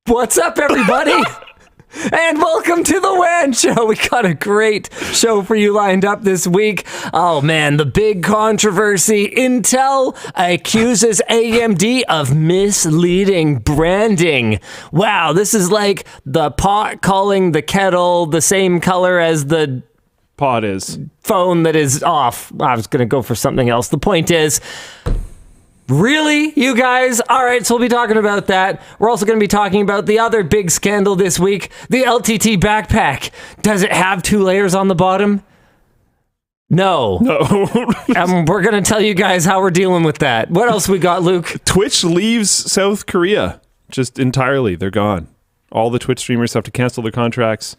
What's up, everybody? And welcome to the WAN Show. We got a great show for you lined up this week. Oh man, the big controversy. Intel accuses AMD of misleading branding. Wow, this is like the pot calling the kettle the same color as the pot is. Phone that is off. I was going to go for something else. The point is, really, you guys? All right, so we'll be talking about that. We're also going to be talking about the other big scandal this week, the LTT Backpack. Does it have 2 layers on the bottom? No. We're going to tell you guys how we're dealing with that. What else we got, Luke? Twitch leaves South Korea just entirely. They're gone. All the Twitch streamers have to cancel their contracts.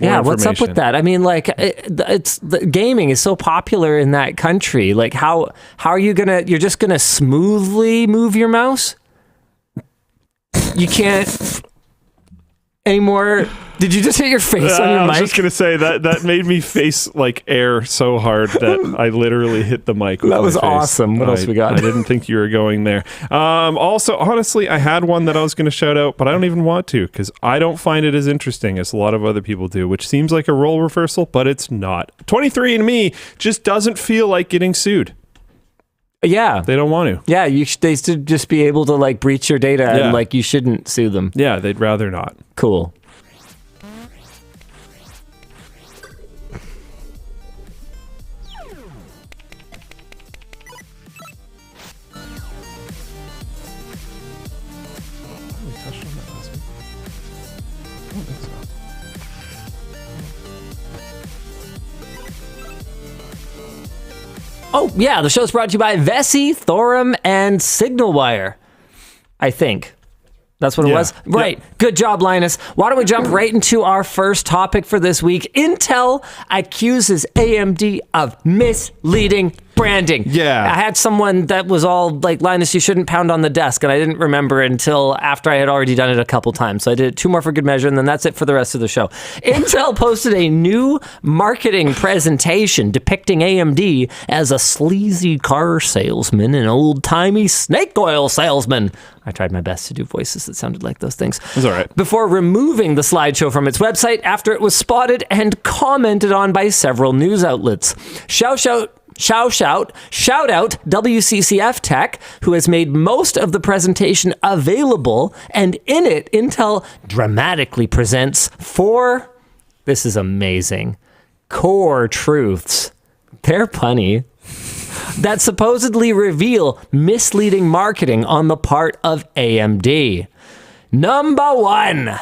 Yeah, what's up with that? I mean, like, the gaming is so popular in that country. Like, how are you you're just gonna smoothly move your mouse? You can't anymore. Did you just hit your face on your mic? I was just gonna say that made me face like air so hard that I literally hit the mic. That was awesome. What else we got? I didn't think you were going there. Also, honestly, I had one that I was gonna shout out, but I don't even want to because I don't find it as interesting as a lot of other people do, which seems like a role reversal, but it's not. 23andMe just doesn't feel like getting sued. Yeah, they don't want to. Yeah, they should just be able to like breach your data and like you shouldn't sue them. Yeah, they'd rather not. Cool. Oh, yeah, the show's brought to you by Vessi, Thorum, and SignalWire. I think. That's what it was? Right. Yep. Good job, Linus. Why don't we jump right into our first topic for this week? Intel accuses AMD of misleading branding. Yeah. I had someone that was all like, Linus, you shouldn't pound on the desk, and I didn't remember until after I had already done it a couple times. So I did 2 more for good measure, and then that's it for the rest of the show. Intel posted a new marketing presentation depicting AMD as a sleazy car salesman and old-timey snake oil salesman. I tried my best to do voices that sounded like those things. It's all right. Before removing the slideshow from its website after it was spotted and commented on by several news outlets. Shout out WCCF Tech, who has made most of the presentation available, and in it, Intel dramatically presents 4, this is amazing, core truths. They're punny. That supposedly reveal misleading marketing on the part of AMD. Number 1.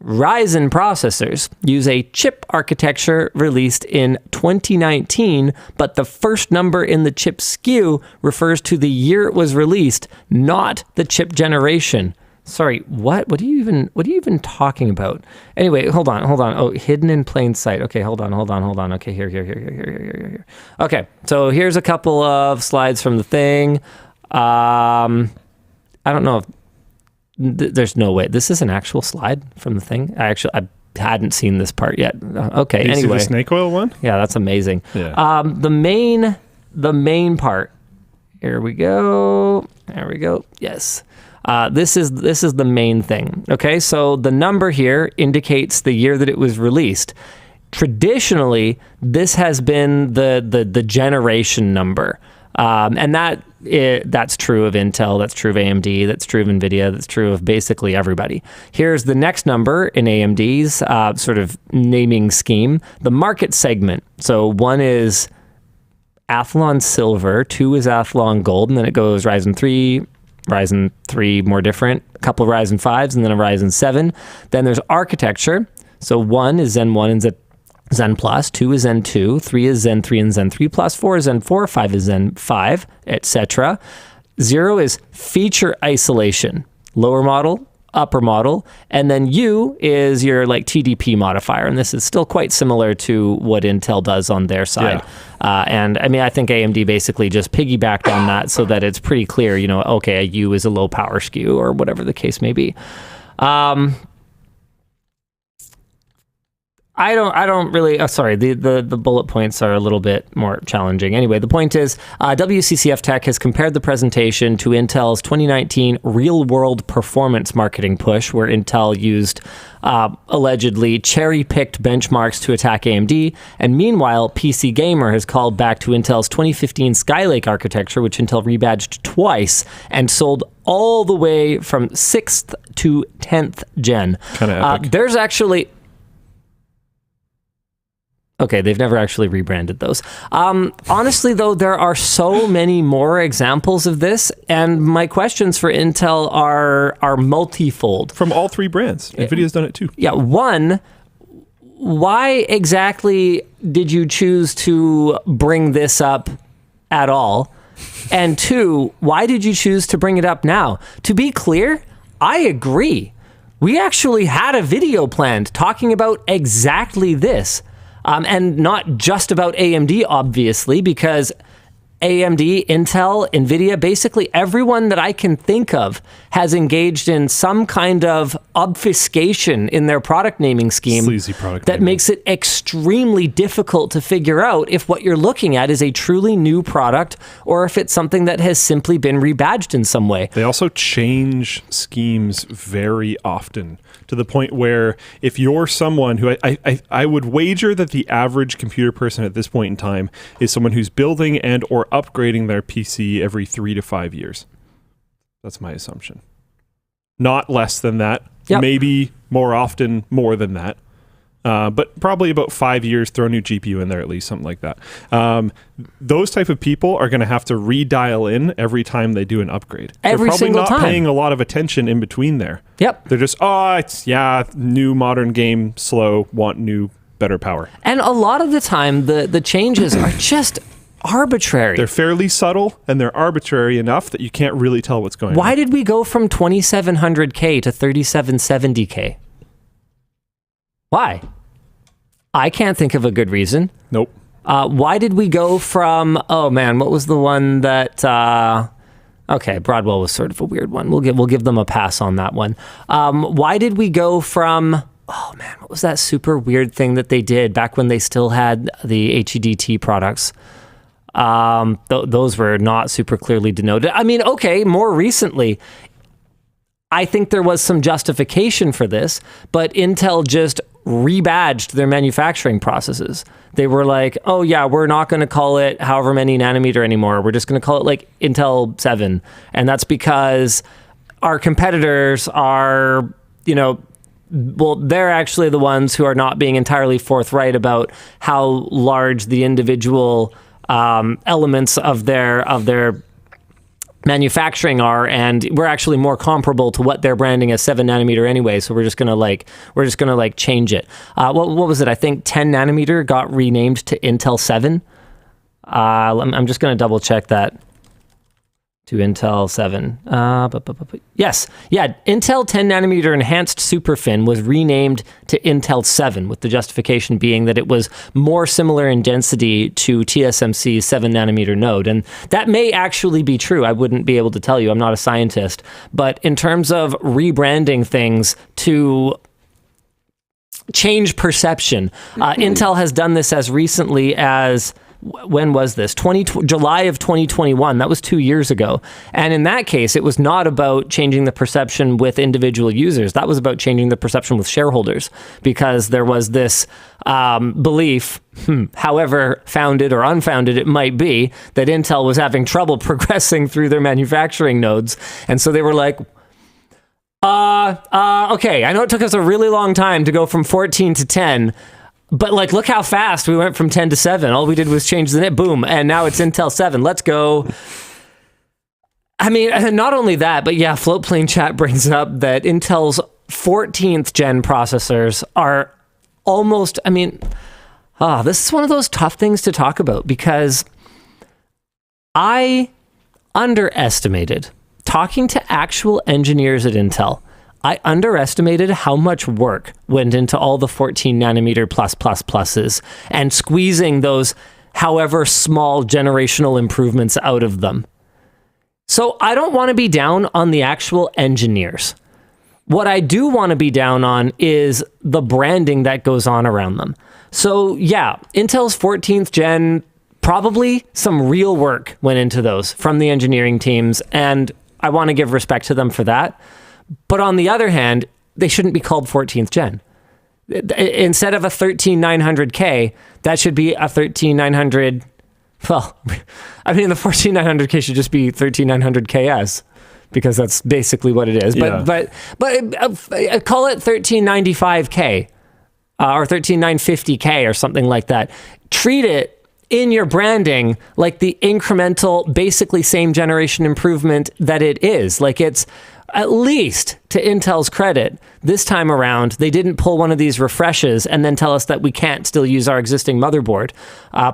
Ryzen processors use a chip architecture released in 2019, but the first number in the chip SKU refers to the year it was released, not the chip generation. Sorry, what? What are you even talking about? Anyway, hold on. Oh, hidden in plain sight. Okay, hold on. Okay, here. Okay, so here's a couple of slides from the thing. I don't know if there's no way. This is an actual slide from the thing. I hadn't seen this part yet. Okay, Did you anyway. see the snake oil one? Yeah, that's amazing. Yeah. The main part. Here we go. There we go. Yes. This is the main thing. Okay, so the number here indicates the year that it was released. Traditionally, this has been the generation number, and that's true of Intel, that's true of AMD, that's true of NVIDIA, that's true of basically everybody. Here's the next number in AMD's sort of naming scheme, the market segment. So 1 is Athlon Silver, 2 is Athlon Gold, and then it goes Ryzen 3 more different, a couple of Ryzen 5s, and then a Ryzen 7. Then there's architecture. So 1 is Zen 1 and Zen Plus, 2 is Zen 2, 3 is Zen 3 and Zen 3 Plus, 4 is Zen 4, 5 is Zen 5, etc. 0 is feature isolation, lower model, upper model, and then U is your like TDP modifier, and this is still quite similar to what Intel does on their side. Yeah. And I mean, I think AMD basically just piggybacked on that so that it's pretty clear, you know, okay, a U is a low power SKU or whatever the case may be. I don't really, sorry, the bullet points are a little bit more challenging. Anyway, the point is, WCCF Tech has compared the presentation to Intel's 2019 real-world performance marketing push, where Intel used allegedly cherry-picked benchmarks to attack AMD, and meanwhile, PC Gamer has called back to Intel's 2015 Skylake architecture, which Intel rebadged twice and sold all the way from 6th to 10th gen. Kind of epic. There's actually... Okay, they've never actually rebranded those. Honestly, though, there are so many more examples of this, and my questions for Intel are multifold. From all three brands. NVIDIA's done it too. Yeah, one, why exactly did you choose to bring this up at all? And two, why did you choose to bring it up now? To be clear, I agree. We actually had a video planned talking about exactly this. And not just about AMD, obviously, because AMD, Intel, NVIDIA, basically everyone that I can think of has engaged in some kind of obfuscation in their product naming scheme. Sleazy product that naming. Makes it extremely difficult to figure out if what you're looking at is a truly new product or if it's something that has simply been rebadged in some way. They also change schemes very often, to the point where if you're someone who I would wager that the average computer person at this point in time is someone who's building and or upgrading their PC every 3 to 5 years. That's my assumption. Not less than that. Yep. Maybe more often, more than that. But probably about 5 years, throw a new GPU in there at least, something like that. Those type of people are going to have to redial in every time they do an upgrade. Every single time. They're probably not paying a lot of attention in between there. Yep. They're just, new modern game, slow, want new, better power. And a lot of the time, the changes are just arbitrary. They're fairly subtle, and they're arbitrary enough that you can't really tell what's going on. Why did we go from 2700K to 3770K? Why? I can't think of a good reason. Nope. Why did we go from, what was the one that, Broadwell was sort of a weird one. We'll give them a pass on that one. Why did we go from, what was that super weird thing that they did back when they still had the HEDT products? Those were not super clearly denoted. I mean, more recently, I think there was some justification for this, but Intel just rebadged their manufacturing processes. They were like, we're not going to call it however many nanometer anymore. We're just going to call it like Intel 7. And that's because our competitors are, they're actually the ones who are not being entirely forthright about how large the individual elements of their manufacturing are, and we're actually more comparable to what they're branding as 7 nanometer anyway. So we're just gonna change it. What was it? I think 10 nanometer got renamed to Intel 7. I'm just gonna double check that. To Intel 7. Yes. Yeah, Intel 10 nanometer enhanced SuperFin was renamed to Intel 7, with the justification being that it was more similar in density to TSMC's 7 nanometer node. And that may actually be true. I wouldn't be able to tell you. I'm not a scientist. But in terms of rebranding things to change perception, Intel has done this as recently as... When was this? July of 2021. That was 2 years ago. And in that case, it was not about changing the perception with individual users. That was about changing the perception with shareholders, because there was this belief, however founded or unfounded it might be, that Intel was having trouble progressing through their manufacturing nodes. And so they were like, I know it took us a really long time to go from 14 to 10, but look how fast we went from 10 to 7. All we did was change the name, boom, and now it's Intel 7. Let's go. I mean, not only that, but yeah, Floatplane Chat brings up that Intel's 14th gen processors are almost, this is one of those tough things to talk about, because I underestimated, talking to actual engineers at Intel, I underestimated how much work went into all the 14 nanometer pluses and squeezing those however small generational improvements out of them. So I don't want to be down on the actual engineers, What I do want to be down on is the branding that goes on around them. So yeah, Intel's 14th gen, probably some real work went into those from the engineering teams, and I want to give respect to them for that. But on the other hand, they shouldn't be called 14th gen. Instead of a 13900K, that should be a 13900. Well, I mean, the 14900K should just be 13900KS, because that's basically what it is. Yeah. But call it 13995K or 13950K or something like that. Treat it in your branding like the incremental, basically same generation improvement that it is. Like, it's, at least to Intel's credit, this time around, they didn't pull one of these refreshes and then tell us that we can't still use our existing motherboard,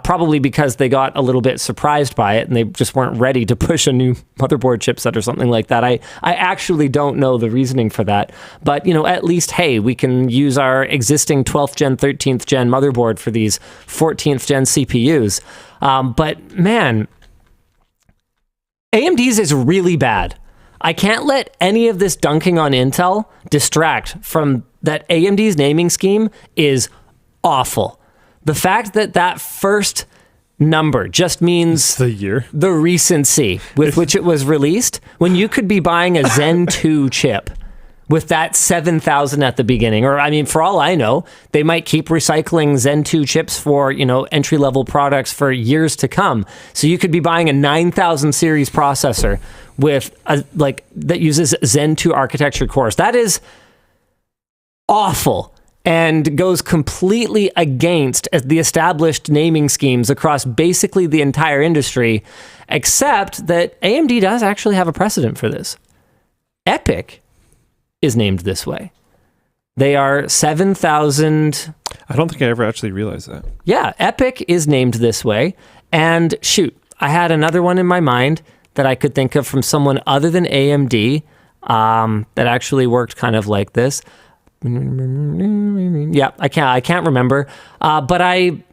probably because they got a little bit surprised by it and they just weren't ready to push a new motherboard chipset or something like that. I actually don't know the reasoning for that, but at least, hey, we can use our existing 12th gen, 13th gen motherboard for these 14th gen CPUs. But man, AMD's is really bad. I can't let any of this dunking on Intel distract from that AMD's naming scheme is awful. The fact that that first number just means the year, the recency with which it was released, when you could be buying a Zen 2 chip with that 7,000 at the beginning. Or, I mean, for all I know, they might keep recycling Zen 2 chips for, entry-level products for years to come. So you could be buying a 9000 series processor with that uses Zen 2 architecture cores. That is awful and goes completely against the established naming schemes across basically the entire industry, except that AMD does actually have a precedent for this. Epic is named this way. They are 7,000. I don't think I ever actually realized that. Yeah, Epic is named this way. And shoot, I had another one in my mind that I could think of from someone other than AMD that actually worked kind of like this. Yeah, I can't remember. But I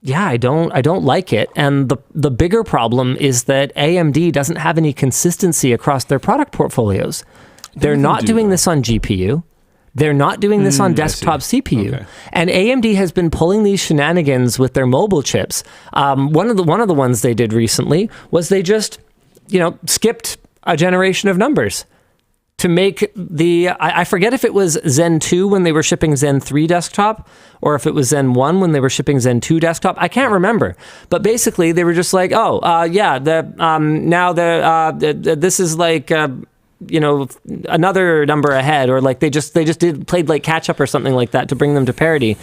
don't like it. And the bigger problem is that AMD doesn't have any consistency across their product portfolios. They're not doing this on GPU. They're not doing this on desktop CPU. Okay. And AMD has been pulling these shenanigans with their mobile chips. One of the ones they did recently was they just, skipped a generation of numbers to make I forget if it was Zen 2 when they were shipping Zen 3 desktop, or if it was Zen 1 when they were shipping Zen 2 desktop. I can't remember. But basically they were just like, this is like, another number ahead, or like they just played like catch up or something like that to bring them to parity.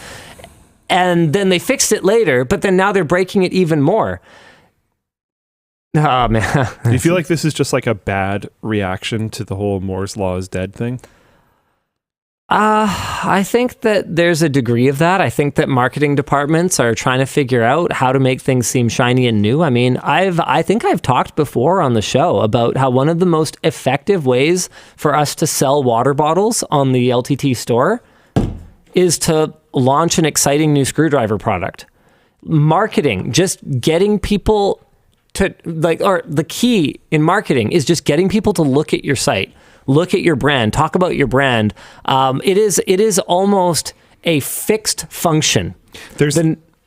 And then they fixed it later, but then now they're breaking it even more. Oh man. Do you feel like this is just like a bad reaction to the whole Moore's Law is dead thing? I think that there's a degree of that. I think that marketing departments are trying to figure out how to make things seem shiny and new. I mean, I think I've talked before on the show about how one of the most effective ways for us to sell water bottles on the LTT store is to launch an exciting new screwdriver product. Marketing, just getting people to the key in marketing is just getting people to look at your site. Look at your brand, talk about your brand. It is almost a fixed function.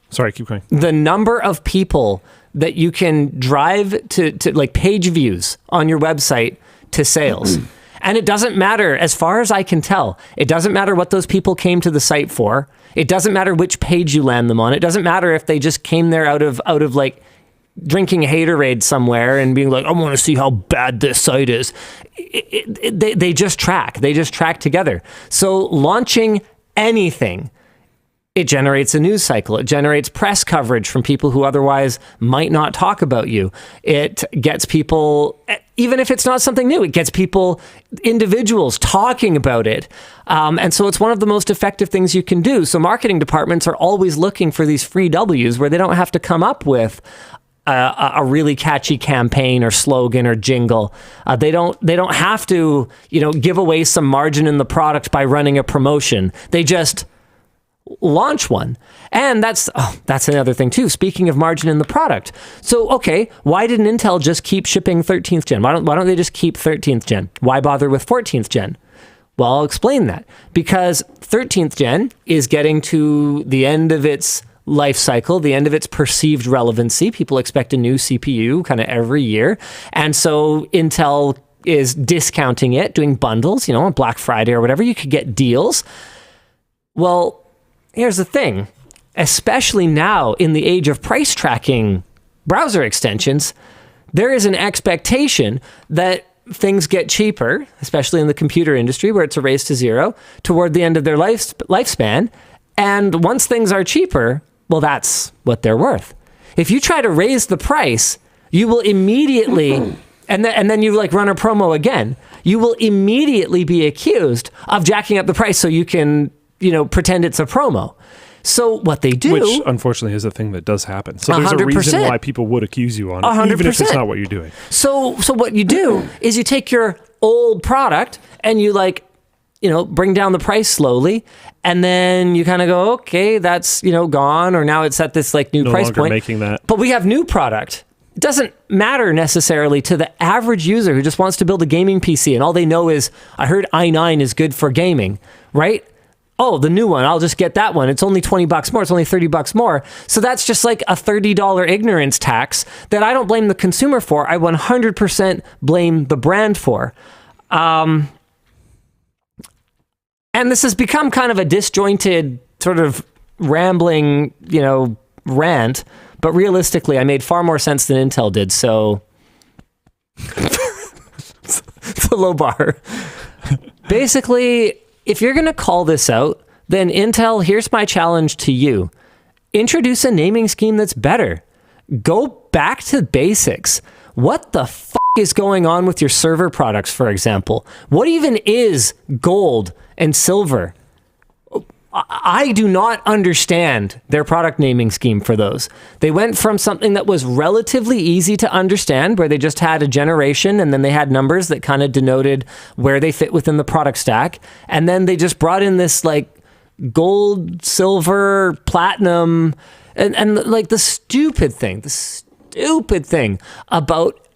Sorry, keep going. The number of people that you can drive to like page views on your website to sales. And it doesn't matter, as far as I can tell, it doesn't matter what those people came to the site for. It doesn't matter which page you land them on. It doesn't matter if they just came there out of like drinking Haterade somewhere and being like, I want to see how bad this site is. They just track. They just track together. So launching anything, it generates a news cycle. It generates press coverage from people who otherwise might not talk about you. It gets people, even if it's not something new, it gets people, individuals talking about it. And so it's one of the most effective things you can do. So marketing departments are always looking for these free W's where they don't have to come up with a really catchy campaign or slogan or jingle. They don't have to, give away some margin in the product by running a promotion. They just launch one. And that's another thing too. Speaking of margin in the product. So, okay, why didn't Intel just keep shipping 13th gen? Why don't they just keep 13th gen? Why bother with 14th gen? Well, I'll explain that. Because 13th gen is getting to the end of its life cycle, the end of its perceived relevancy. People expect a new CPU kind of every year. And so Intel is discounting it, doing bundles, on Black Friday or whatever. You could get deals. Well, here's the thing. Especially now in the age of price tracking browser extensions, there is an expectation that things get cheaper, especially in the computer industry where it's a race to zero, toward the end of their lifespan. And once things are cheaper, well, that's what they're worth. If you try to raise the price, you will immediately, and then you run a promo again, you will immediately be accused of jacking up the price so you can, pretend it's a promo. So what they do... Which, unfortunately, is a thing that does happen. So there's 100%. A reason why people would accuse you on it, 100%. Even if it's not what you're doing. So what you do is you take your old product and you, bring down the price slowly, and then you kind of go, okay, that's, gone, or now it's at this, new no price longer point. Making that. But we have new product. It doesn't matter necessarily to the average user who just wants to build a gaming PC, and all they know is, I heard i9 is good for gaming, right? Oh, the new one, I'll just get that one. It's only $20 more. It's only $30 more. So that's just like a $30 ignorance tax that I don't blame the consumer for. I 100% blame the brand for. And this has become kind of a disjointed sort of rambling, rant. But realistically, I made far more sense than Intel did. So it's a low bar. Basically, if you're going to call this out, then Intel, here's my challenge to you. Introduce a naming scheme that's better. Go back to basics. What the fuck is going on with your server products, for example? What even is gold and silver? I do not understand their product naming scheme for those. They went from something that was relatively easy to understand, where they just had a generation and then they had numbers that kind of denoted where they fit within the product stack. And then they just brought in this gold, silver, platinum, and the stupid thing about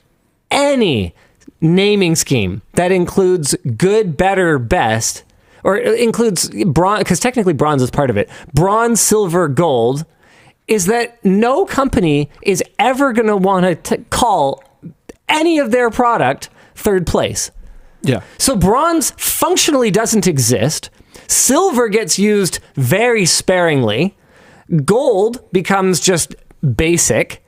any naming scheme that includes good, better, best, or includes bronze, because technically bronze is part of it, bronze, silver, gold, is that no company is ever going to want to call any of their product third place. Yeah. So bronze functionally doesn't exist. Silver gets used very sparingly. Gold becomes just basic.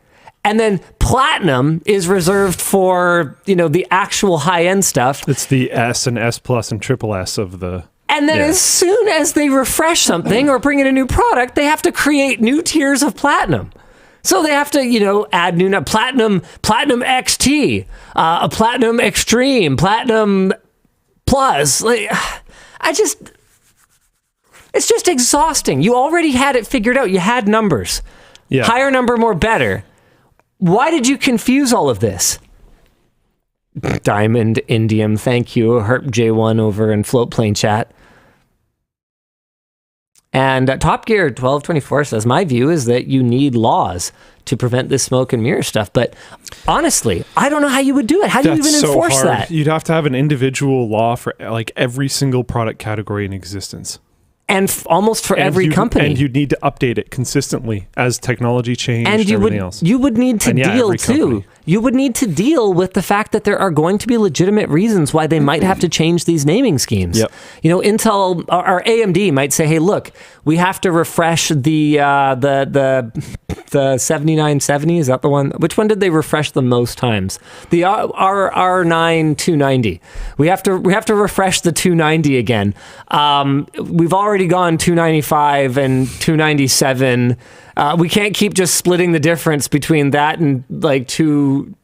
And then platinum is reserved for, the actual high-end stuff. It's the S and S plus and triple S of the... And then as soon as they refresh something or bring in a new product, they have to create new tiers of platinum. So they have to, add new platinum XT, a platinum extreme, platinum plus. It's just exhausting. You already had it figured out. You had numbers. Yeah. Higher number, more better. Why did you confuse all of this? Diamond, Indium, thank you. Herp J1 over in Float Plane chat. And Top Gear 1224 says, my view is that you need laws to prevent this smoke and mirror stuff. But honestly, I don't know how you would do it. How do you even enforce that? You'd have to have an individual law for every single product category in existence. And almost for every company. And you'd need to update it consistently as technology changed and everything else. You would need to deal too. You would need to deal with the fact that there are going to be legitimate reasons why they might have to change these naming schemes. Yep. Intel or AMD might say, hey, look, we have to refresh the 7970. Is that the one? Which one did they refresh the most times? The R9 290. We have to refresh the 290 again. We've already gone 295 and 297. We can't keep just splitting the difference between that and 2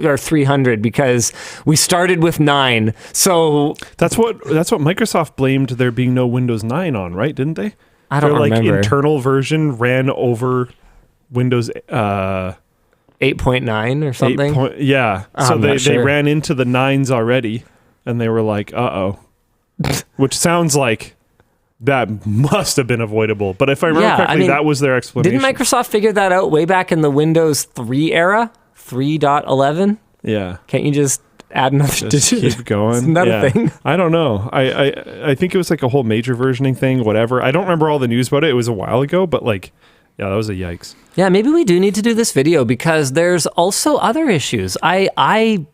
or 300 because we started with 9. So that's what Microsoft blamed there being no Windows 9 on, right? Didn't they? I don't remember. Their internal version ran over Windows 8.9 or something. So they ran into the 9s already, and they were like, "Uh-oh," which sounds like that must have been avoidable. But if I remember correctly, that was their explanation. Didn't Microsoft figure that out way back in the Windows 3 era, 3.11? Yeah. Can't you just add another Just digit. keep going. Isn't that a thing? I don't know. I think it was like a whole major versioning thing, whatever. I don't remember all the news about it. It was a while ago, but like, yeah, that was a yikes. Yeah, maybe we do need to do this video because there's also other issues. I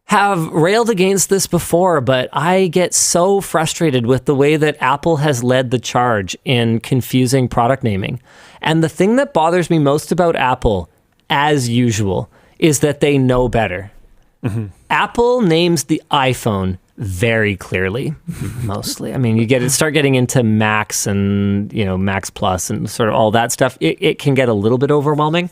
have railed against this before, but I get so frustrated with the way that Apple has led the charge in confusing product naming. And the thing that bothers me most about Apple, as usual, is that they know better. Mm-hmm. Apple names the iPhone very clearly, mostly. I mean, start getting into Max and, Max Plus and sort of all that stuff. It can get a little bit overwhelming.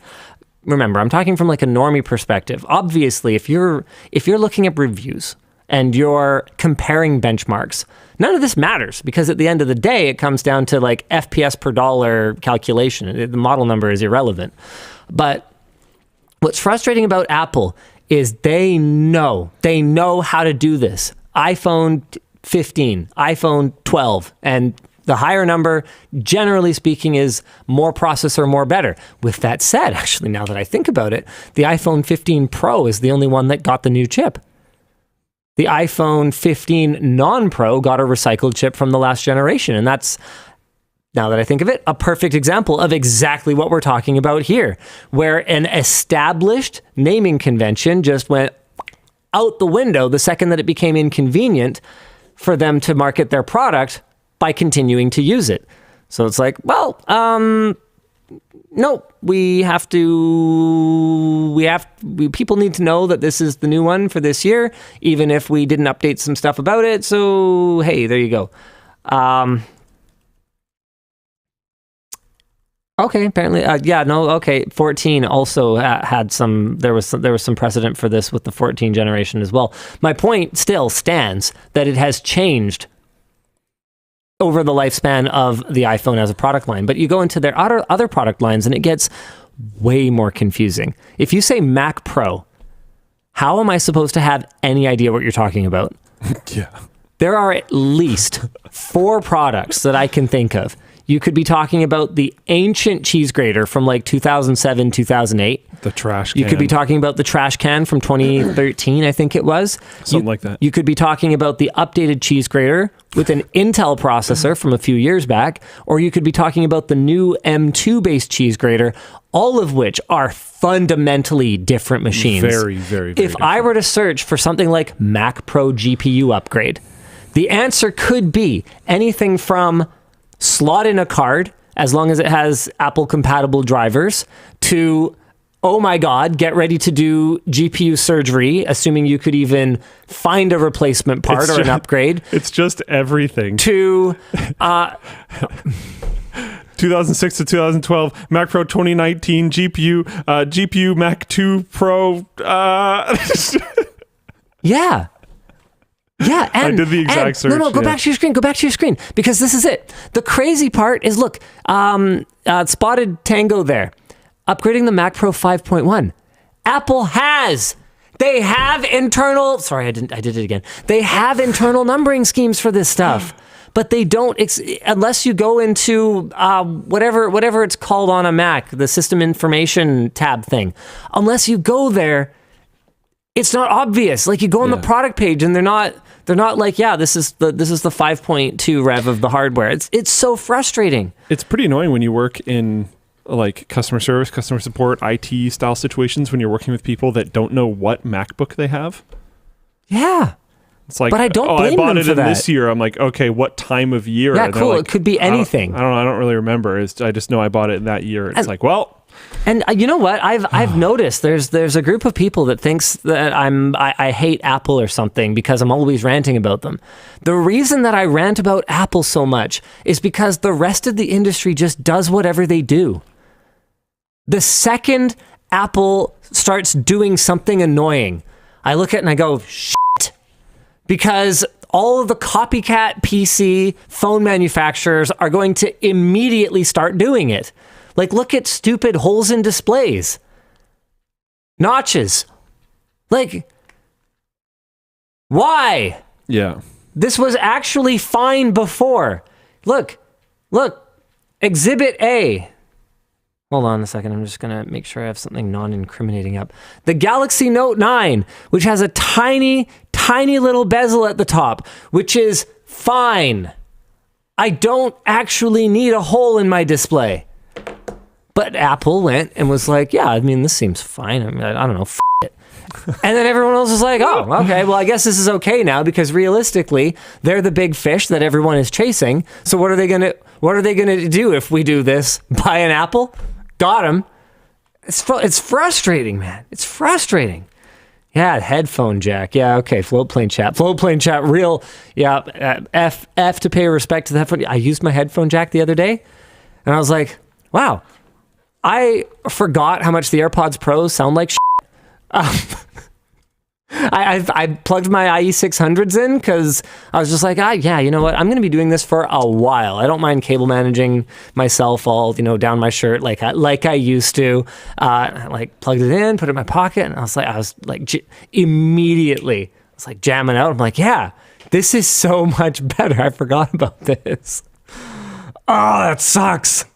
Remember, I'm talking from like a normie perspective. Obviously, if you're looking at reviews and you're comparing benchmarks, none of this matters because at the end of the day, it comes down to like FPS per dollar calculation. The model number is irrelevant. But what's frustrating about Apple is they know how to do this. iPhone 15, iPhone 12, and the higher number, generally speaking, is more processor, more better. With that said, actually, now that I think about it, the iPhone 15 Pro is the only one that got the new chip. The iPhone 15 non-Pro got a recycled chip from the last generation, and that's, now that I think of it, a perfect example of exactly what we're talking about here, where an established naming convention just went out the window the second that it became inconvenient for them to market their product by continuing to use it. So it's like, well, no, people need to know that this is the new one for this year, even if we didn't update some stuff about it. So, hey, there you go. Okay, apparently, 14 also had there was some precedent for this with the 14 generation as well. My point still stands that it has changed over the lifespan of the iPhone as a product line. But you go into their other product lines and it gets way more confusing. If you say Mac Pro, how am I supposed to have any idea what you're talking about? Yeah. There are at least 4 products that I can think of. You could be talking about the ancient cheese grater from like 2007, 2008. The trash can. You could be talking about the trash can from 2013, I think it was. Something like that. You could be talking about the updated cheese grater with an Intel processor from a few years back, or you could be talking about the new M2-based cheese grater, all of which are fundamentally different machines. Very, very, very If I were to search for something like Mac Pro GPU upgrade, the answer could be anything from slot in a card, as long as it has Apple-compatible drivers, to, oh my God, get ready to do GPU surgery, assuming you could even find a replacement part or an upgrade. It's just everything. To 2006 to 2012, Mac Pro 2019, GPU Mac 2 Pro. Yeah. Yeah, and I did the exact search. No, go back to your screen. Go back to your screen because this is it. The crazy part is, look, spotted Tango there, upgrading the Mac Pro 5.1. Apple has. They have internal. Sorry, I did it again. They have internal numbering schemes for this stuff, but they don't unless you go into whatever it's called on a Mac, the system information tab thing. Unless you go there, it's not obvious. Like you go on the product page and they're not like, yeah, this is the 5.2 rev of the hardware. It's so frustrating. It's pretty annoying when you work in like customer service, customer support, IT style situations when you're working with people that don't know what MacBook they have. Yeah. It's like, but I don't blame I bought them it for in that. This year. I'm like, okay, what time of year? Yeah, cool. Like, it could be anything. I don't know. I don't really remember. I just know I bought it in that year. It's like, well. And you know what? I've noticed there's a group of people that thinks that I hate Apple or something because I'm always ranting about them. The reason that I rant about Apple so much is because the rest of the industry just does whatever they do. The second Apple starts doing something annoying, I look at it and I go, shit. Because all of the copycat PC phone manufacturers are going to immediately start doing it. Like, look at stupid holes in displays. Notches. Like, why? Yeah. This was actually fine before. Look. Exhibit A. Hold on a second. I'm just going to make sure I have something non-incriminating up. The Galaxy Note 9, which has a tiny, tiny little bezel at the top, which is fine. I don't actually need a hole in my display. But Apple went and was like, yeah, I mean, this seems fine. I mean, I don't know, it. And then everyone else was like, oh, okay, well, I guess this is okay now because realistically, they're the big fish that everyone is chasing. So what are they gonna do if we do this? Buy an Apple? Got him. It's frustrating, man. It's frustrating. Yeah, headphone jack. Yeah, okay. Float plane chat. Real. Yeah. F to pay respect to the headphone. I used my headphone jack the other day, and I was like, wow. I forgot how much the AirPods Pros sound like shit. I plugged my IE600s in because I was just like, yeah, you know what? I'm going to be doing this for a while. I don't mind cable managing myself all, down my shirt like I used to. I plugged it in, put it in my pocket, and I was immediately jamming out. I'm like, yeah, this is so much better. I forgot about this. Oh, that sucks.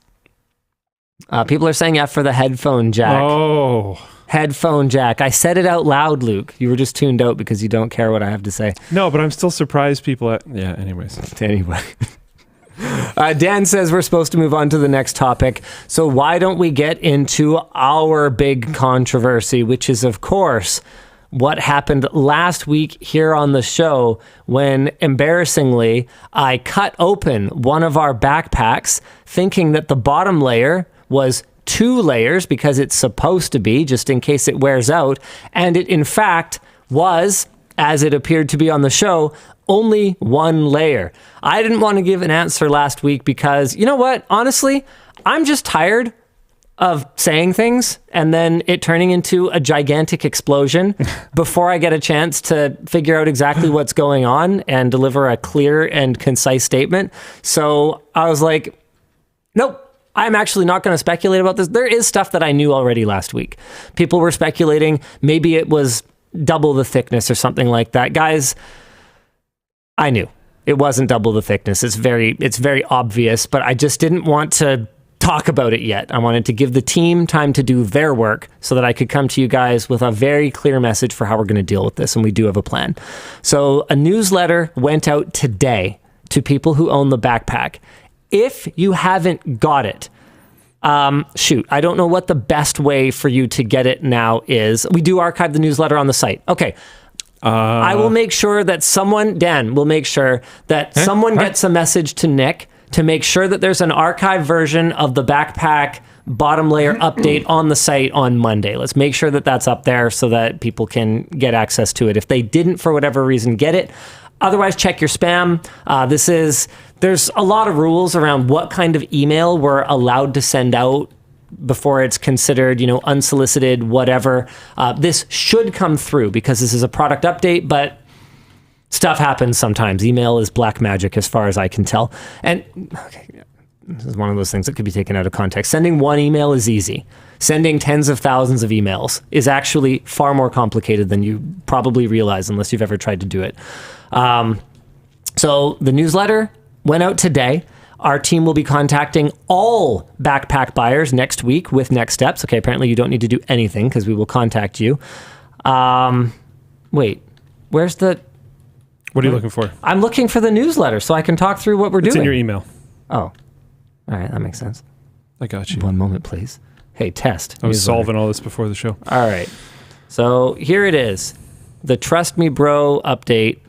People are saying F for the headphone jack. Oh. Headphone jack. I said it out loud, Luke. You were just tuned out because you don't care what I have to say. No, but I'm still surprised people anyways. Anyway. Dan says we're supposed to move on to the next topic. So why don't we get into our big controversy, which is, of course, what happened last week here on the show when, embarrassingly, I cut open one of our backpacks thinking that the bottom layer was 2 layers because it's supposed to be, just in case it wears out. And it, in fact, was, as it appeared to be on the show, only 1 layer. I didn't want to give an answer last week because, you know what? Honestly, I'm just tired of saying things and then it turning into a gigantic explosion before I get a chance to figure out exactly what's going on and deliver a clear and concise statement. So I was like, nope. I'm actually not going to speculate about this. There is stuff that I knew already last week. People were speculating maybe it was double the thickness or something like that. Guys, I knew it wasn't double the thickness. It's very obvious, but I just didn't want to talk about it yet. I wanted to give the team time to do their work so that I could come to you guys with a very clear message for how we're going to deal with this, and we do have a plan. So a newsletter went out today to people who own the backpack. If you haven't got it, I don't know what the best way for you to get it now is. We do archive the newsletter on the site. Okay. I will make sure that Dan will make sure that someone gets a message to Nick to make sure that there's an archived version of the backpack bottom layer update on the site on Monday. Let's make sure that that's up there so that people can get access to it. If they didn't, for whatever reason, get it, otherwise, check your spam. There's a lot of rules around what kind of email we're allowed to send out before it's considered, unsolicited, whatever. This should come through because this is a product update, but stuff happens sometimes. Email is black magic as far as I can tell. And this is one of those things that could be taken out of context. Sending one email is easy. Sending tens of thousands of emails is actually far more complicated than you probably realize unless you've ever tried to do it. So the newsletter went out today. Our team will be contacting all backpack buyers next week with next steps. Okay, apparently you don't need to do anything because we will contact you. Wait, where's the... What are you looking for? I'm looking for the newsletter so I can talk through what we're doing. It's in your email. Oh, all right, that makes sense. I got you. One moment, please. Hey, test. I was solving all this before the show. All right. So here it is. The Trust Me Bro update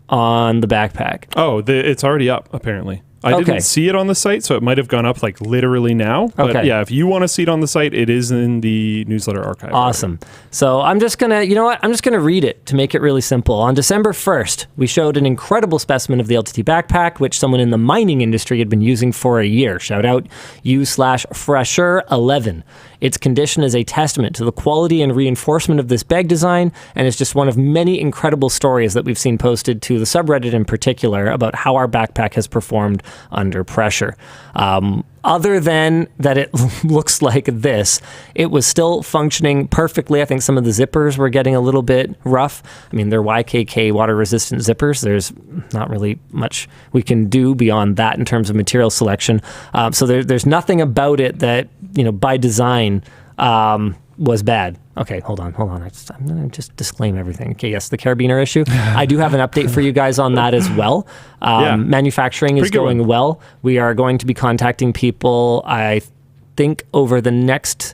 on the backpack. Oh, it's already up, apparently. I didn't see it on the site, so it might have gone up literally now. But yeah, if you want to see it on the site, it is in the newsletter archive. Awesome. So I'm just going to, I'm just going to read it to make it really simple. On December 1st, we showed an incredible specimen of the LTT Backpack, which someone in the mining industry had been using for a year. Shout out u/Fresher11. Its condition is a testament to the quality and reinforcement of this bag design, and it's just one of many incredible stories that we've seen posted to the subreddit in particular about how our backpack has performed under pressure. Other than that it looks like this, it was still functioning perfectly. I think some of the zippers were getting a little bit rough. I mean, they're YKK water-resistant zippers. There's not really much we can do beyond that in terms of material selection. So there's nothing about it that by design, was bad. Okay, hold on. I'm going to just disclaim everything. Okay, yes, the carabiner issue. I do have an update for you guys on that as well. Manufacturing is going well. We are going to be contacting people, I think, over the next...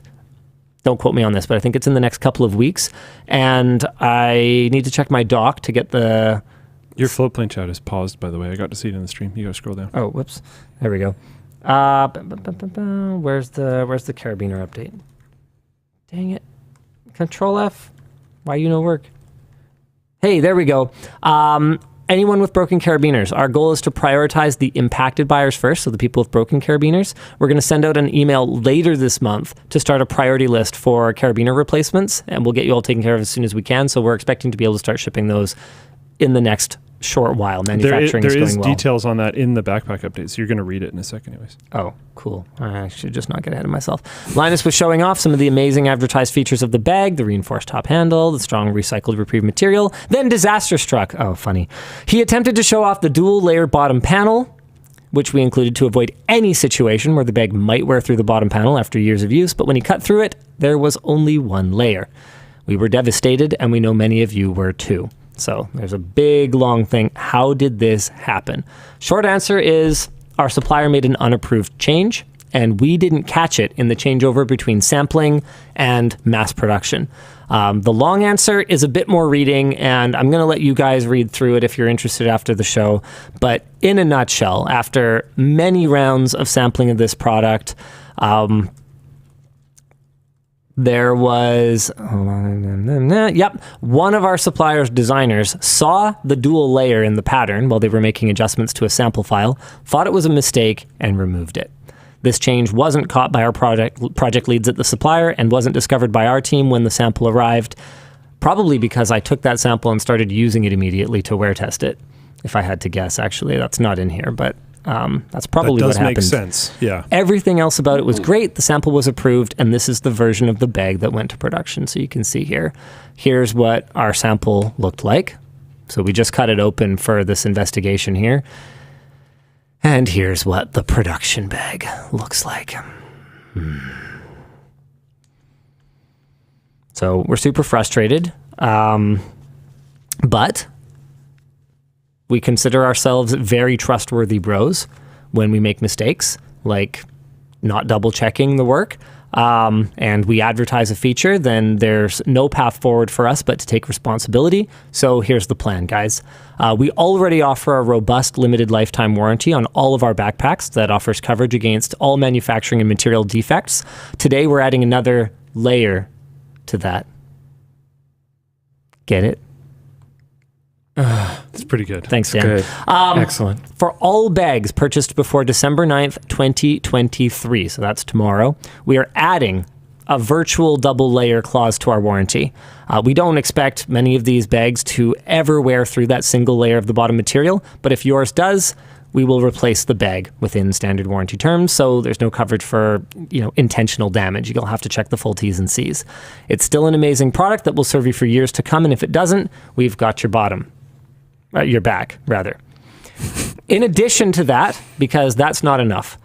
Don't quote me on this, but I think it's in the next couple of weeks. And I need to check my doc to get the... Your floatplane chat is paused, by the way. I got to see it in the stream. You got to scroll down. Oh, whoops. There we go. Where's the carabiner update? Dang it. Control F. Why no work? Hey, there we go. Anyone with broken carabiners, our goal is to prioritize the impacted buyers first, so the people with broken carabiners. We're going to send out an email later this month to start a priority list for carabiner replacements, and we'll get you all taken care of as soon as we can. So we're expecting to be able to start shipping those in the next short while. Manufacturing is going well. There is details on that in the backpack update, so you're going to read it in a second anyways. Oh, cool. I should just not get ahead of myself. Linus was showing off some of the amazing advertised features of the bag, the reinforced top handle, the strong recycled reprieve material. Then disaster struck. Oh, funny. He attempted to show off the dual layer bottom panel, which we included to avoid any situation where the bag might wear through the bottom panel after years of use, but when he cut through it, there was only one layer. We were devastated, and we know many of you were too. So there's a big, long thing. How did this happen? Short answer is our supplier made an unapproved change, and we didn't catch it in the changeover between sampling and mass production. The long answer is a bit more reading, and I'm going to let you guys read through it if you're interested after the show. But in a nutshell, after many rounds of sampling of this product, there was, one of our supplier's designers saw the dual layer in the pattern while they were making adjustments to a sample file, thought it was a mistake, and removed it. This change wasn't caught by our project leads at the supplier and wasn't discovered by our team when the sample arrived, probably because I took that sample and started using it immediately to wear test it. If I had to guess, actually, that's not in here, but that's probably what happened. That does make sense, yeah. Everything else about it was great. The sample was approved, and this is the version of the bag that went to production. So you can see here. Here's what our sample looked like. So we just cut it open for this investigation here. And here's what the production bag looks like. So we're super frustrated, but we consider ourselves very trustworthy bros when we make mistakes, like not double checking the work, and we advertise a feature, then there's no path forward for us but to take responsibility. So here's the plan, guys. We already offer a robust limited lifetime warranty on all of our backpacks that offers coverage against all manufacturing and material defects. Today, we're adding another layer to that. Get it? It's pretty good. Thanks, Dan. Good. Excellent. For all bags purchased before December 9th, 2023, so that's tomorrow, we are adding a virtual double layer clause to our warranty. We don't expect many of these bags to ever wear through that single layer of the bottom material, but if yours does, we will replace the bag within standard warranty terms, so there's no coverage for intentional damage. You'll have to check the full T's and C's. It's still an amazing product that will serve you for years to come, and if it doesn't, we've got your bottom. Your back, rather. In addition to that, because that's not enough,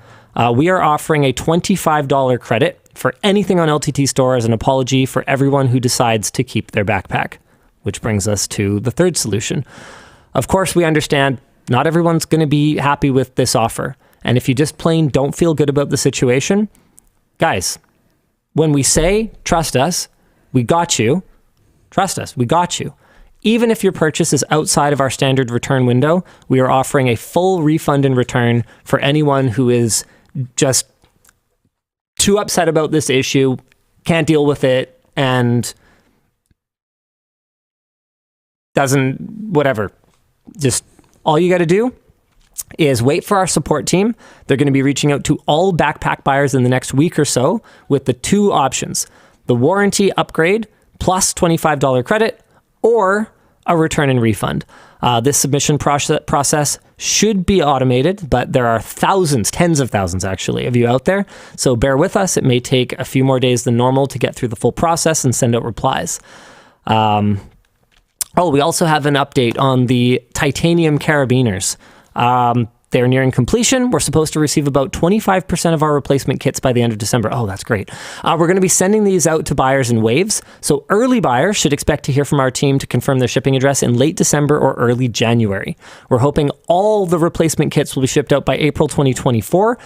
we are offering a $25 credit for anything on LTTStore as an apology for everyone who decides to keep their backpack, which brings us to the third solution. Of course, we understand not everyone's going to be happy with this offer, and if you just plain don't feel good about the situation, guys, when we say, trust us, we got you, trust us, we got you. Even if your purchase is outside of our standard return window, we are offering a full refund and return for anyone who is just too upset about this issue, can't deal with it, and doesn't, whatever. Just all you got to do is wait for our support team. They're going to be reaching out to all backpack buyers in the next week or so with the two options: the warranty upgrade plus $25 credit, or a return and refund. This submission process should be automated, but there are thousands, tens of thousands actually, of you out there. So bear with us. It may take a few more days than normal to get through the full process and send out replies. We also have an update on the titanium carabiners. They're nearing completion. We're supposed to receive about 25% of our replacement kits by the end of December. Oh, that's great. We're going to be sending these out to buyers in waves. So early buyers should expect to hear from our team to confirm their shipping address in late December or early January. We're hoping all the replacement kits will be shipped out by April 2024.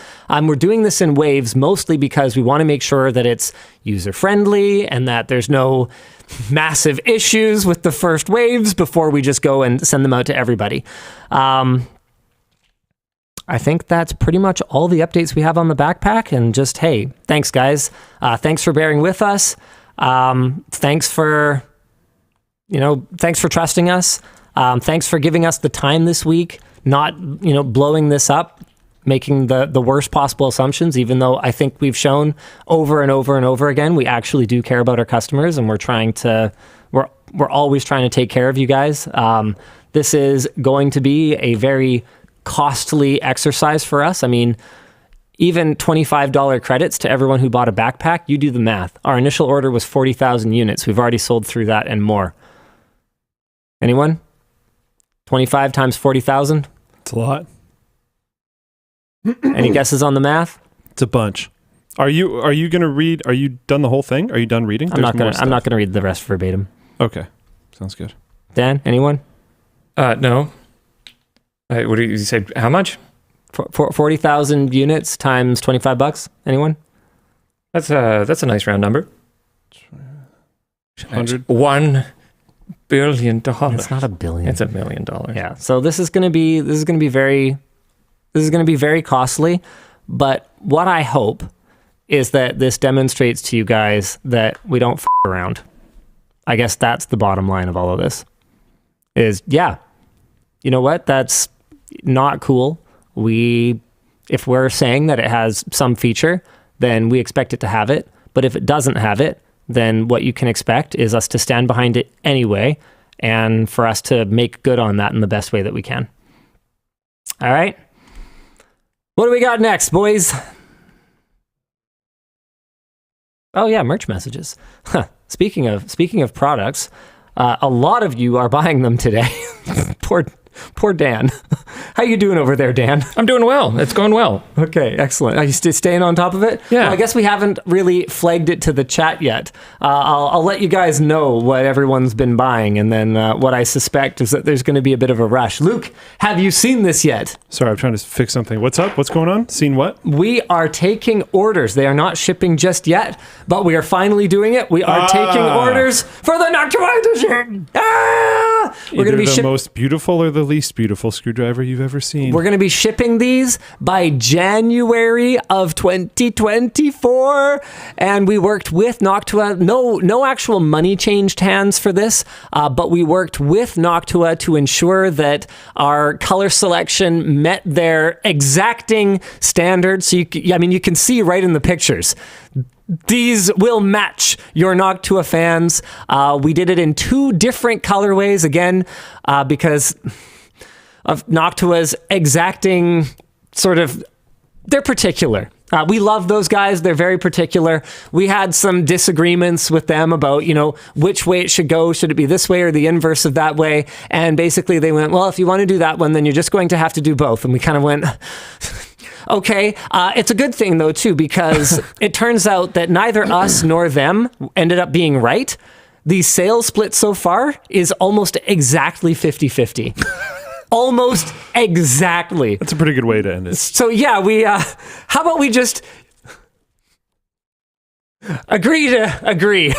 We're doing this in waves mostly because we want to make sure that it's user-friendly and that there's no massive issues with the first waves before we just go and send them out to everybody. I think that's pretty much all the updates we have on the backpack. And just, hey, thanks, guys. Thanks for bearing with us. Thanks for trusting us. Thanks for giving us the time this week, not, blowing this up, making the worst possible assumptions, even though I think we've shown over and over and over again, we actually do care about our customers, and we're always trying to take care of you guys. This is going to be a very costly exercise for us. I mean, even $25 credits to everyone who bought a backpack, you do the math. Our initial order was 40,000 units. We've already sold through that and more. Anyone? 25 times 40,000? It's a lot. Any guesses on the math? It's a bunch. Are you going to read? Are you done the whole thing? Are you done reading? I'm not going to read the rest verbatim. Okay. Sounds good. Dan, anyone? No. What did you say? How much? 40,000 units times $25. Anyone? That's a nice round number. 100. $1 billion. It's not $1 billion. It's $1 million. Yeah. So this is going to be very costly. But what I hope is that this demonstrates to you guys that we don't f around. I guess that's the bottom line of all of this. Is you know what? That's not cool. If we're saying that it has some feature, then we expect it to have it. But if it doesn't have it, then what you can expect is us to stand behind it anyway, and for us to make good on that in the best way that we can. All right. What do we got next, boys? Oh yeah, merch messages. Speaking of products, a lot of you are buying them today. Poor Dan. How you doing over there, Dan? I'm doing well. It's going well. Okay, excellent. Are you staying on top of it? Yeah. Well, I guess we haven't really flagged it to the chat yet. I'll let you guys know what everyone's been buying, and then what I suspect is that there's going to be a bit of a rush. Luke, have you seen this yet? Sorry, I'm trying to fix something. What's up? What's going on? Seen what? We are taking orders. They are not shipping just yet, but we are finally doing it. We are taking orders for the Noctua edition. We're going to be the most beautiful or the least beautiful screwdriver you've ever seen. We're going to be shipping these by January of 2024, and we worked with Noctua. No actual money changed hands for this, but we worked with Noctua to ensure that our color selection met their exacting standards. So you can see right in the pictures. These will match your Noctua fans. We did it in 2 different colorways, again, because of Noctua's exacting they're particular. We love those guys. They're very particular. We had some disagreements with them about, which way it should go. Should it be this way or the inverse of that way? And basically they went, well, if you want to do that one, then you're just going to have to do both. And we kind of went... Okay, it's a good thing, though, too, because it turns out that neither us nor them ended up being right. The sales split so far is almost exactly 50-50. Almost exactly. That's a pretty good way to end it. So, yeah, how about we just agree to agree?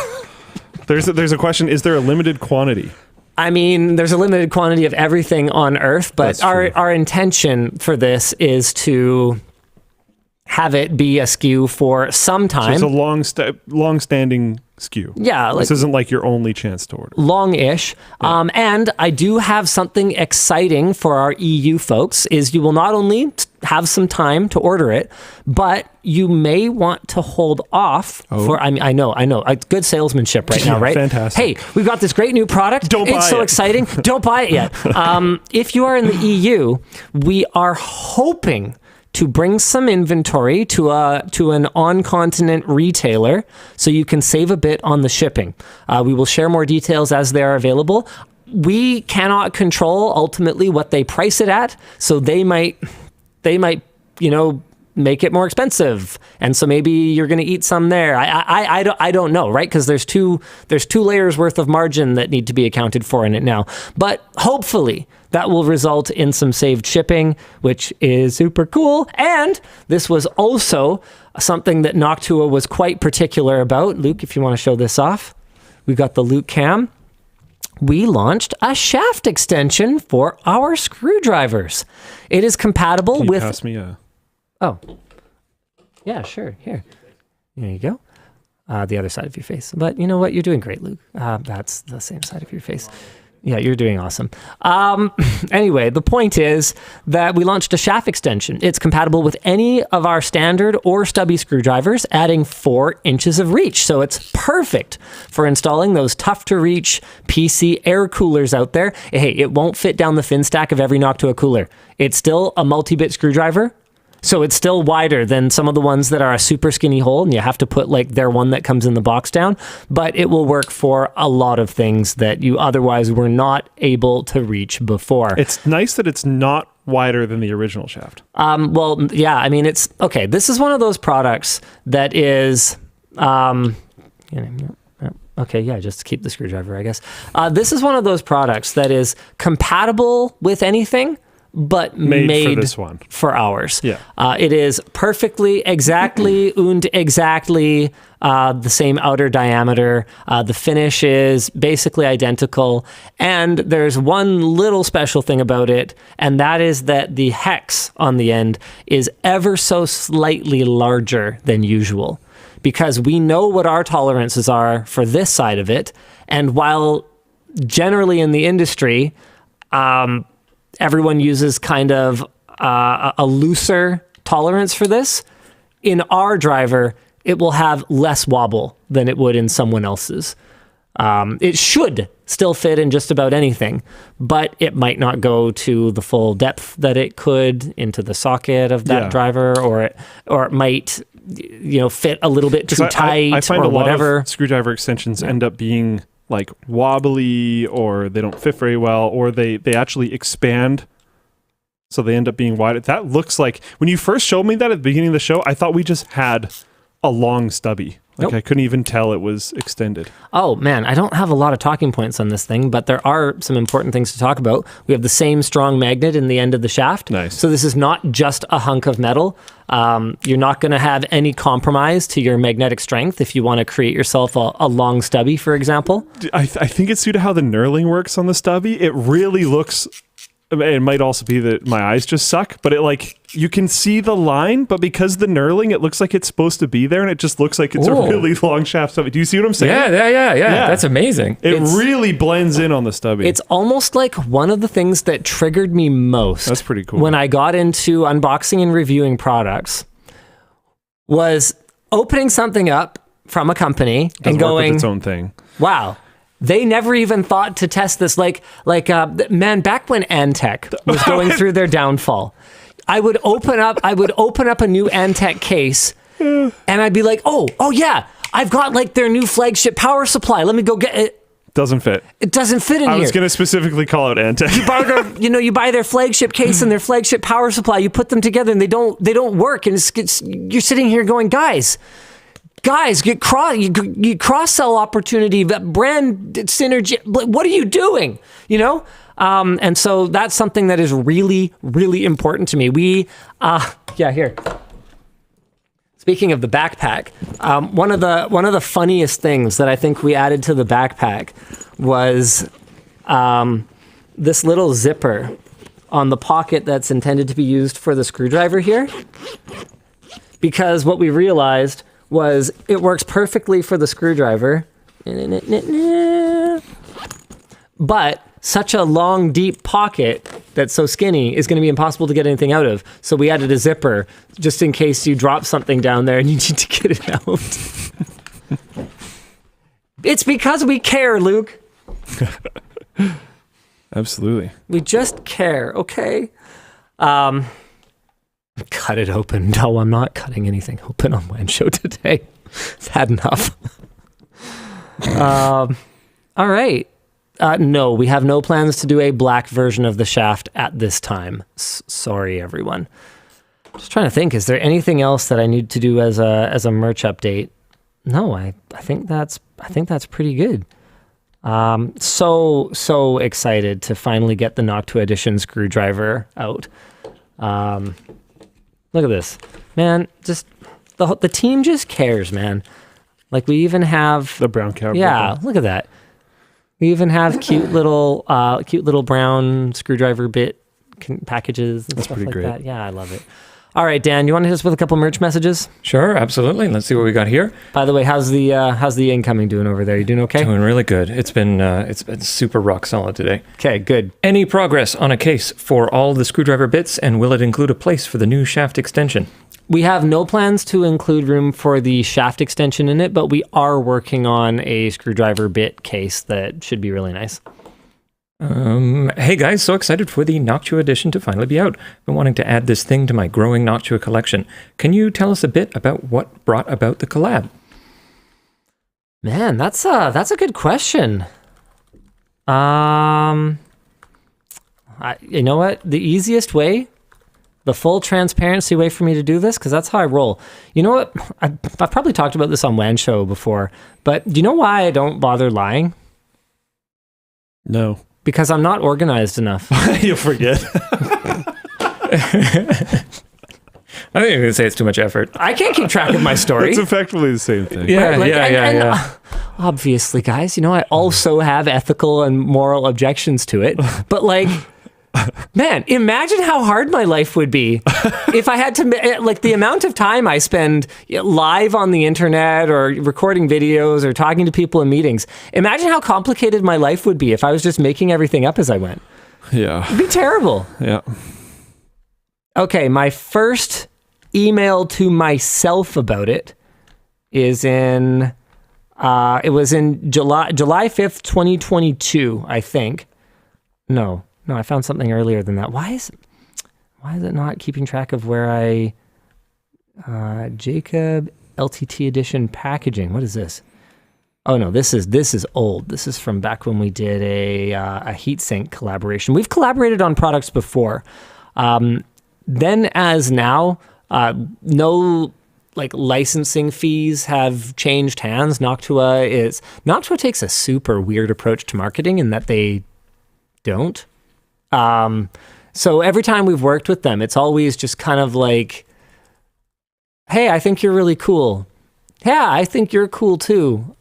There's a question. Is there a limited quantity? I mean, there's a limited quantity of everything on Earth, but our intention for this is to have it be a SKU for some time. So it's a long-standing SKU. Yeah. This isn't like your only chance to order. Long-ish. Yeah. And I do have something exciting for our EU folks, is you will not only have some time to order it, but you may want to hold off for, I know, good salesmanship right now, right? Fantastic. Hey, we've got this great new product. It's so exciting. Don't buy it yet. If you are in the EU, we are hoping to bring some inventory to an on-continent retailer so you can save a bit on the shipping. We will share more details as they are available. We cannot control ultimately what they price it at, so they might they might, make it more expensive. And so maybe you're going to eat some there. I don't know, right? Because there's two layers worth of margin that need to be accounted for in it now. But hopefully that will result in some saved shipping, which is super cool. And this was also something that Noctua was quite particular about. Luke, if you want to show this off, we've got the Luke cam. We launched a shaft extension for our screwdrivers. It is compatible with... Pass me a... Oh, yeah, sure. Here you go. The other side of your face. But you know what? You're doing great, Luke. That's the same side of your face. Yeah, you're doing awesome. Anyway, the point is that we launched a shaft extension. It's compatible with any of our standard or stubby screwdrivers, adding 4 inches of reach. So it's perfect for installing those tough-to-reach PC air coolers out there. Hey, it won't fit down the fin stack of every Noctua cooler. It's still a multi-bit screwdriver. So it's still wider than some of the ones that are a super skinny hole, and you have to put like their one that comes in the box down, but it will work for a lot of things that you otherwise were not able to reach before. It's nice that it's not wider than the original shaft. Well, yeah, I mean, it's, okay, this is one of those products that is, okay, yeah, just keep the screwdriver, I guess. This is one of those products that is compatible with anything, but made for this one. For ours. Yeah. It is perfectly, exactly the same outer diameter. The finish is basically identical. And there's one little special thing about it, and that is that the hex on the end is ever so slightly larger than usual, because we know what our tolerances are for this side of it. And while generally in the industry, everyone uses kind of a looser tolerance for this, in our driver, it will have less wobble than it would in someone else's. It should still fit in just about anything, but it might not go to the full depth that it could into the socket of that driver, or it might fit a little bit too tight I find or a lot whatever. of screwdriver extensions end up being like wobbly, or they don't fit very well, or they actually expand, so they end up being wide. That looks like, when you first showed me that at the beginning of the show, I thought we just had a long stubby. Like, I couldn't even tell it was extended. Oh man, I don't have a lot of talking points on this thing, but there are some important things to talk about. We have the same strong magnet in the end of the shaft. Nice. So this is not just a hunk of metal. You're not going to have any compromise to your magnetic strength if you want to create yourself a long stubby, for example. I think it's due to how the knurling works on the stubby. It really looks... It might also be that my eyes just suck, but you can see the line, but because the knurling, it looks like it's supposed to be there, and it just looks like it's a really long shaft stubby. Do you see what I'm saying? Yeah. That's amazing. It really blends in on the stubby. It's almost like one of the things that triggered me most. That's pretty cool. When I got into unboxing and reviewing products, was opening something up from a company and going, work with its own thing. Wow. They never even thought to test this. Man, back when Antec was going through their downfall, I would open up a new Antec case, and I'd be like, oh yeah, I've got their new flagship power supply. Let me go get it. Doesn't fit. It doesn't fit in here. I was going to specifically call out Antec. You buy their flagship case and their flagship power supply. You put them together, and they don't work. And you're sitting here going, guys, get cross-sell opportunity, brand synergy. What are you doing? And so that's something that is really, really important to me. Here. Speaking of the backpack, one of the funniest things that I think we added to the backpack was this little zipper on the pocket that's intended to be used for the screwdriver here. Because what we realized was it works perfectly for the screwdriver, but such a long, deep pocket that's so skinny is going to be impossible to get anything out of. So we added a zipper just in case you drop something down there and you need to get it out. It's because we care, Luke. Absolutely. We just care, okay? Cut it open. No, I'm not cutting anything open on WAN Show today. I've had enough. All right. No, we have no plans to do a black version of the shaft at this time. Sorry, everyone. Just trying to think, is there anything else that I need to do as a merch update? No, I think that's pretty good. So excited to finally get the Noctua edition screwdriver out. Look at this, man. Just the team just cares, man. Like we even have The brown cow. yeah, look at that. We even have cute little brown screwdriver bit packages and That's stuff pretty like great. that. Yeah, I love it. All right, Dan, you want to hit us with a couple merch messages? Sure, absolutely. Let's see what we got here. By the way, how's the incoming doing over there? You doing okay? Doing really good. It's been super rock solid today. Okay, good. Any progress on a case for all the screwdriver bits, and will it include a place for the new shaft extension? We have no plans to include room for the shaft extension in it, but we are working on a screwdriver bit case that should be really nice. Hey guys, so excited for the Noctua edition to finally be out. Been wanting to add this thing to my growing Noctua collection. Can you tell us a bit about what brought about the collab? Man, that's a good question. You know what? The easiest way, the full transparency way for me to do this, because that's how I roll. You know what? I've probably talked about this on WAN Show before, but do you know why I don't bother lying? No. Because I'm not organized enough. You'll forget. I think you're going to say it's too much effort. I can't keep track of my story. It's effectively the same thing. Yeah, Right, yeah. Obviously, guys, you know, I also have ethical and moral objections to it. But like, man, imagine how hard my life would be if I had to, like the amount of time I spend live on the internet or recording videos or talking to people in meetings. Imagine how complicated my life would be if I was just making everything up as I went. Yeah. It'd be terrible. Yeah. Okay, my first email to myself about it is in, it was in July 5th, 2022, I think. No, I found something earlier than that. Why is it not keeping track of where Jacob LTT edition packaging? What is this? Oh no, this is old. This is from back when we did a heatsink collaboration. We've collaborated on products before. Then as now, no like licensing fees have changed hands. Noctua takes a super weird approach to marketing in that they don't. So every time we've worked with them, it's always just kind of like, hey, I think you're really cool. Yeah, I think you're cool too.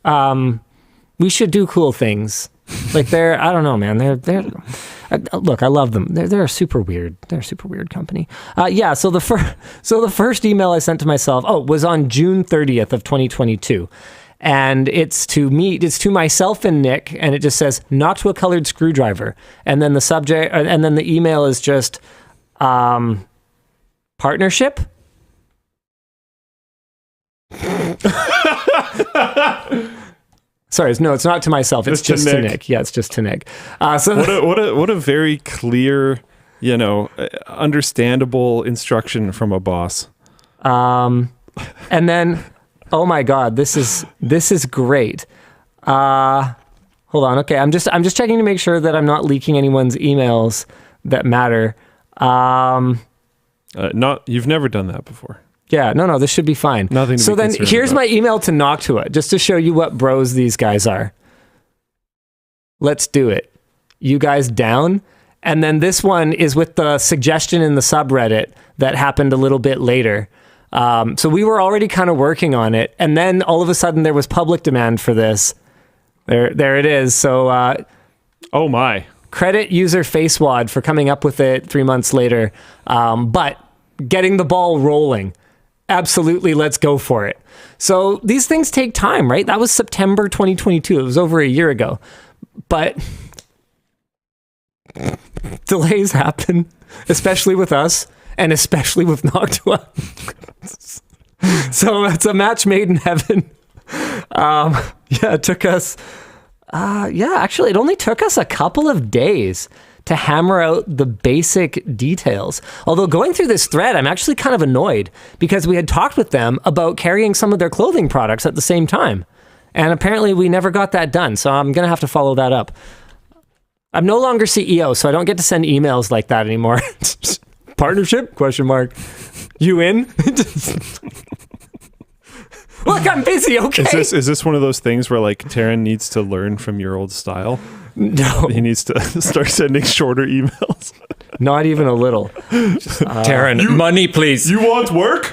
We should do cool things. Like I don't know, man. Look, I love them. They're super weird. They're a super weird company. Yeah. So the first email I sent to myself, was on June 30th of 2022. And it's to myself and Nick, and it just says Noctua colored screwdriver. And then the subject, and then the email is just, partnership. Sorry, no, it's not to myself. It's just to Nick. Yeah, it's just to Nick. What a very clear, understandable instruction from a boss. And then, oh my God, this is great. Hold on. Okay, I'm just checking to make sure that I'm not leaking anyone's emails that matter. You've never done that before. Yeah, no, this should be fine. Nothing to so be then concerned here's about. my email to Noctua, just to show you what bros these guys are. Let's do it. You guys down? And then this one is with the suggestion in the subreddit that happened a little bit later. So we were already kind of working on it. And then all of a sudden there was public demand for this. There it is. So oh my. Credit user FaceWad for coming up with it 3 months later. But getting the ball rolling. Absolutely, let's go for it. So these things take time, right? That was September 2022. It was over a year ago. But delays happen, especially with us and especially with Noctua. So it's a match made in heaven. It took us, actually it only took us a couple of days to hammer out the basic details. Although going through this thread, I'm actually kind of annoyed because we had talked with them about carrying some of their clothing products at the same time. And apparently we never got that done. So I'm going to have to follow that up. I'm no longer CEO, so I don't get to send emails like that anymore. Partnership? ? You in? Look, I'm busy, okay? Is this one of those things where like Taryn needs to learn from your old style? No. He needs to start sending shorter emails. Not even a little. Taryn, money, please. You want work?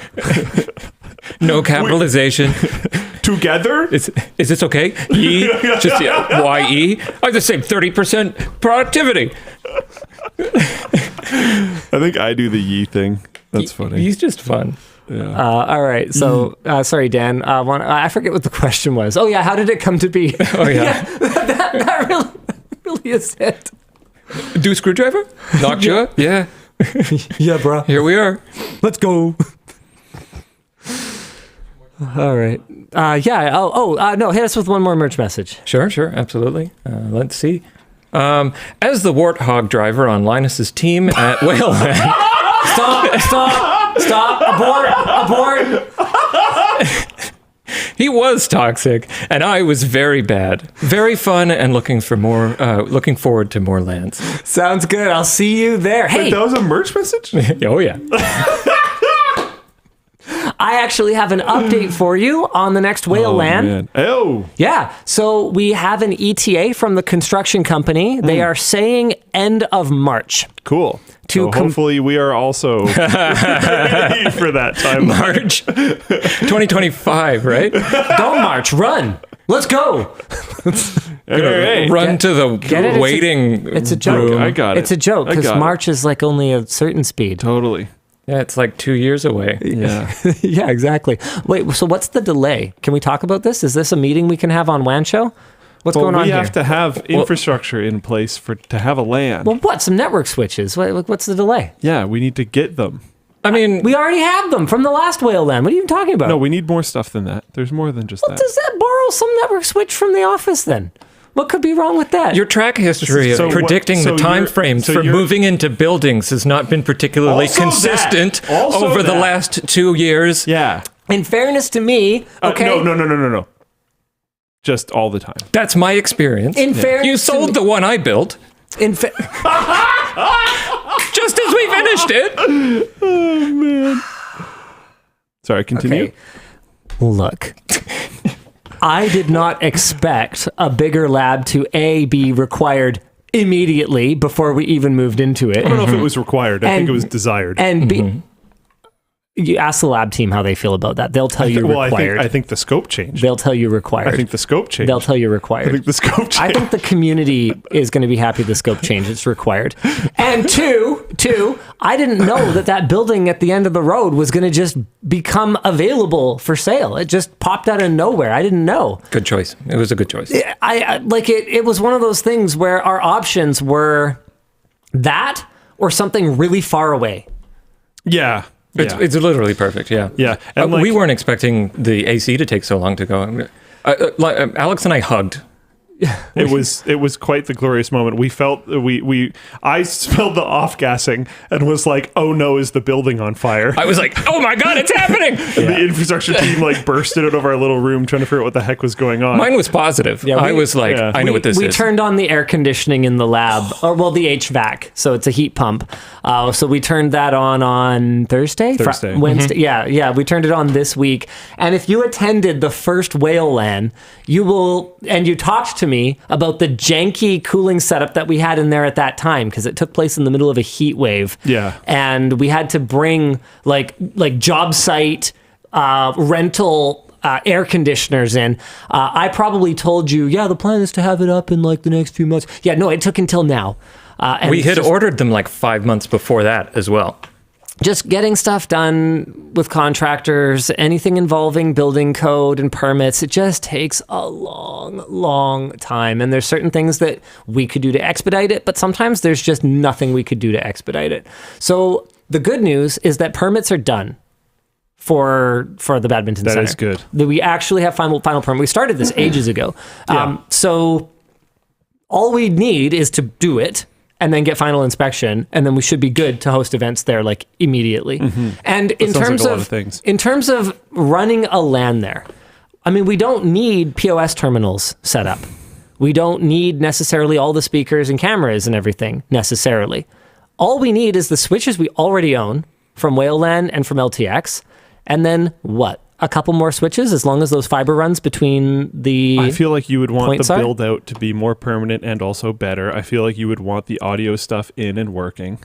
No capitalization. Together? Is this okay? Ye? Just Y-E? I just saved 30% productivity. I think I do the ye thing. That's funny. He's just fun. Yeah. All right. So, sorry, Dan. I forget what the question was. Oh, yeah. How did it come to be? Oh, yeah. That really is it. Do screwdriver? Noctua? Yeah. Yeah, bro. Here we are. Let's go. All right. Yeah. No. Hit us with one more merch message. Sure, absolutely. Let's see. As the Warthog driver on Linus's team at Whaleland. Stop. Abort. He was toxic, and I was very bad. Very fun, and looking forward to more lands. Sounds good. I'll see you there. Hey, Wait, that was a merch message? Oh, yeah. I actually have an update for you on the next whale land. Man. Oh. Yeah. So we have an ETA from the construction company. They are saying end of March. Cool. So hopefully we are also ready for that time. March 2025 , right? Don't march, run. Let's go. Hey, Run to the waiting It's a joke. room. I got it. It's a joke I because got it. March is like only a certain speed. Totally. Yeah, it's like 2 years away. Yeah. Yeah, exactly. Wait, so what's the delay? Can we talk about this? Is this a meeting we can have on WAN Show? What's going on we here? have to have infrastructure in place to have a LAN. Well, what? Some network switches. What's the delay? Yeah, we need to get them. I mean, We already have them from the last whale land. What are you even talking about? No, we need more stuff than that. There's more than just that. Does that borrow some network switch from the office then? What could be wrong with that? your track history of So what- predicting so the time you're- frames so for you're- moving into buildings has not been particularly Also consistent that. Also over the that. last 2 years. Yeah. In fairness to me, okay. No. Just all the time. That's my experience. In fairness, You sold the one I built just as we finished it. Sorry, continue. Okay. Look, I did not expect a bigger lab to be required immediately before we even moved into it. I don't know if it was required. I think And- it was desired. And you ask the lab team how they feel about that. They'll tell you required. I think the scope changed. They'll tell you required. I think the scope changed. They'll tell you I required. think the scope changed. I think the community is going to be happy the scope change. It's required. And two, I didn't know that building at the end of the road was going to just become available for sale. It just popped out of nowhere. I didn't know. Good choice. It was a good choice. I like it. It was one of those things where our options were that or something really far away. Yeah. It's literally perfect, yeah. Yeah. And we weren't expecting the AC to take so long to go. Alex and I hugged. It was quite the glorious moment. We felt I smelled the off gassing and was like, "Oh no, is the building on fire?" I was like, "Oh my god, it's happening!" And the infrastructure team like bursted out of our little room trying to figure out what the heck was going on. Mine was positive. I was like, I know what this we is. turned on the air conditioning in the lab, or the HVAC, so it's a heat pump. So we turned that on Thursday, Wednesday. Yeah, we turned it on this week. And if you attended the first whale LAN, you talked to me about the janky cooling setup that we had in there at that time because it took place in the middle of a heat wave. Yeah, and we had to bring like job site rental air conditioners in. I probably told you, the plan is to have it up in like the next few months. Yeah, no, it took until now. And we had ordered them like 5 months before that as well. Just getting stuff done with contractors, anything involving building code and permits, it just takes a long time. And there's certain things that we could do to expedite it, but sometimes there's just nothing we could do to expedite it. So the good news is that permits are done for the badminton center. That is good. We actually have final permit. We started this ages ago. So all we need is to do it and then get final inspection, and then we should be good to host events there like immediately. And in terms of running a LAN there, I mean, we don't need POS terminals set up. We don't need necessarily all the speakers and cameras and everything necessarily. All we need is the switches we already own from Whaleland and from LTX. And then what? A couple more switches as long as those fiber runs between the I feel like you would want points the are? build out to be more permanent and also better. I feel like you would want the audio stuff in and working.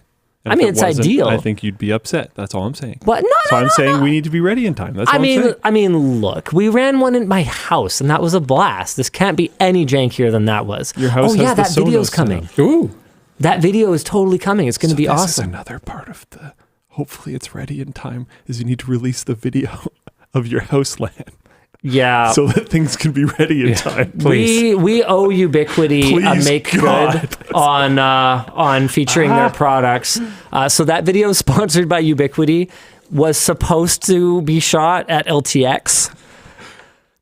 And I if mean, it it's wasn't, ideal. I think you'd be upset. That's all I'm saying. What? No, So no, I'm no, saying no. we need to be ready in time. That's all I I'm mean, saying. look, we ran one in my house, and that was a blast. This can't be any jankier than that was. Your house oh has yeah, the that video's Sonos coming. setup. Ooh. That video is totally coming. It's going to be This is awesome. another part of the. Hopefully, it's ready in time. Is you need to release the video of your house LAN Yeah. so that things can be ready in time. We owe Ubiquity a Please, make God. good on featuring their products. So that video sponsored by Ubiquity was supposed to be shot at LTX.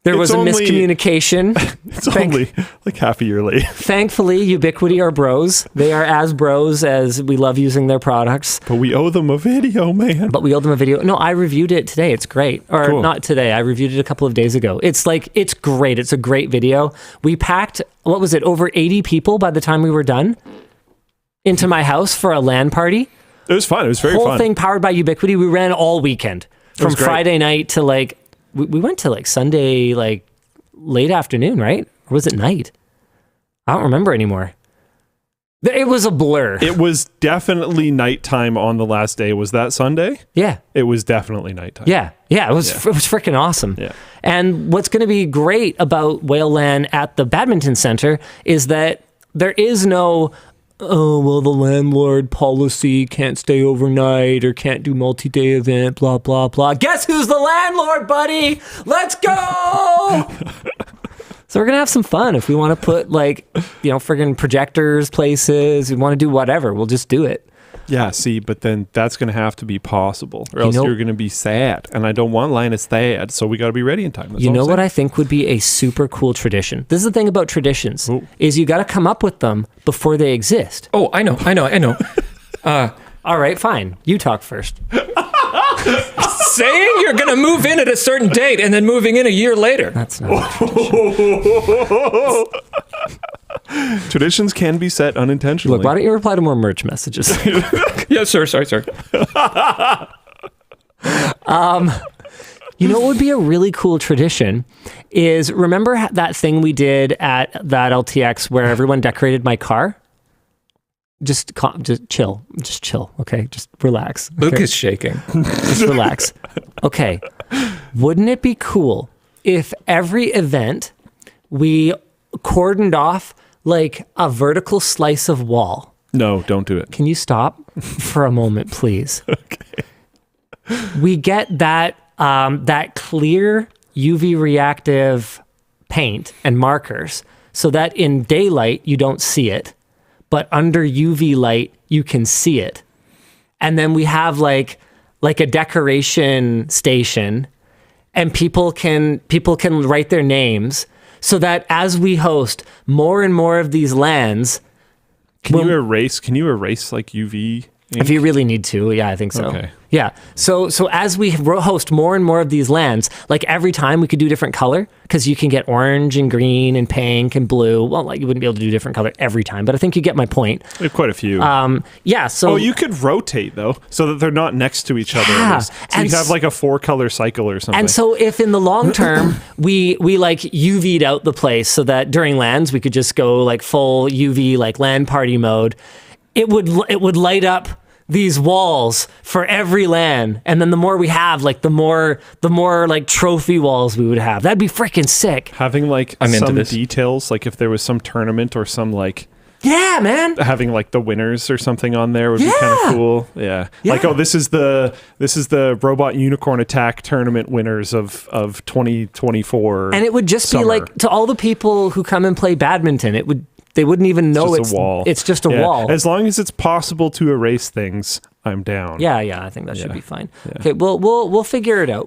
There was It's a only- miscommunication. It's only like half a year late. Thankfully, Ubiquity are bros. They are as bros as we love using their products. But we owe them a video, man. But we owe them a video. No, I reviewed it today. It's great. Or Cool. not today. I reviewed it a couple of days ago. It's great. It's a great video. We packed, what was it, over 80 people by the time we were done into my house for a LAN party. It was fun. It was very Whole fun. thing powered by Ubiquity. We ran all weekend from was great. Friday night to we went to Sunday, late afternoon, right? Or was it night? I don't remember anymore. It was a blur. It was definitely nighttime on the last day. Was that Sunday? Yeah. It was definitely nighttime. Yeah. It was freaking awesome. Yeah. And what's going to be great about Whale LAN at the badminton center is that there is no, oh, well, the landlord policy can't stay overnight or can't do multi-day event, blah, blah, blah. Guess who's the landlord, buddy? Let's go! So we're going to have some fun. If we want to put friggin' projectors places, we want to do whatever, we'll just do it. Yeah, see, but then that's going to have to be possible, or else know- you're going to be sad. And I don't want Linus sad, so we got to be ready in time. That's You all know I'm what saying. I think would be a super cool tradition? This is the thing about traditions, is you got to come up with them before they exist. Oh, I know. All right, fine. You talk first. Saying you're going to move in at a certain date and then moving in a year later. That's not a tradition. Traditions can be set unintentionally. Look, why don't you reply to more merch messages? Yeah, sorry. You know what would be a really cool tradition is, remember that thing we did at that LTX where everyone decorated my car? Just chill, okay? Just relax. Luke okay? is shaking. Just relax. Okay. Wouldn't it be cool if every event we cordoned off like a vertical slice of wall? No, don't do it. Can you stop for a moment, please? Okay. We get that clear UV reactive paint and markers so that in daylight you don't see it, but under UV light you can see it. And then we have like a decoration station, and people can write their names so that as we host more and more of these LANs, Can you erase like UV ink? if you really need to, yeah, I think so. Okay. Yeah. So as we host more and more of these LANs, like every time we could do different color, because you can get orange and green and pink and blue. Well, you wouldn't be able to do different color every time, but I think you get my point. We have quite a few. Yeah. So you could rotate though, so that they're not next to each other. Yeah, So and you have like a 4-color cycle or something. And so if in the long term we like UV'd out the place so that during LANs we could just go like full UV like LAN party mode, it would light up these walls for every LAN, and then the more we have, like the more like trophy walls we would have. That'd be freaking sick. having like I'm into some this. details, like if there was some tournament or some like Yeah, man. having like the winners or something on there would be kind Yeah. of cool. Yeah. Like, Yeah. oh, this is the robot unicorn attack tournament winners of 2024. And it would just summer. be like, to all the people who come and play badminton, they wouldn't even know just a wall. It's just a Yeah. wall. As long as it's possible to erase things, I'm down. Yeah, I think that should be fine. Yeah. Okay, we'll figure it out.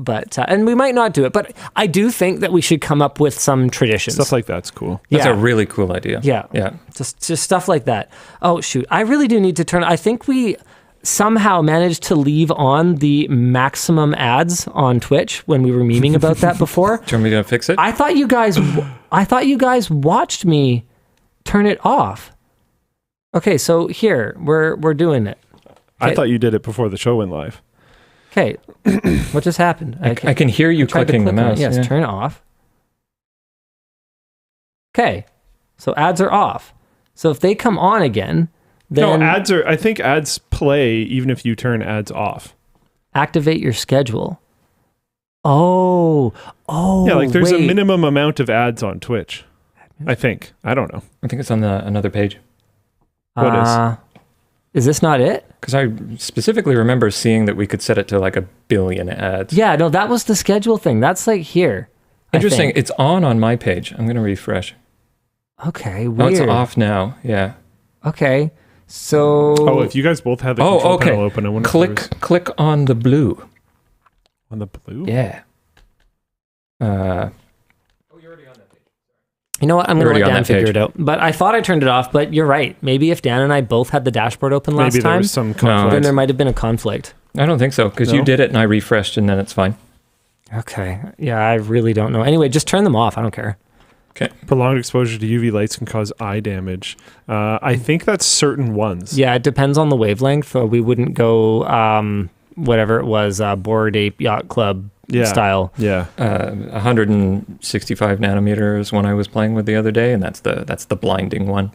But and we might not do it, but I do think that we should come up with some traditions. Stuff like that's cool. That's Yeah. a really cool idea. Yeah. Yeah. Just stuff like that. Oh shoot, I really do need to turn. I think we somehow managed to leave on the maximum ads on Twitch when we were memeing about that before. Do you want me to fix it? I thought you guys watched me turn it off. Okay, so here we're doing it. I thought you did it before the show went live. Okay, what just happened? I can hear you tried to clicking the click on it. mouse. Yes, yeah. turn it off. Okay, so ads are off. So if they come on again, then I think ads play even if you turn ads off. activate your schedule. Oh, Yeah, like there's wait. a minimum amount of ads on Twitch. I think. I don't know. I think it's on another page. What is? Is this not it? Because I specifically remember seeing that we could set it to like 1 billion ads. Yeah, no, that was the schedule thing. That's like here. I Interesting. think. It's on my page. I'm going to refresh. Okay, weird. Oh, it's off now. Yeah. Okay, so... Oh, if you guys both had the control panel open, I wonder if there was Click on the blue. on the blue. Yeah. You know what? I'm going to Already let on Dan that figure page. it out. But I thought I turned it off, but you're right. Maybe if Dan and I both had the dashboard open last Maybe there time, was some No. conflict. then there might have been a conflict. I don't think so, because No? you did it and I refreshed and then it's fine. Okay. Yeah, I really don't know. Anyway, just turn them off. I don't care. Okay. Prolonged exposure to UV lights can cause eye damage. I think that's certain ones. Yeah, it depends on the wavelength. We wouldn't go whatever it was, Bored Ape Yacht Club style. Yeah. 165 nanometers one I was playing with the other day, and that's the blinding one.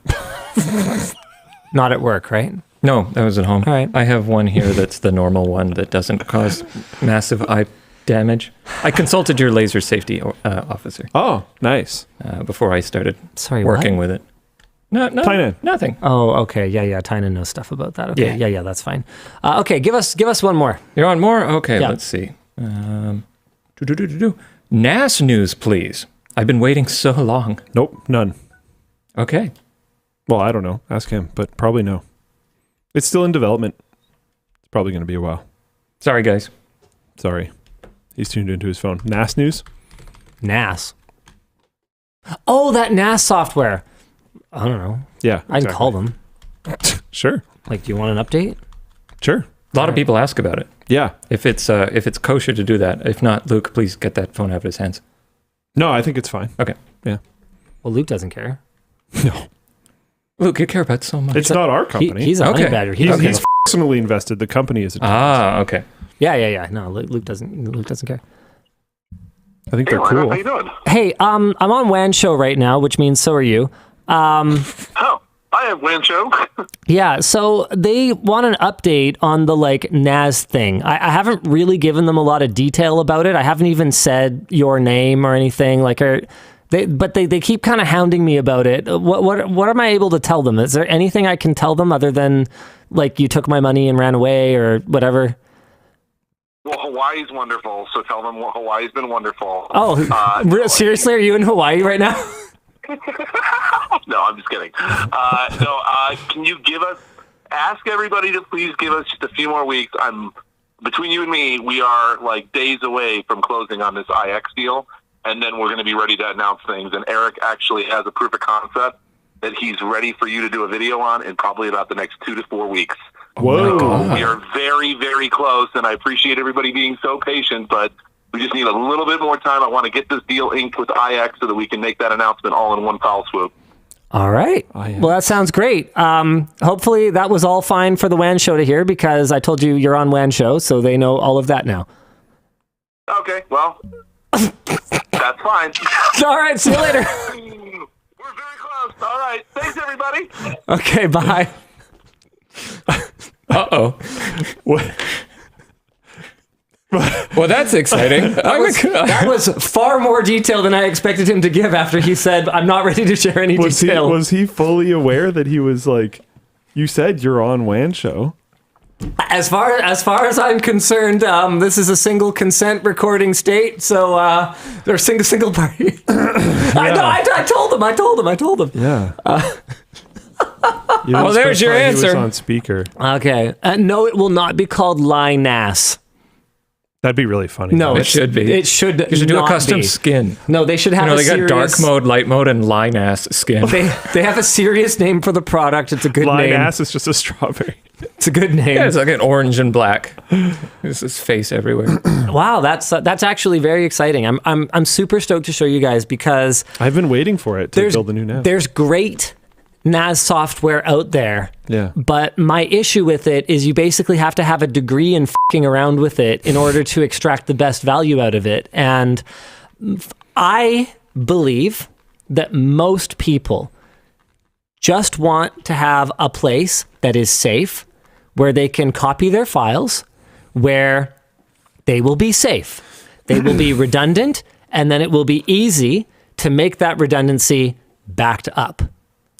Not at work, right? No, that was at home. All right. I have one here that's the normal one that doesn't cause massive eye damage. I consulted your laser safety officer Oh, nice. before I started Sorry, working what? with it. No, Tynan. nothing. Oh, okay. Yeah. Tynan knows stuff about that. Okay. Yeah. Yeah, that's fine. Okay, give us one more. You're on more? Okay, Yeah. let's see. NAS news, please. I've been waiting so long. Nope, none. Okay. Well, I don't know. Ask him, but probably no. It's still in development. It's probably going to be a while. Sorry, guys. Sorry. He's tuned into his phone. NAS news? NAS. Oh, that NAS software. I don't know. Yeah. I can call them. Sure. Like, do you want an update? Sure. A lot of people ask about it. Yeah. If it's kosher to do that. If not, Luke, please get that phone out of his hands. No, I think it's fine. Okay. Yeah. Well, Luke doesn't care. No. Luke, you care about so much. It's not our company. He's a honey Okay. badger. He's personally invested. The company is. Okay. Yeah. No, Luke doesn't care. I think they're cool. How you doing? Hey, I'm on WAN Show right now, which means so are you. Oh, I have WAN Show. Yeah, so they want an update on the NAS thing. I haven't really given them a lot of detail about it. I haven't even said your name or anything. They keep kind of hounding me about it. What am I able to tell them? Is there anything I can tell them other than you took my money and ran away or whatever? Well, Hawaii's wonderful, so tell them Hawaii's been wonderful. Oh, seriously? Are you in Hawaii right now? No, I'm just kidding. Can you ask everybody to please give us just a few more weeks. Between you and me, we are days away from closing on this IX deal, and then we're going to be ready to announce things. And Eric actually has a proof of concept that he's ready for you to do a video on in probably about the next 2 to 4 weeks. Whoa. We are very, very close, and I appreciate everybody being so patient, but we just need a little bit more time. I want to get this deal inked with IX so that we can make that announcement all in one foul swoop. All right. Well, that sounds great. Hopefully that was all fine for the WAN Show to hear, because I told you you're on WAN Show, so they know all of that now. Okay, well, that's fine. All right, see you later. We're very close. All right. Thanks, everybody. Okay, bye. Uh-oh. What? Well, that's exciting. That was far more detail than I expected him to give after he said, I'm not ready to share any detail. Was he fully aware that he was you said you're on WAN Show? As far as I'm concerned, this is a single consent recording state, so they're single party. I told him. Yeah. Well, there's your He was answer. on speaker. Okay. No, it will not be called Linus. That'd be really funny. No, It should be. It should. You should do a not custom be. skin. No, they should have. They got serious, dark mode, light mode, and line ass skin. They have a serious name for the product. It's a good Line name. ass is just a strawberry. It's a good name. Yeah, it's like an orange and black. There's his face everywhere. Wow, that's actually very exciting. I'm super stoked to show you guys, because I've been waiting for it to build the new NAS. There's great NAS software out there. Yeah. But my issue with it is you basically have to have a degree in f***ing around with it in order to extract the best value out of it. And I believe that most people just want to have a place that is safe, where they can copy their files, where they will be safe. They will be redundant, and then it will be easy to make that redundancy backed up.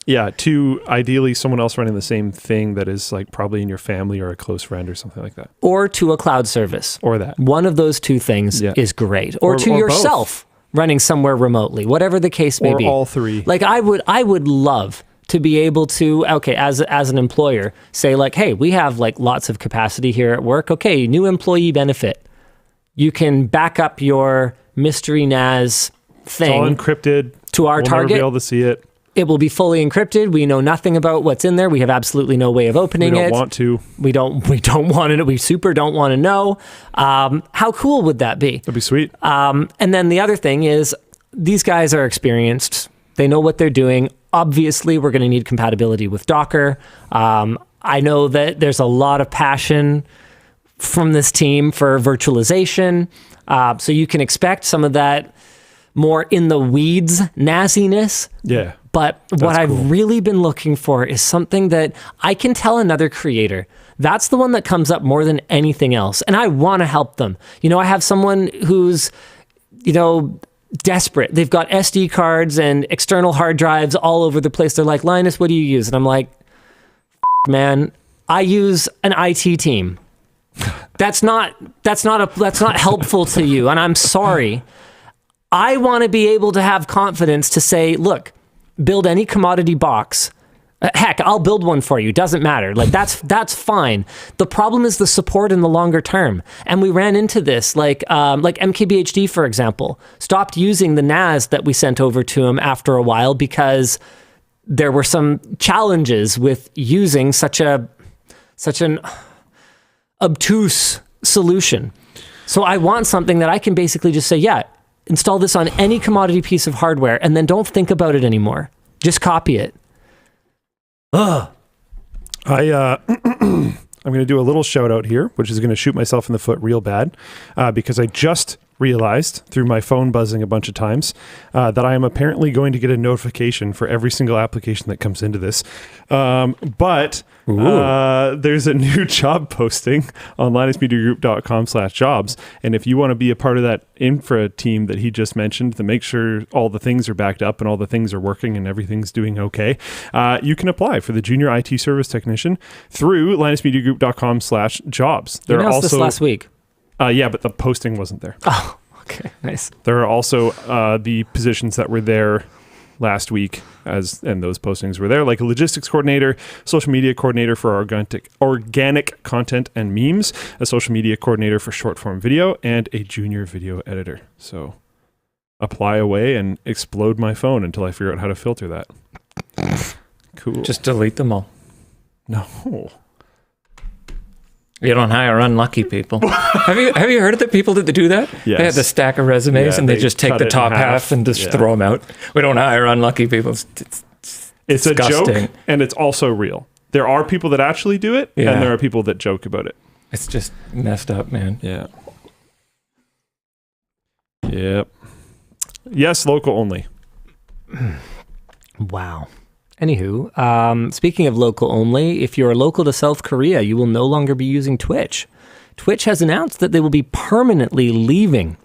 Yeah, to ideally someone else running the same thing that is like probably in your family or a close friend or something like that. Or to a cloud service. Or that. One of those two things is great. Or to yourself running somewhere remotely, whatever the case may be. Or all three. Like I would love to be able to, okay, as an employer, say like, hey, we have like lots of capacity here at work. Okay, new employee benefit. You can back up your mystery NAS thing. It's all encrypted. To our we'll target. Never be able to see it. It will be fully encrypted. We know nothing about what's in there. We have absolutely no way of opening it. We don't want to. We don't want to. We super don't want to know. How cool would that be? That'd be sweet. And then the other thing is, these guys are experienced. They know what they're doing. Obviously, we're going to need compatibility with Docker. I know that there's a lot of passion from this team for virtualization. So you can expect some of that more in the weeds nassiness. Yeah. But what I've really been looking for is something that I can tell another creator. That's the one that comes up more than anything else. And I want to help them. You know, I have someone who's, desperate. They've got SD cards and external hard drives all over the place. They're like, Linus, what do you use? And I'm like, man, I use an IT team. That's not helpful to you. And I'm sorry. I want to be able to have confidence to say, look, build any commodity box. Heck, I'll build one for you. Doesn't matter. Like that's fine. The problem is the support in the longer term. And we ran into this, like MKBHD, for example, stopped using the NAS that we sent over to him after a while because there were some challenges with using such an obtuse solution. So I want something that I can basically just say, yeah, install this on any commodity piece of hardware, and then don't think about it anymore. Just copy it. Ugh. I'm going to do a little shout out here, which is going to shoot myself in the foot real bad, because I just realized through my phone buzzing a bunch of times that I am apparently going to get a notification for every single application that comes into this. But there's a new job posting on linusmediagroup.com/jobs. And if you want to be a part of that infra team that he just mentioned to make sure all the things are backed up and all the things are working and everything's doing okay, you can apply for the junior IT service technician through linusmediagroup.com/jobs. You announced this last week. Yeah, but the posting wasn't there. Oh, okay, nice. There are also the positions that were there last week, and those postings were there, like a logistics coordinator, social media coordinator for organic content and memes, a social media coordinator for short form video, and a junior video editor. So apply away and explode my phone until I figure out how to filter that. Cool. Just delete them all. No. You don't hire unlucky people. Have you heard of the people that do that? Yes. They have the stack of resumes and they just take the top half and just throw them out. We don't hire unlucky people. It's a joke, and it's also real. There are people that actually do it, and there are people that joke about it. It's just messed up, man. Yeah. Yep. Yes, local only. Wow. Anywho, speaking of local only, if you're local to South Korea, you will no longer be using Twitch. Twitch has announced that they will be permanently leaving,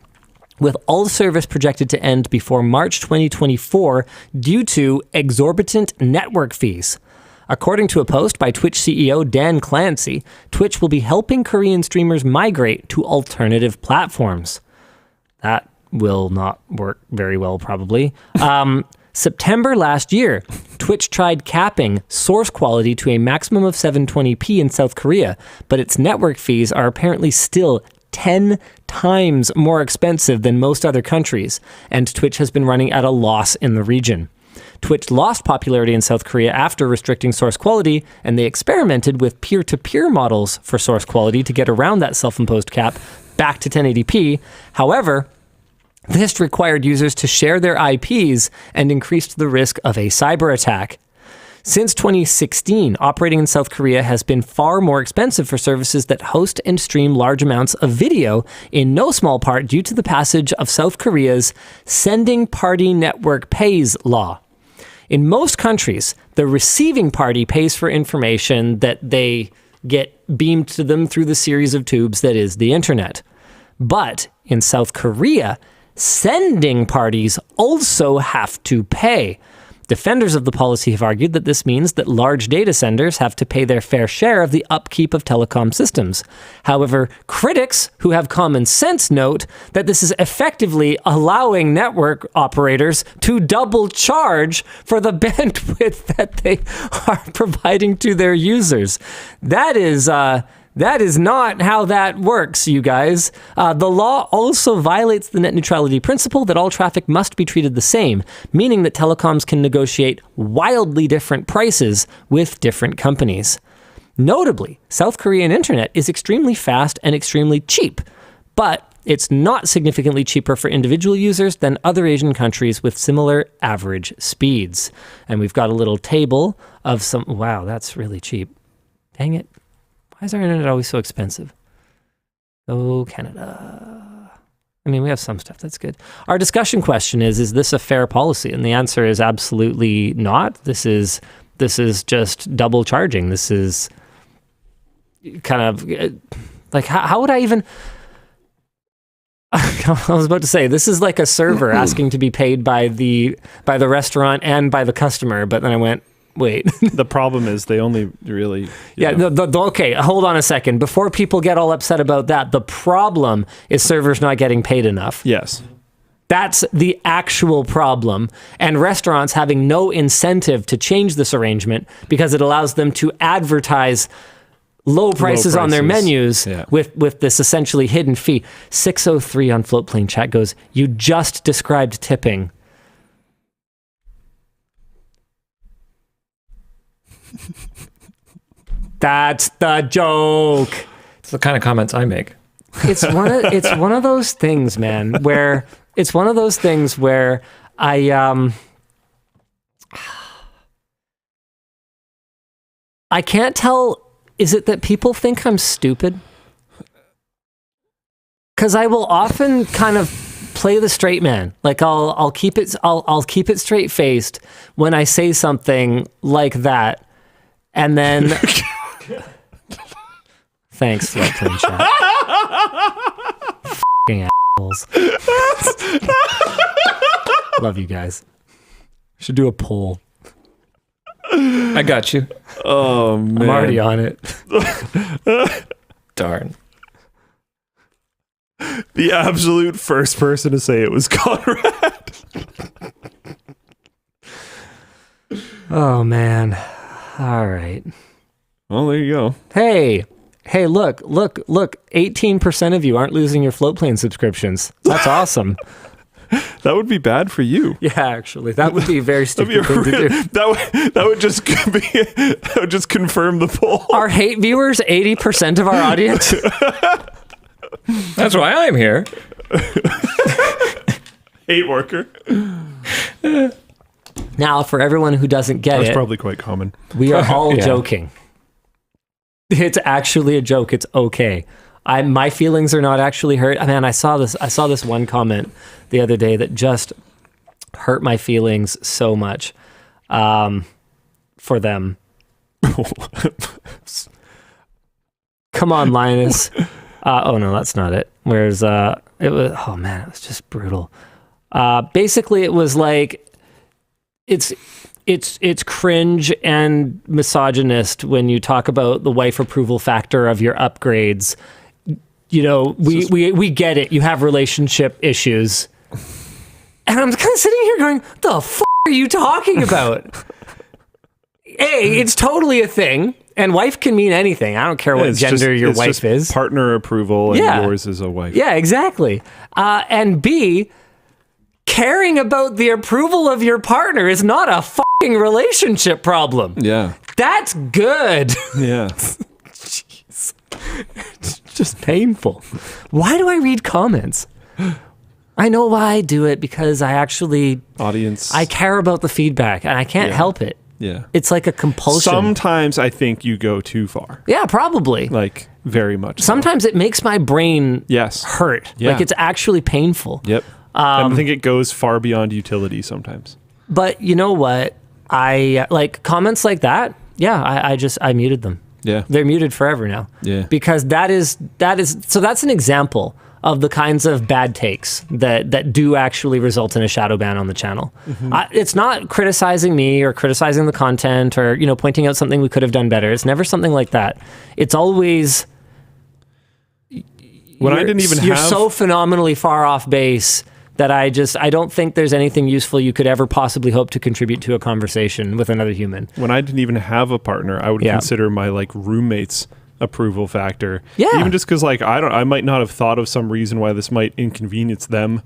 with all service projected to end before March 2024 due to exorbitant network fees. According to a post by Twitch CEO Dan Clancy, Twitch will be helping Korean streamers migrate to alternative platforms. That will not work very well, probably. September last year, Twitch tried capping source quality to a maximum of 720p in South Korea, but its network fees are apparently still 10 times more expensive than most other countries, and Twitch has been running at a loss in the region. Twitch lost popularity in South Korea after restricting source quality, and they experimented with peer-to-peer models for source quality to get around that self-imposed cap back to 1080p. However, this required users to share their IPs and increased the risk of a cyber attack. Since 2016, operating in South Korea has been far more expensive for services that host and stream large amounts of video, in no small part due to the passage of South Korea's Sending Party Network Pays law. In most countries, the receiving party pays for information that they get beamed to them through the series of tubes that is the internet. But in South Korea, sending parties also have to pay. Defenders of the policy have argued that this means that large data senders have to pay their fair share of the upkeep of telecom systems. However, critics who have common sense note that this is effectively allowing network operators to double charge for the bandwidth that they are providing to their users. That is not how that works, you guys. The law also violates the net neutrality principle that all traffic must be treated the same, meaning that telecoms can negotiate wildly different prices with different companies. Notably, South Korean internet is extremely fast and extremely cheap, but it's not significantly cheaper for individual users than other Asian countries with similar average speeds. And we've got a little table of some... Wow, that's really cheap. Dang it. Why is our internet always so expensive? Oh, Canada. I mean, we have some stuff that's good. Our discussion question is this a fair policy? And the answer is absolutely not. This is just double charging. This is kind of like, how would I even... I was about to say, this is like a server asking to be paid by the restaurant and by the customer, but then I went, wait. The problem is they only really... Okay, hold on a second. Before people get all upset about that, the problem is servers not getting paid enough. Yes. That's the actual problem. And restaurants having no incentive to change this arrangement because it allows them to advertise low prices on their menus with this essentially hidden fee. 603 on Floatplane chat goes, you just described tipping. That's the joke. It's the kind of comments I make. It's one of those things, man, where I can't tell, is it that people think I'm stupid? Because I will often kind of play the straight man. Like I'll keep it straight faced when I say something like that. And then, thanks, Floatplane chat. F***ing assholes. Love you guys. Should do a poll. I got you. Oh, man. I'm already on it. Darn. The absolute first person to say it was Conrad. Oh, man. All right. Well, there you go. Hey, look. 18% of you aren't losing your Floatplane subscriptions. That's awesome. That would be bad for you. Yeah, actually. That would be a very stupid thing to do. That would just confirm the poll. Are hate viewers 80% of our audience? That's why I'm here. Hate worker. Now, for everyone who doesn't get That's it, probably quite common. we are all Yeah. joking. It's actually a joke. It's okay. My feelings are not actually hurt. Man, I saw this one comment the other day that just hurt my feelings so much for them. Come on, Linus. Oh no, that's not it. Whereas it was just brutal. Basically it was like it's cringe and misogynist when you talk about the wife approval factor of your upgrades. You know, we get it. You have relationship issues. And I'm kind of sitting here going, the f*** are you talking about? It's totally a thing. And wife can mean anything. I don't care what gender your wife is. Partner approval and yours is a wife. Yeah, exactly. And B, caring about the approval of your partner is not a fucking relationship problem. Yeah. That's good. Yeah. Jeez. It's just painful. Why do I read comments? I know why I do it, because I care about the feedback and I can't help it. Yeah. It's like a compulsion. Sometimes I think you go too far. Yeah, probably. Like, very much so. Sometimes it makes my brain Yes. hurt. Yeah. Like, it's actually painful. Yep. I think it goes far beyond utility sometimes. But you know what? I like comments like that. Yeah, I muted them. Yeah. They're muted forever now. Yeah. Because that's an example of the kinds of bad takes that do actually result in a shadow ban on the channel. It's not criticizing me or criticizing the content or, pointing out something we could have done better. It's never something like that. It's always you're so phenomenally far off base that I don't think there's anything useful you could ever possibly hope to contribute to a conversation with another human. When I didn't even have a partner, I would consider my roommate's approval factor. Yeah. Even just because I might not have thought of some reason why this might inconvenience them,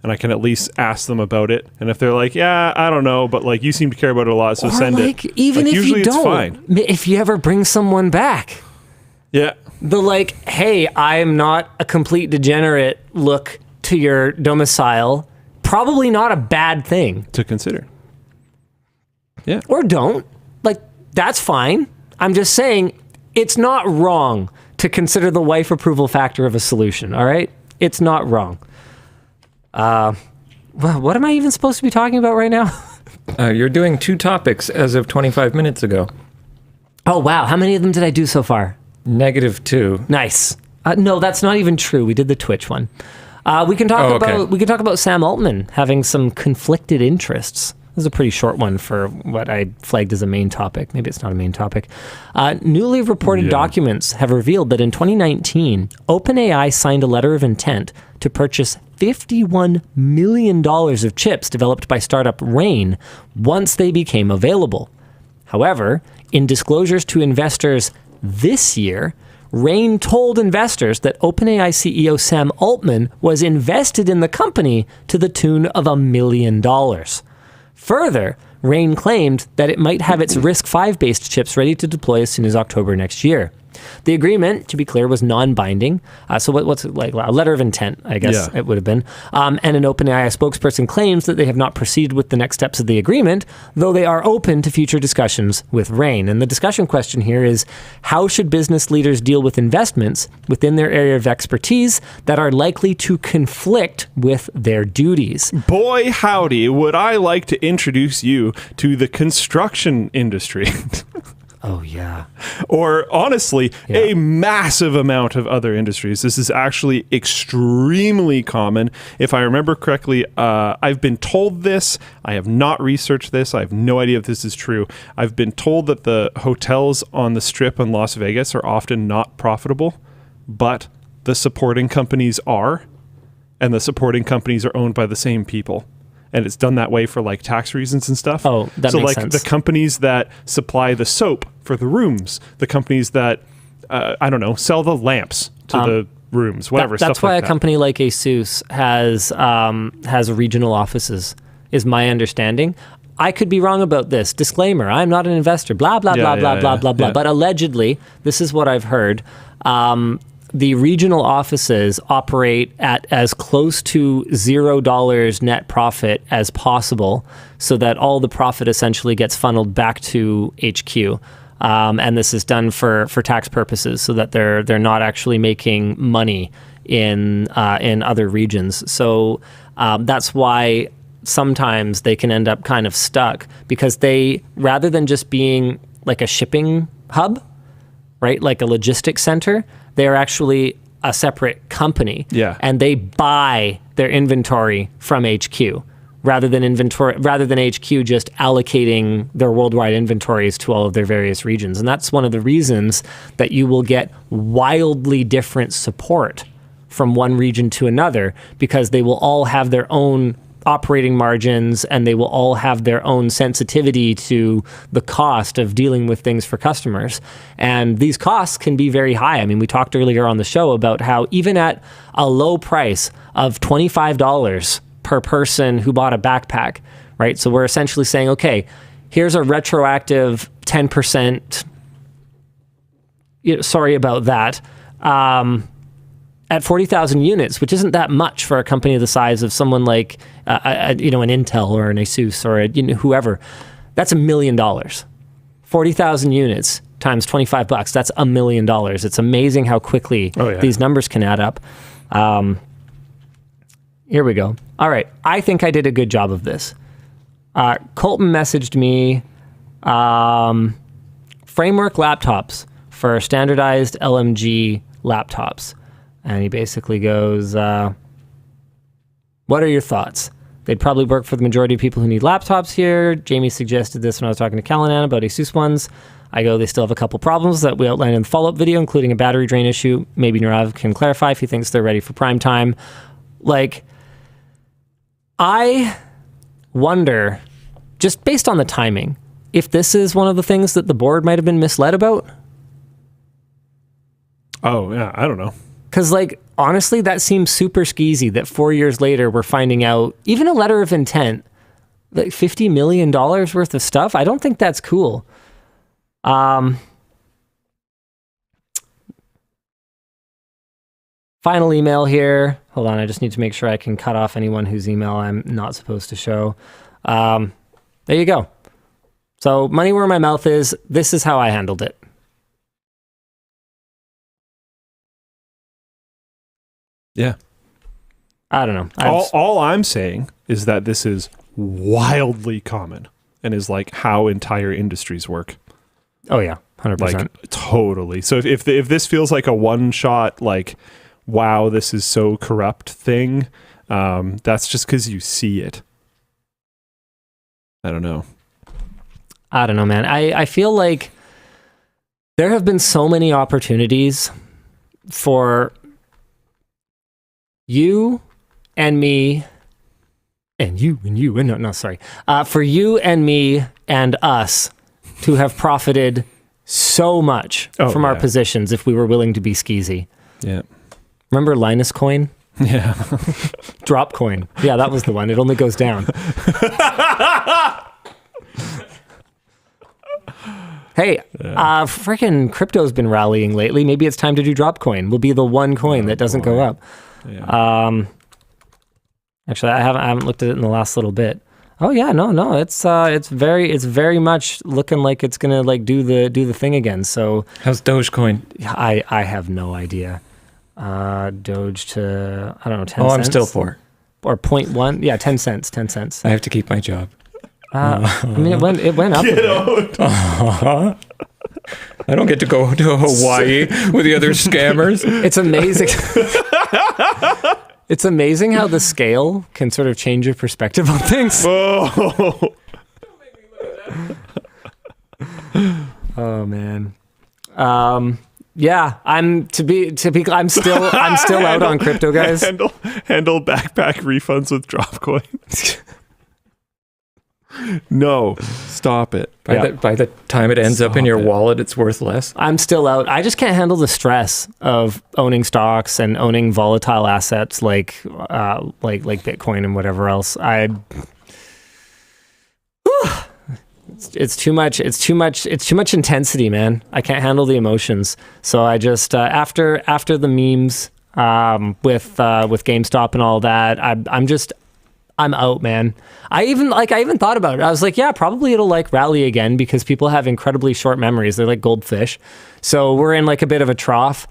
and I can at least ask them about it. And if they're like, yeah, I don't know, but you seem to care about it a lot, so or send it. Even if usually you don't, it's fine. if you ever bring someone back, Yeah. the hey, I'm not a complete degenerate look to your domicile, probably not a bad thing To consider. Yeah. or don't that's fine. I'm just saying it's not wrong to consider the wife approval factor of a solution. All right, it's not wrong. Well, what am I even supposed to be talking about right now? You're doing 2 topics as of 25 minutes ago. Oh wow, how many of them did I do so far? -2. Nice. No, that's not even true. We did the Twitch one. We can talk about Sam Altman having some conflicted interests. This is a pretty short one for what I flagged as a main topic. Maybe it's not a main topic. Newly reported documents have revealed that in 2019, OpenAI signed a letter of intent to purchase $51 million of chips developed by startup Rain once they became available. However, in disclosures to investors this year, Rain told investors that OpenAI CEO Sam Altman was invested in the company to the tune of $1 million. Further, Rain claimed that it might have its RISC-V based chips ready to deploy as soon as October next year. The agreement, to be clear, was non-binding. So what's it like? A letter of intent, I guess it would have been. And an OpenAI spokesperson claims that they have not proceeded with the next steps of the agreement, though they are open to future discussions with Rain. And the discussion question here is, how should business leaders deal with investments within their area of expertise that are likely to conflict with their duties? Boy, howdy, would I like to introduce you to the construction industry. Oh, yeah. Or honestly, a massive amount of other industries. This is actually extremely common. If I remember correctly, I've been told this. I have not researched this. I have no idea if this is true. I've been told that the hotels on the Strip in Las Vegas are often not profitable, but the supporting companies are, and the supporting companies are owned by the same people. And it's done that way for tax reasons and stuff. Oh, that makes sense. The companies that supply the soap for the rooms, the companies that, sell the lamps to the rooms, whatever. That's why a company like ASUS has regional offices, is my understanding. I could be wrong about this. Disclaimer, I'm not an investor, blah, blah, blah, blah, blah, blah. But allegedly, this is what I've heard, the regional offices operate at as close to $0 net profit as possible, so that all the profit essentially gets funneled back to HQ. And this is done for tax purposes, so that they're not actually making money in other regions. So that's why sometimes they can end up kind of stuck, because they, rather than just being like a shipping hub, right, like a logistics center, they're actually a separate company. Yeah. And they buy their inventory from HQ rather than HQ just allocating their worldwide inventories to all of their various regions. And that's one of the reasons that you will get wildly different support from one region to another, because they will all have their own operating margins, and they will all have their own sensitivity to the cost of dealing with things for customers. And these costs can be very high. I mean, we talked earlier on the show about how even at a low price of $25 per person who bought a backpack, right? So we're essentially saying, okay, here's a retroactive 10%, sorry about that, at 40,000 units, which isn't that much for a company the size of someone like, an Intel or an ASUS or whoever. That's $1 million. 40,000 units times $25. That's $1 million. It's amazing how quickly these numbers can add up. Here we go. All right. I think I did a good job of this. Colton messaged me framework laptops for standardized LMG laptops. And he basically goes, what are your thoughts? They'd probably work for the majority of people who need laptops here. Jamie suggested this when I was talking to Callanan about ASUS ones. I go, they still have a couple problems that we outlined in the follow-up video, including a battery drain issue. Maybe Nirav can clarify if he thinks they're ready for prime time. Like, I wonder, just based on the timing, if this is one of the things that the board might have been misled about. Oh, yeah, I don't know. Because, like, honestly, that seems super skeezy that 4 years later we're finding out, even a letter of intent, like $50 million worth of stuff. I don't think that's cool. Final email here. Hold on, I just need to make sure I can cut off anyone whose email I'm not supposed to show. There you go. So, money where my mouth is. This is how I handled it. Yeah. I don't know. All I'm saying is that this is wildly common and is like how entire industries work. Oh yeah, 100%. Like totally. So if this feels like a one shot, like, wow, this is so corrupt thing, that's just because you see it. I don't know, man. I feel like there have been so many opportunities for you and me and you and you and no, sorry. For you and me and us to have profited so much from our positions if we were willing to be skeezy. Yeah. Remember Linus coin? Yeah. Drop coin. Yeah, that was the one. It only goes down. Hey, freaking crypto's been rallying lately. Maybe it's time to do drop coin. Will be the one coin that doesn't go up. Yeah. Actually, I haven't looked at it in the last little bit. Oh yeah, no, it's very much looking like it's gonna like do the thing again. So how's Dogecoin? I have no idea. Doge to I don't know 10 cents. Oh, I'm still for. Or 0.1. Yeah, 10 cents. 10 cents. I have to keep my job. I mean, it went up. I don't get to go to Hawaii with the other scammers. It's amazing. It's amazing how the scale can sort of change your perspective on things. Oh, oh man. Yeah, I'm still out on crypto, guys. Handle backpack refunds with drop coin. No, stop it. By the time it ends up in your wallet, it's worth less. I'm still out. I just can't handle the stress of owning stocks and owning volatile assets like Bitcoin and whatever else. It's too much. It's too much intensity, man. I can't handle the emotions. So I just after the memes with GameStop and all that, I'm out, man. I even thought about it. I was like, yeah, probably it'll like rally again because people have incredibly short memories. They're like goldfish. So we're in like a bit of a trough.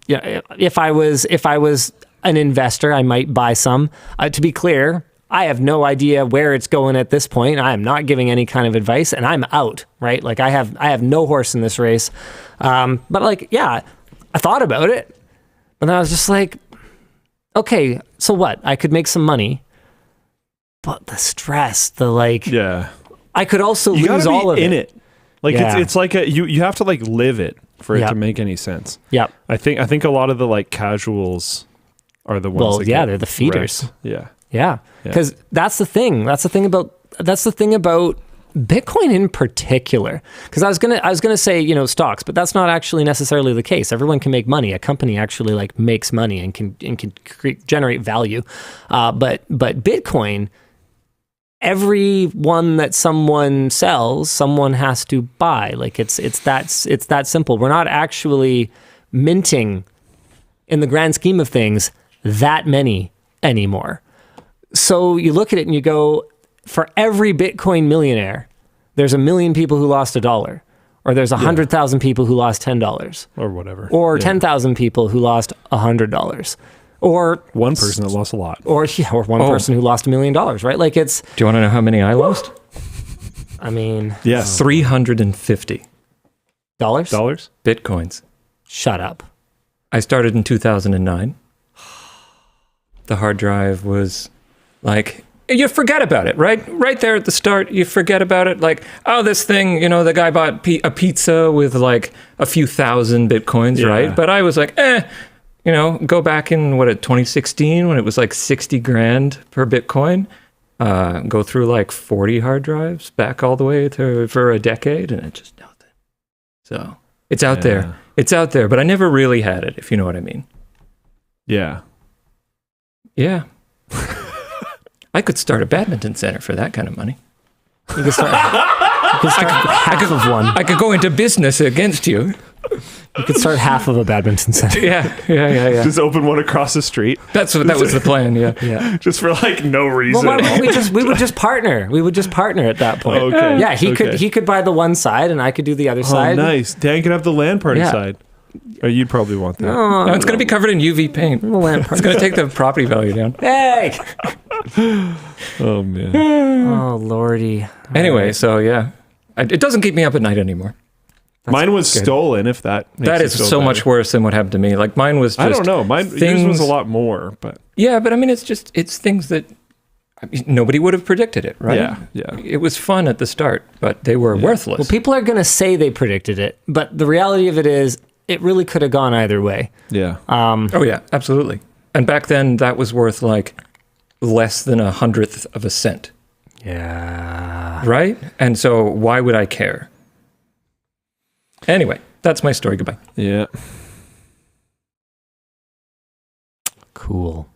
If I was an investor, I might buy some. To be clear, I have no idea where it's going at this point. I am not giving any kind of advice, and I'm out, right? Like I have no horse in this race. But like, yeah, I thought about it, but then I was just like, okay, so what? I could make some money. But the stress, I could also lose all of it. In it. Like it's like you have to like live it for it to make any sense. Yeah. I think a lot of the like casuals are the ones that they're the feeders. Wrecked. Yeah. Yeah. Because that's the thing. That's the thing about Bitcoin in particular. Because I was gonna say, stocks, but that's not actually necessarily the case. Everyone can make money. A company actually like makes money and can generate value. But Bitcoin, every one that someone sells, someone has to buy. Like it's that simple. We're not actually minting, in the grand scheme of things, that many anymore. So you look at it and you go, for every Bitcoin millionaire, there's 1 million people who lost $1, or there's 100,000 people who lost $10, or whatever, or 10,000 people who lost $100, or one person that lost a lot, or one person who lost $1 million, right? Like it's. Do you want to know how many I lost? I mean, yes, $350 Bitcoins. Shut up. I started in 2009. The hard drive was like, you forget about it, right? Right there at the start, you forget about it. Like, oh, this thing, the guy bought a pizza with like a few thousand Bitcoins, right? But I was like, go back in 2016 when it was like 60 grand per Bitcoin. Go through like 40 hard drives back all the way for a decade, and it just nothing. So it's out there. It's out there, but I never really had it, if you know what I mean. Yeah. Yeah. I could start a badminton center for that kind of money. You could start half of one. I could go into business against you. You could start half of a badminton center. Yeah. Just open one across the street. That was the plan. Yeah. Just for like no reason. Well, we would just partner. We would just partner at that point. Okay. Yeah, he could buy the one side, and I could do the other side. Oh, nice. Dan could have the LAN party side. Or you'd probably want that. No, it's going to be covered in UV paint. It's going to take the property value down. Hey! Oh, man. Oh, Lordy. Anyway, so yeah. It doesn't keep me up at night anymore. Mine was stolen, if that makes That you is feel so better. much worse than what happened to me. Like mine was just I don't know. Yours was a lot more, but... Yeah, but I mean, it's things that nobody would have predicted it, right? Yeah. It was fun at the start, but they were worthless. Well, people are going to say they predicted it, but the reality of it is it really could have gone either way. Yeah. Oh, yeah, absolutely. And back then, that was worth like less than 1/100th of a cent. Yeah. Right? And so why would I care? Anyway, that's my story. Goodbye. Yeah. Cool.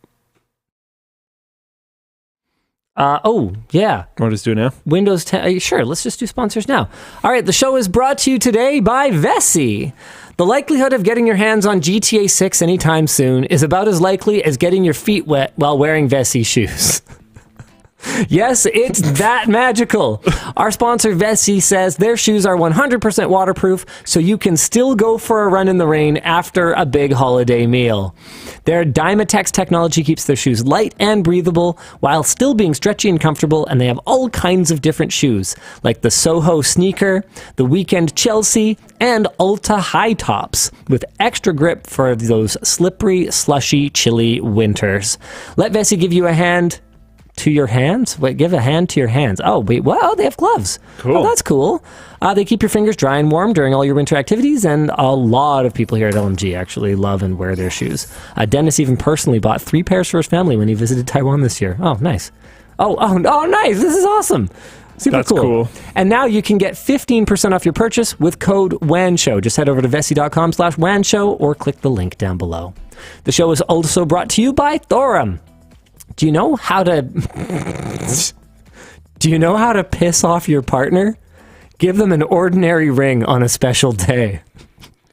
Yeah. Want to just do it now? Windows 10. Sure, let's just do sponsors now. All right, the show is brought to you today by Vessi. The likelihood of getting your hands on GTA 6 anytime soon is about as likely as getting your feet wet while wearing Vessi shoes. Yes, it's that magical. Our sponsor, Vessi, says their shoes are 100% waterproof, so you can still go for a run in the rain after a big holiday meal. Their Dymatex technology keeps their shoes light and breathable while still being stretchy and comfortable, and they have all kinds of different shoes, like the Soho Sneaker, the Weekend Chelsea, and Ulta High Tops, with extra grip for those slippery, slushy, chilly winters. Let Vessi give you a hand to your hands? Wait, give a hand to your hands. Oh, wait, wow, they have gloves. Cool. Oh, that's cool. They keep your fingers dry and warm during all your winter activities, and a lot of people here at LMG actually love and wear their shoes. Dennis even personally bought 3 pairs for his family when he visited Taiwan this year. Oh, nice. Oh, nice. This is awesome. Super That's cool. And now you can get 15% off your purchase with code WAN Show. Just head over to vessi.com/WAN Show or click the link down below. The show is also brought to you by Thorum. Do you know how to piss off your partner? Give them an ordinary ring on a special day.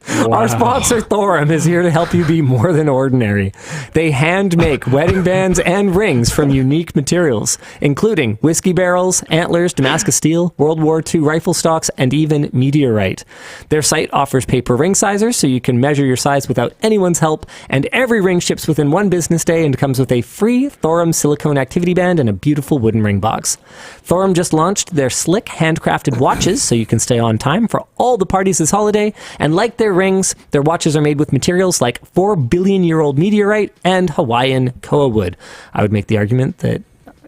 Wow. Our sponsor, Thorum, is here to help you be more than ordinary. They hand make wedding bands and rings from unique materials, including whiskey barrels, antlers, Damascus steel, World War II rifle stocks, and even meteorite. Their site offers paper ring sizers, so you can measure your size without anyone's help, and every ring ships within 1 business day and comes with a free Thorum silicone activity band and a beautiful wooden ring box. Thorum just launched their slick handcrafted watches, so you can stay on time for all the parties this holiday, and like their rings, their watches are made with materials like 4 billion-year-old meteorite and Hawaiian koa wood. I would make the argument that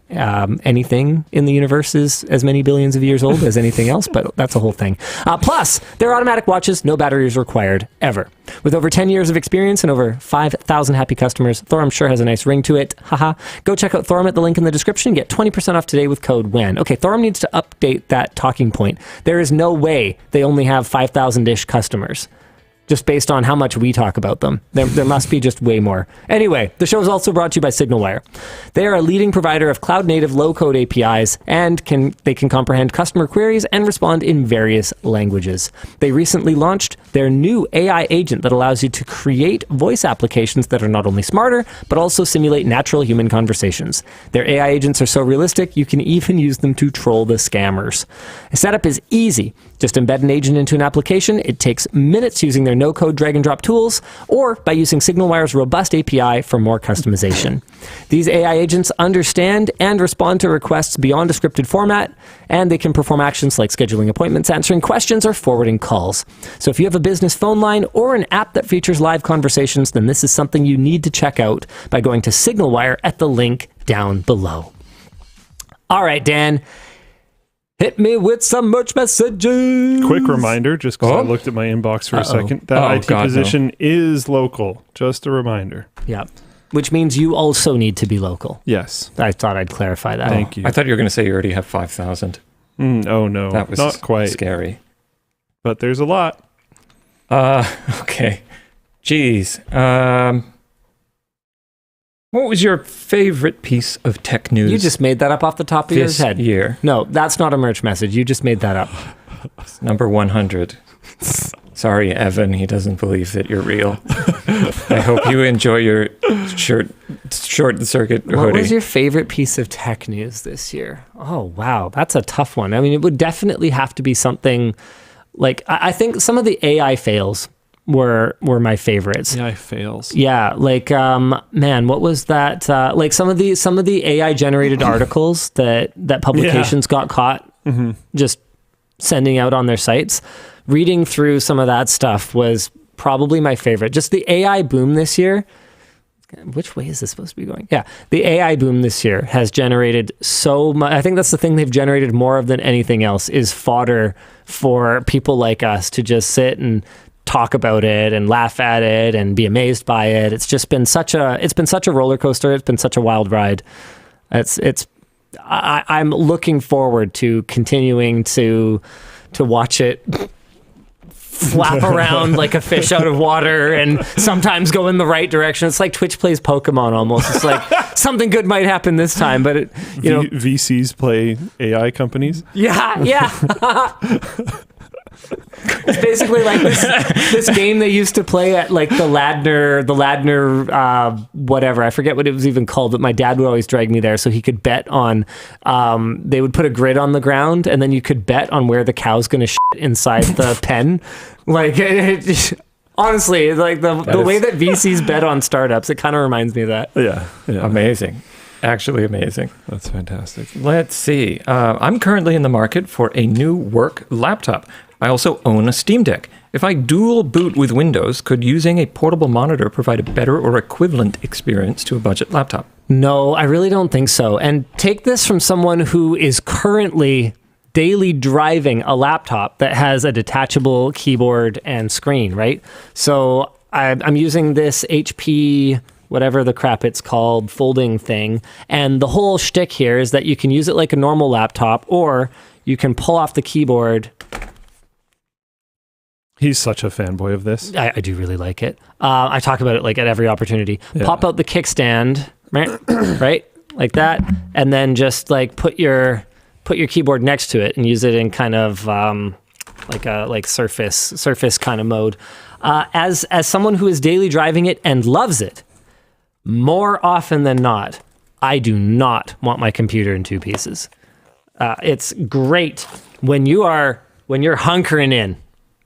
anything in the universe is as many billions of years old as anything else, but that's a whole thing. Plus, they're automatic watches, no batteries required, ever. With over 10 years of experience and over 5,000 happy customers, Thorum sure has a nice ring to it. Haha. Go check out Thorum at the link in the description and get 20% off today with code WAN. Okay, Thorum needs to update that talking point. There is no way they only have 5,000-ish customers. just based on how much we talk about them. There must be just way more. Anyway, the show is also brought to you by SignalWire. They are a leading provider of cloud-native low-code APIs, and they can comprehend customer queries and respond in various languages. They recently launched their new AI agent that allows you to create voice applications that are not only smarter, but also simulate natural human conversations. Their AI agents are so realistic, you can even use them to troll the scammers. The setup is easy. Just embed an agent into an application. It takes minutes using their no-code drag-and-drop tools, or by using SignalWire's robust API for more customization. These AI agents understand and respond to requests beyond a scripted format, and they can perform actions like scheduling appointments, answering questions, or forwarding calls. So if you have a business phone line or an app that features live conversations, then this is something you need to check out by going to SignalWire at the link down below. All right, Dan. Hit me with some merch messages. Quick reminder, just because I looked at my inbox for a second, that IT position is local. Just a reminder. Yeah. Which means you also need to be local. Yes. I thought I'd clarify that. Thank you. I thought you were going to say you already have 5,000. Oh, no. That was not quite. Scary. But there's a lot. Okay. Jeez. What was your favorite piece of tech news? You just made that up off the top of your head. This year. No, that's not a merch message. You just made that up. It's number 100. Sorry, Evan. He doesn't believe that you're real. I hope you enjoy your short circuit hoodie. What was your favorite piece of tech news this year? Oh, wow. That's a tough one. I mean, it would definitely have to be something like, I think some of the AI fails were my favorites. AI fails. Yeah, like man, what was that? Like some of the AI generated articles that publications got caught just sending out on their sites. Reading through some of that stuff was probably my favorite. Just the AI boom this year. Which way is this supposed to be going? Yeah, the AI boom this year has generated so much. I think that's the thing they've generated more of than anything else is fodder for people like us to just sit and talk about it and laugh at it and be amazed by it. It's just been such a roller coaster. It's been such a wild ride. I'm looking forward to continuing to watch it flap around like a fish out of water and sometimes go in the right direction. It's like Twitch plays Pokemon almost. It's like something good might happen this time, but VCs play AI companies. Yeah. It's basically like this game they used to play at like the Ladner, whatever. I forget what it was even called, but my dad would always drag me there so he could bet on, they would put a grid on the ground and then you could bet on where the cow's going to shit inside the pen. Like, honestly, like the way that VCs bet on startups, it kind of reminds me of that. Yeah. Amazing. Actually amazing. That's fantastic. Let's see. I'm currently in the market for a new work laptop. I also own a Steam Deck. If I dual boot with Windows, could using a portable monitor provide a better or equivalent experience to a budget laptop? No, I really don't think so. And take this from someone who is currently daily driving a laptop that has a detachable keyboard and screen, right? So I'm using this HP, whatever the crap it's called, folding thing. And the whole shtick here is that you can use it like a normal laptop, or you can pull off the keyboard. He's such a fanboy of this. I do really like it. I talk about it like at every opportunity. Yeah. Pop out the kickstand, right? Like that. And then just like put your keyboard next to it and use it in kind of like surface kind of mode. As someone who is daily driving it and loves it, more often than not, I do not want my computer in two pieces. It's great when you're hunkering in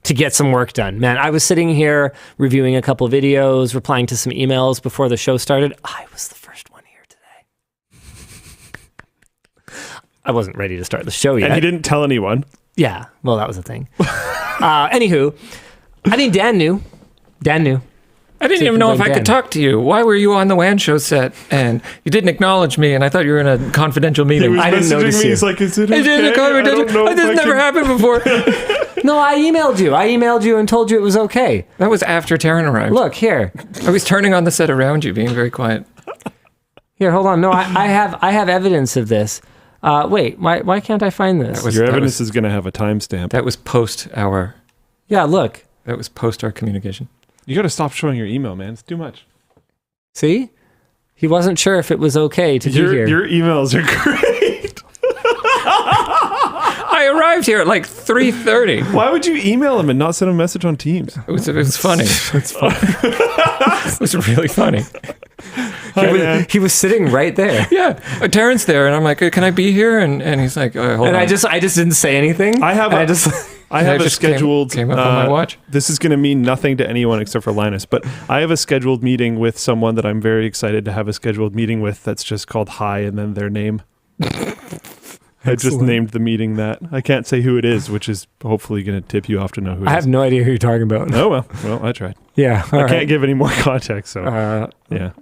to get some work done. Man, I was sitting here reviewing a couple videos, replying to some emails before the show started. I was the first one here today. I wasn't ready to start the show yet. And he didn't tell anyone. Yeah, well, that was the thing. Anywho, I think Dan knew. I didn't even know if I could talk to you. Why were you on the WAN Show set? And you didn't acknowledge me, and I thought you were in a confidential meeting. I didn't notice you. He's like, is it okay? This never happened before. No, I emailed you. I emailed you and told you it was okay. That was after Taryn arrived. Look, here. I was turning on the set around you, being very quiet. Here, hold on. No, I have evidence of this. Wait, why can't I find this? Your evidence is going to have a timestamp. That was post-hour. Yeah, look. That was post our communication. You got to stop showing your email, man. It's too much. See? He wasn't sure if it was okay to be here. Your emails are great. I arrived here at like 3:30. Why would you email him and not send a message on Teams? It was funny. It's funny. It was really funny. He was sitting right there. Yeah, Terrence there, and I'm like, "Can I be here?" And he's like, "Hold on." And I just didn't say anything. I have a scheduled. Came up on my watch. This is going to mean nothing to anyone except for Linus, but I have a scheduled meeting with someone that I'm very excited to have a scheduled meeting with. That's just called hi and then their name. I just named the meeting that. I can't say who it is, which is hopefully going to tip you off to know who it is. I have no idea who you're talking about. Oh, well, I tried. Yeah. I can't give any more context, so yeah.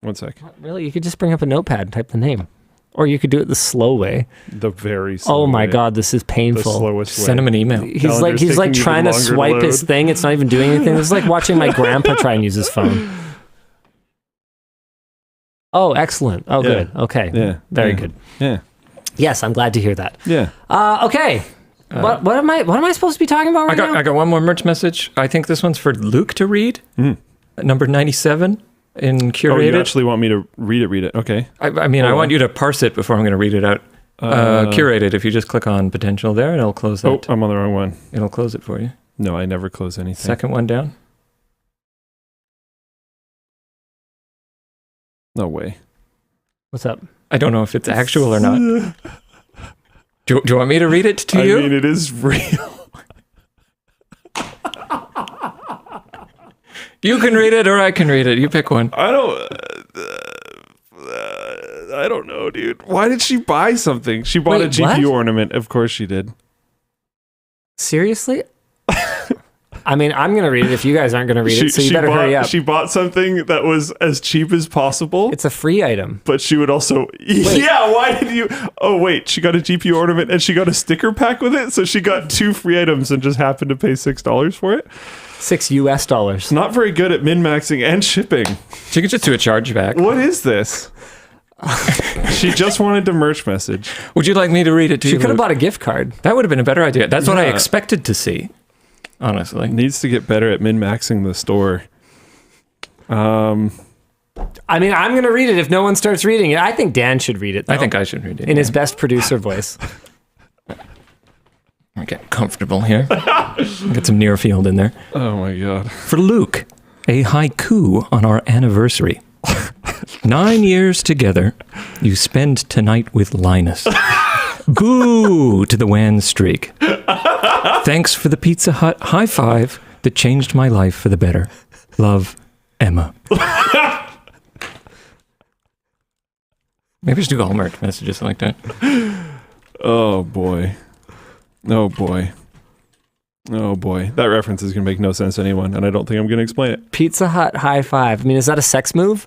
1 sec. Really? You could just bring up a notepad and type the name. Or you could do it the slow way. The very slow Oh my way. God, this is painful. The slowest way. Send him an email. He's like trying to swipe his thing. It's not even doing anything. This is like watching my grandpa try and use his phone. Oh, excellent. Oh, Yeah. good. Okay. Yeah. Very Yeah. good. Yeah. Yes, I'm glad to hear that. Yeah. Okay. What am I supposed to be talking about right now? I got one more merch message. I think this one's for Luke to read. Number 97 in curated. Oh, you actually want me to read it? Okay. I mean, I want you to parse it before I'm going to read it out. Curated. If you just click on potential there, it'll close that. Oh, I'm on the wrong one. It'll close it for you. No, I never close anything. Second one down. No way. What's up? I don't know if it's actual or not. Do you want me to read it to you? I mean, it is real. You can read it or I can read it. You pick one. I don't know, dude. Why did she buy something? She bought a Wait, GPU what? ornament. Of course she did. Seriously? I mean, I'm going to read it if you guys aren't going to read it, so you better hurry up. She bought something that was as cheap as possible. It's a free item. But she would also... Yeah, why did you... Oh, wait. She got a GPU ornament and she got a sticker pack with it? So she got 2 free items and just happened to pay $6 for it? $6. Not very good at min-maxing and shipping. She could just do a chargeback. What is this? She just wanted to merch message. Would you like me to read it to you? She could have Luke? bought a gift card. That would have been a better idea. That's what I Yeah. expected to see, honestly. Needs to get better at min-maxing the store. I mean, I'm going to read it if no one starts reading it. I think Dan should read it, though, I think I should read it. in his best producer voice. I get comfortable here. Get some near field in there. Oh my God. For Luke, a haiku on our anniversary. 9 years together, you spend tonight with Linus. Boo to the WAN streak. Thanks for the Pizza Hut high five that changed my life for the better. Love, Emma. Maybe I should do all merch messages like that. Oh boy. Oh boy. Oh boy. That reference is going to make no sense to anyone, and I don't think I'm going to explain it. Pizza Hut high five. I mean, is that a sex move?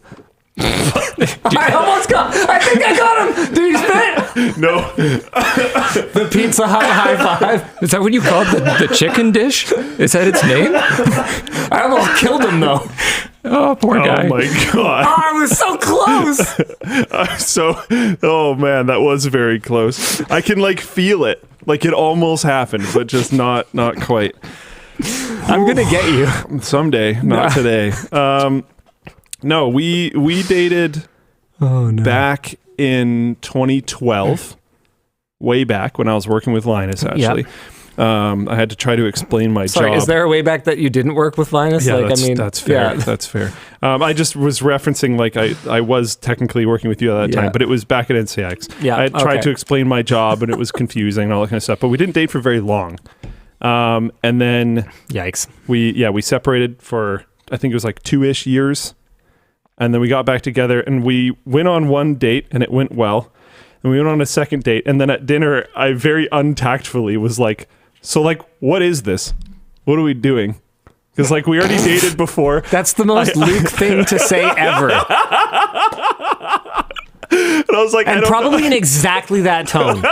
I almost got. I think I got him. Did he spit? No. The Pizza Hut high five. Is that what you called the chicken dish? Is that its name? I almost killed him though. Oh, poor guy. Oh my God. Oh, I was so close. Oh man, that was very close. I can like feel it. Like it almost happened, but just not quite. I'm gonna get you Someday, not today. No, we dated back in 2012, way back when I was working with Linus, actually. I had to try to explain my Sorry, job. is there a way back that you didn't work with Linus? Yeah, Like, that's fair. Yeah. That's fair. I just was referencing, like, I was technically working with you at that time, but it was back at NCX. Yeah, I had tried to explain my job, and it was confusing and all that kind of stuff, but we didn't date for very long. And then Yikes. we separated for, I think it was like 2-ish years. And then we got back together, and we went on one date, and it went well. And we went on a second date, and then at dinner, I very untactfully was like, so, like, what is this? What are we doing? Because, like, we already dated before. That's the most Luke thing to say ever. And I was like, And probably in exactly that tone.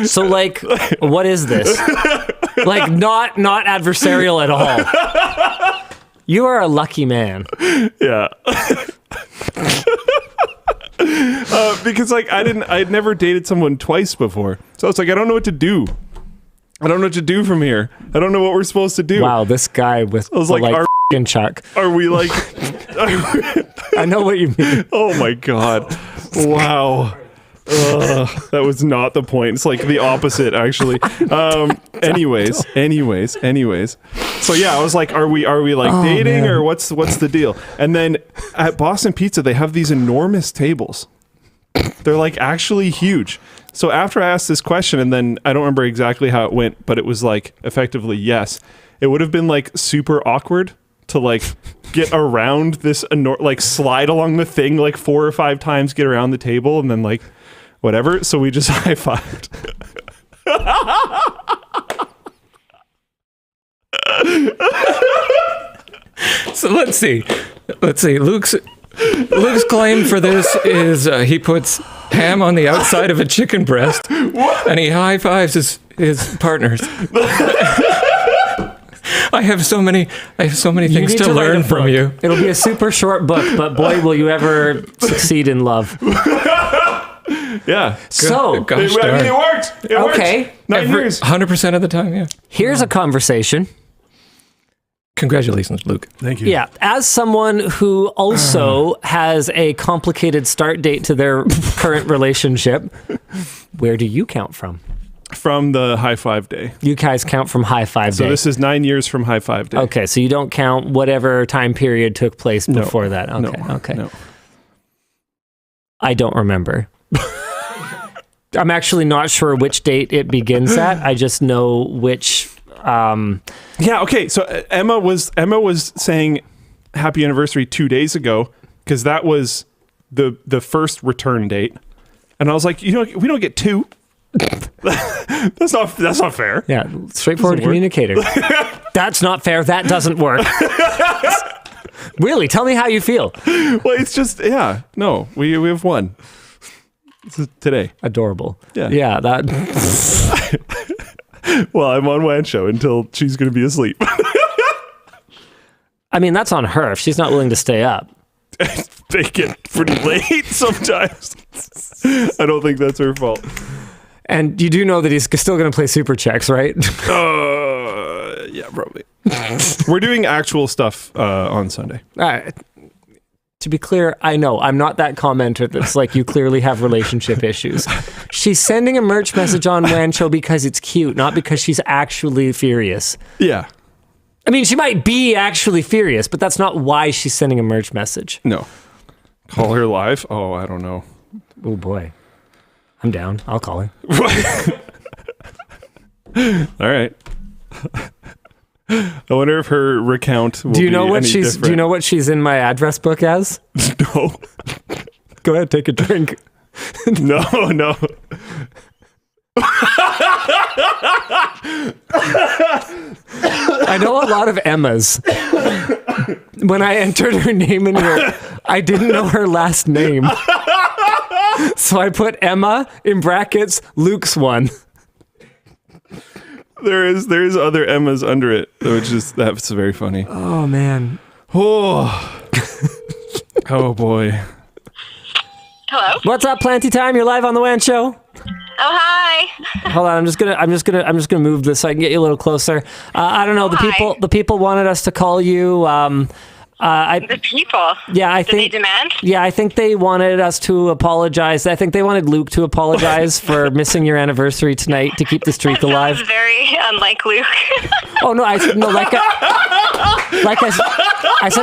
So, like, what is this? Like, not adversarial at all. You are a lucky man. Yeah. Because like I'd never dated someone twice before, so it's like I don't know what to do. I don't know what to do from here. I don't know what we're supposed to do. Wow, this guy with I was like, f***ing Chuck. are we like? I know what you mean. Oh my god! Wow. That was not the point. It's like the opposite, actually. Anyways. So yeah, I was like, are we like dating, man, or what's the deal? And then at Boston Pizza, they have these enormous tables. They're like actually huge. So after I asked this question, and then I don't remember exactly how it went, but it was like effectively yes. It would have been like super awkward to like get around this, like slide along the thing like 4 or 5 times, get around the table, and then like whatever. So we just high-fived. So let's see. Luke's claim for this is he puts ham on the outside of a chicken breast, and he high fives his partners. I have so many things to learn from you. It'll be a super short book, but boy, will you ever succeed in love. Yeah. So, I mean, it worked. It okay. Worked. 9 years. 100% of the time, yeah. Here's a conversation. Congratulations, Luke. Thank you. Yeah, as someone who also has a complicated start date to their current relationship, where do you count from? From the high five day. You guys count from high five day. So this is 9 years from high five day. Okay, so you don't count whatever time period took place before that. Okay, okay. No. I don't remember. I'm actually not sure which date it begins at. I just know which... Yeah, okay. So Emma was saying happy anniversary 2 days ago because that was the first return date. And I was like, we don't get 2. That's not fair. Yeah, straightforward communicator. That's not fair. That doesn't work. Really, tell me how you feel. Well, it's just no. We have one. This is today. Adorable. Yeah. Yeah, that Well, I'm on WAN Show until she's going to be asleep. I mean, that's on her if she's not willing to stay up. They get pretty late sometimes. I don't think that's her fault. And you do know that he's still going to play Super Checks, right? Yeah, probably. We're doing actual stuff on Sunday. To be clear, I know I'm not that commenter that's like, you clearly have relationship issues. She's sending a merch message on WAN Show because it's cute, not because she's actually furious. Yeah. I mean, she might be actually furious, but that's not why she's sending a merch message. No. Call her live? Oh, I don't know. Oh boy. I'm down. I'll call her. All right. I wonder if her recount will do you know be what any she's different. Do you know what she's in my address book as? No. Go ahead, take a drink. No. I know a lot of Emmas. When I entered her name in here, I didn't know her last name. So I put Emma in brackets, Luke's one. There is other Emmas under it, which is that's very funny. Oh man. Oh. Oh boy. Hello. What's up, Planty Time? You're live on the WAN Show. Oh hi. Hold on, I'm just gonna move this so I can get you a little closer. I don't know. The people wanted us to call you. The people. Yeah, Did they demand? Yeah, I think they wanted us to apologize. I think they wanted Luke to apologize for missing your anniversary tonight to keep the streak alive. That was very unlike Luke. Oh no, I said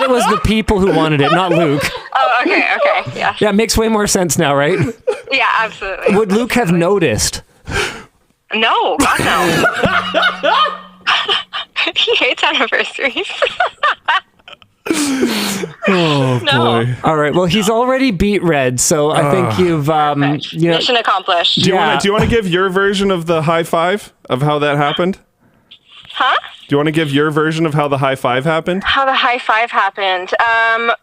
it was the people who wanted it, not Luke. Oh, okay, yeah. Yeah, it makes way more sense now, right? Yeah, absolutely. Would Luke have noticed? No, God no. He hates anniversaries. Oh No. boy. All right. Well, he's already beat red, so I think you've Mission accomplished. Do you want to give your version of the high five of how that happened? Huh? Do you want to give your version of how the high five happened? How the high five happened.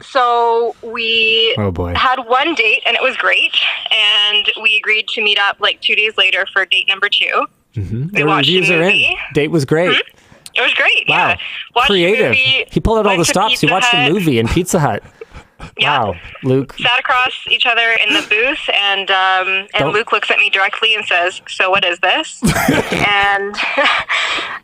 So we had one date and it was great, and we agreed to meet up like 2 days later for date number 2. Mm-hmm. We watched a movie. Date was great. Mm-hmm. It was great. Wow. Yeah. Watched Creative. a movie, He pulled out all the went to stops. He Pizza watched Hut. a movie in Pizza Hut. Yeah. Wow, Luke. Sat across each other in the booth, and Luke looks at me directly and says, "So what is this?" And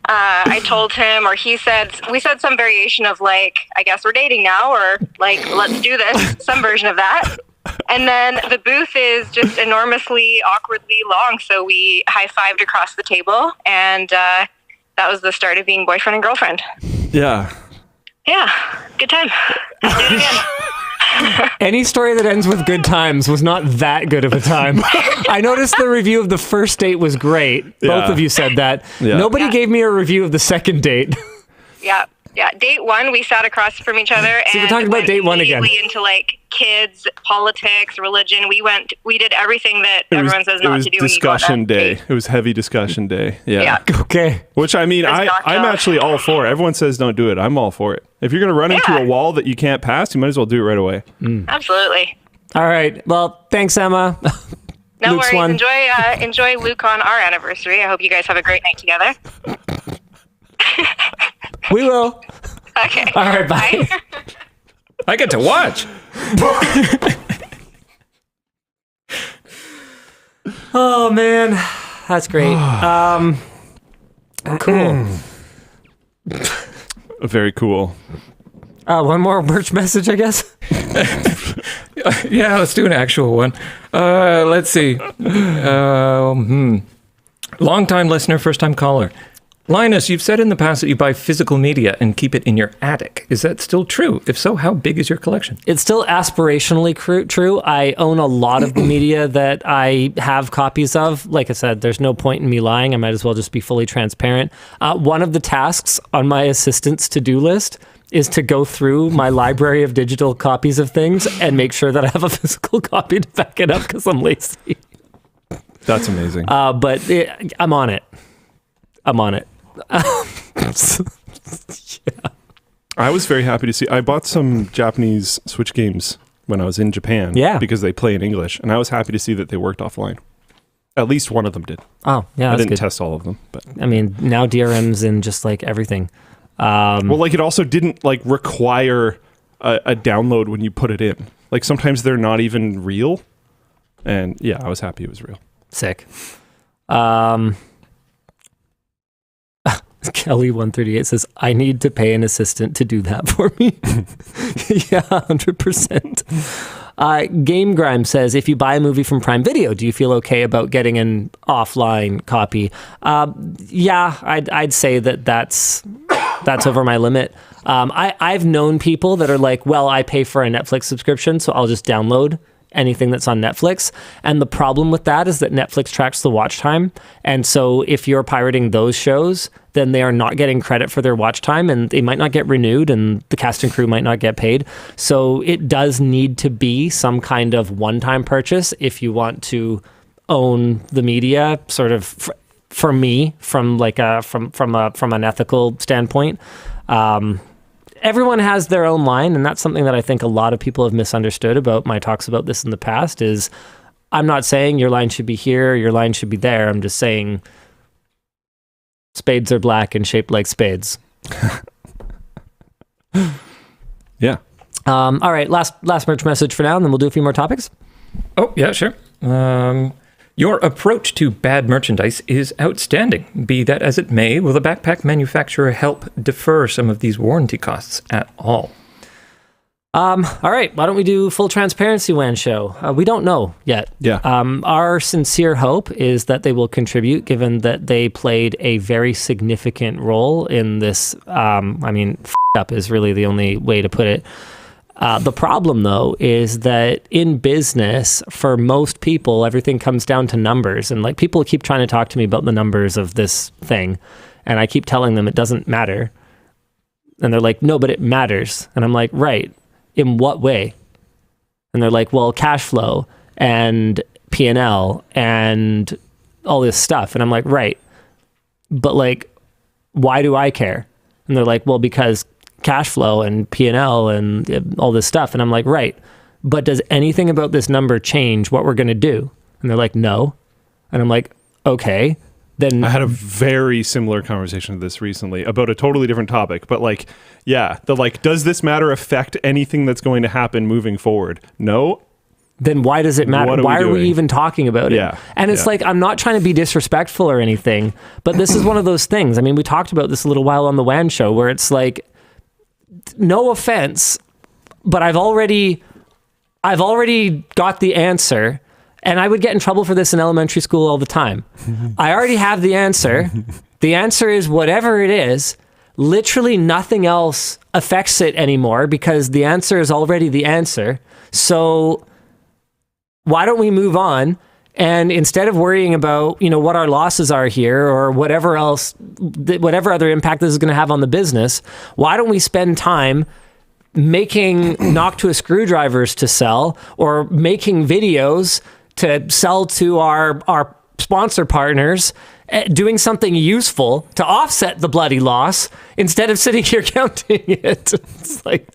I told him, or we said some variation of like, "I guess we're dating now," or like, "Let's do this," some version of that. And then the booth is just enormously awkwardly long, so we high-fived across the table, and that was the start of being boyfriend and girlfriend. Yeah. Yeah, good time. Let's do it again. Any story that ends with good times was not that good of a time. I noticed the review of the first date was great. Yeah. Both of you said that. Yeah. Nobody gave me a review of the second date. Yeah. Date one, we sat across from each other. So and we're talking about date one again. Into like kids, politics, religion. We did everything that everyone says not to do. It was discussion day. It was heavy discussion day. Yeah. Okay. Which I mean, I'm actually all for it. Everyone says don't do it. I'm all for it. If you're going to run into a wall that you can't pass, you might as well do it right away. Absolutely. All right. Well, thanks, Emma. No Luke's worries. won. Enjoy Luke on our anniversary. I hope you guys have a great night together. We will. Okay. All right, bye. I get to watch. Oh, man. That's great. Cool. Very cool. One more merch message, I guess. Yeah, let's do an actual one. Let's see. Long-time listener, first-time caller. Linus, you've said in the past that you buy physical media and keep it in your attic. Is that still true? If so, how big is your collection? It's still aspirationally true. I own a lot of the media that I have copies of. Like I said, there's no point in me lying. I might as well just be fully transparent. One of the tasks on my assistant's to-do list is to go through my library of digital copies of things and make sure that I have a physical copy to back it up because I'm lazy. That's amazing. But I'm on it. Yeah. I was very happy to see. I bought some Japanese Switch games when I was in Japan. Yeah. Because they play in English, and I was happy to see that they worked offline. At least one of them did. Oh, yeah, I that's didn't good. test all of them, but I mean, now DRM's in just like everything. well, like it also didn't like require a download when you put it in. Like sometimes they're not even real, and yeah, I was happy it was real. Sick. Kelly 138 says, I need to pay an assistant to do that for me. Yeah, 100%. Game Grime says, if you buy a movie from Prime Video, do you feel okay about getting an offline copy? Yeah, I'd say that's over my limit. I've known people that are like, well, I pay for a Netflix subscription, so I'll just download anything that's on Netflix. And the problem with that is that Netflix tracks the watch time. And so if you're pirating those shows, then they are not getting credit for their watch time and they might not get renewed and the cast and crew might not get paid. So it does need to be some kind of one-time purchase if you want to own the media, sort of for me, from like from an ethical standpoint. Everyone has their own line, and that's something that I think a lot of people have misunderstood about my talks about this in the past is I'm not saying your line should be here, your line should be there. I'm just saying spades are black and shaped like spades. Yeah. All right, last merch message for now, and then we'll do a few more topics. Oh, yeah, sure. Your approach to bad merchandise is outstanding. Be that as it may, will the backpack manufacturer help defer some of these warranty costs at all? All right, why don't we do full transparency WAN show? We don't know yet. Yeah. Our sincere hope is that they will contribute, given that they played a very significant role in this. Up is really the only way to put it. The problem, though, is that in business, for most people, everything comes down to numbers. And like people keep trying to talk to me about the numbers of this thing. And I keep telling them it doesn't matter. And they're like, no, but it matters. And I'm like, right. In what way? And they're like, well, cash flow and P&L and all this stuff. And I'm like, right. But like, why do I care? And they're like, well, because cash flow and P&L and all this stuff. And I'm like, right. But does anything about this number change what we're going to do? And they're like, no. And I'm like, okay. then I had a very similar conversation to this recently about a totally different topic, but like, yeah, does this matter affect anything that's going to happen moving forward? No. Then why does it matter? Why are we even talking about it? Yeah. And it's like, I'm not trying to be disrespectful or anything, but this is one of those things. I mean, we talked about this a little while on the WAN show where it's like, no offense, but I've already got the answer, and I would get in trouble for this in elementary school all the time. I already have the answer. The answer is whatever it is. Literally nothing else affects it anymore because the answer is already the answer. So why don't we move on? And instead of worrying about, what our losses are here or whatever else, whatever other impact this is going to have on the business, why don't we spend time making Noctua screwdrivers to sell or making videos to sell to our sponsor partners, doing something useful to offset the bloody loss instead of sitting here counting it. It's like,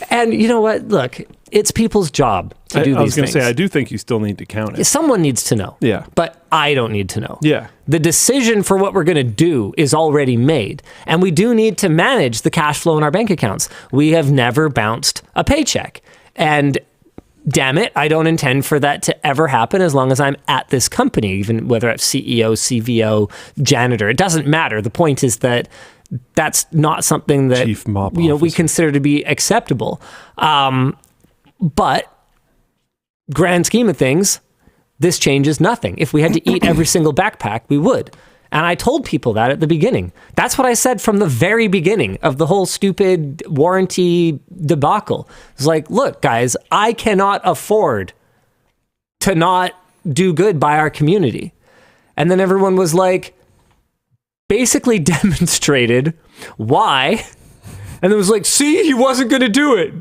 and you know what? Look, it's people's job to do these things. I was going to say, I do think you still need to count it. Someone needs to know. Yeah. But I don't need to know. Yeah. The decision for what we're going to do is already made. And we do need to manage the cash flow in our bank accounts. We have never bounced a paycheck. And damn it, I don't intend for that to ever happen as long as I'm at this company, even whether it's CEO, CVO, janitor. It doesn't matter. The point is that that's not something that Chief Mop we Officer. consider to be acceptable. But grand scheme of things, this changes nothing. If we had to eat every single backpack, we would. And I told people that at the beginning. That's what I said from the very beginning of the whole stupid warranty debacle. It's like, look, guys, I cannot afford to not do good by our community. And then everyone was like, basically demonstrated why. And it was like, see, he wasn't going to do it.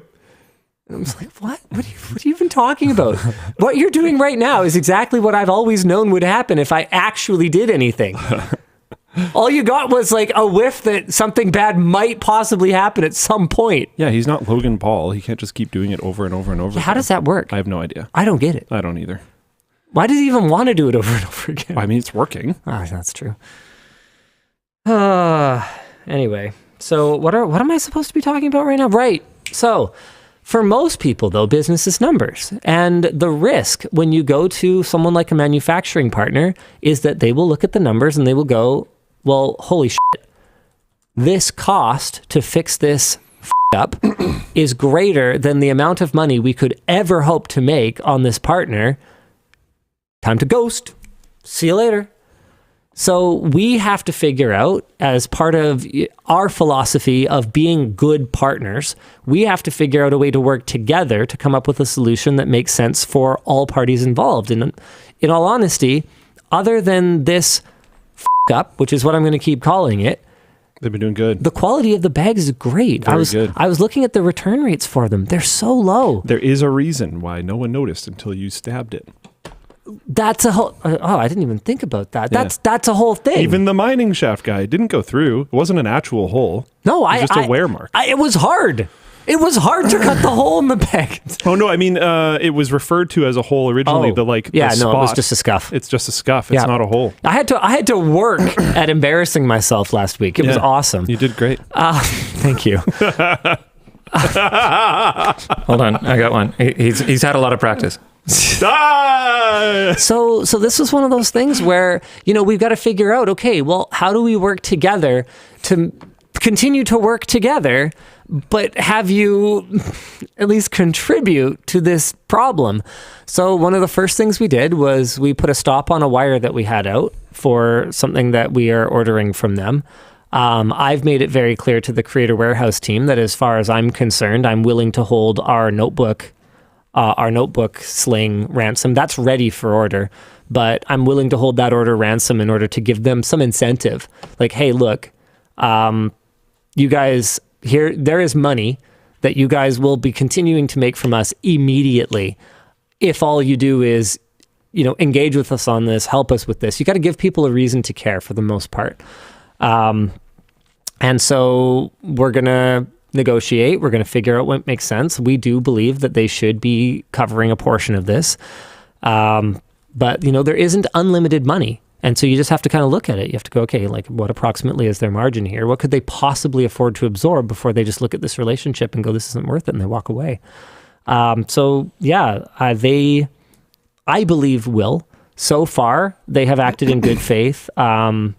And I was like, what? What are you even talking about? What you're doing right now is exactly what I've always known would happen if I actually did anything. All you got was like a whiff that something bad might possibly happen at some point. Yeah, he's not Logan Paul. He can't just keep doing it over and over and over again. How does that work? I have no idea. I don't get it. I don't either. Why does he even want to do it over and over again? I mean, it's working. Oh, that's true. Anyway, so what am I supposed to be talking about right now? Right. So for most people, though, business is numbers. And the risk when you go to someone like a manufacturing partner is that they will look at the numbers and they will go, well, holy shit, this cost to fix this up is greater than the amount of money we could ever hope to make on this partner. Time to ghost. See you later. So we have to figure out, as part of our philosophy of being good partners, we have to figure out a way to work together to come up with a solution that makes sense for all parties involved. And in all honesty, other than this up, which is what I'm going to keep calling it, they've been doing good. The quality of the bags is great. Very good. I was looking at the return rates for them. They're so low. There is a reason why no one noticed until you stabbed it. That's a whole... I didn't even think about that. That's a whole thing. Even the mining shaft guy didn't go through. It wasn't an actual hole. No, it was just a wear mark. It was hard. It was hard to cut the hole in the bag. Oh, no, I mean, it was referred to as a hole originally. The spot. It was just a scuff. It's just a scuff. It's not a hole. I had to work at embarrassing myself last week. It was awesome. You did great. Thank you. Hold on, I got one. He's had a lot of practice. So this was one of those things where, we've got to figure out, okay, well, how do we work together to continue to work together, but have you at least contribute to this problem? So one of the first things we did was we put a stop on a wire that we had out for something that we are ordering from them. I've made it very clear to the Creator Warehouse team that as far as I'm concerned, I'm willing to hold our notebook sling ransom. That's ready for order, but I'm willing to hold that order ransom in order to give them some incentive. Like, hey, look, you guys, there is money that you guys will be continuing to make from us immediately if all you do is, engage with us on this, help us with this. You got to give people a reason to care for the most part. And so we're going to negotiate. We're going to figure out what makes sense. We do believe that they should be covering a portion of this. But, there isn't unlimited money. And so you just have to kind of look at it. You have to go, okay, like what approximately is their margin here? What could they possibly afford to absorb before they just look at this relationship and go, this isn't worth it, and they walk away. They, I believe, will. So far, they have acted in good faith about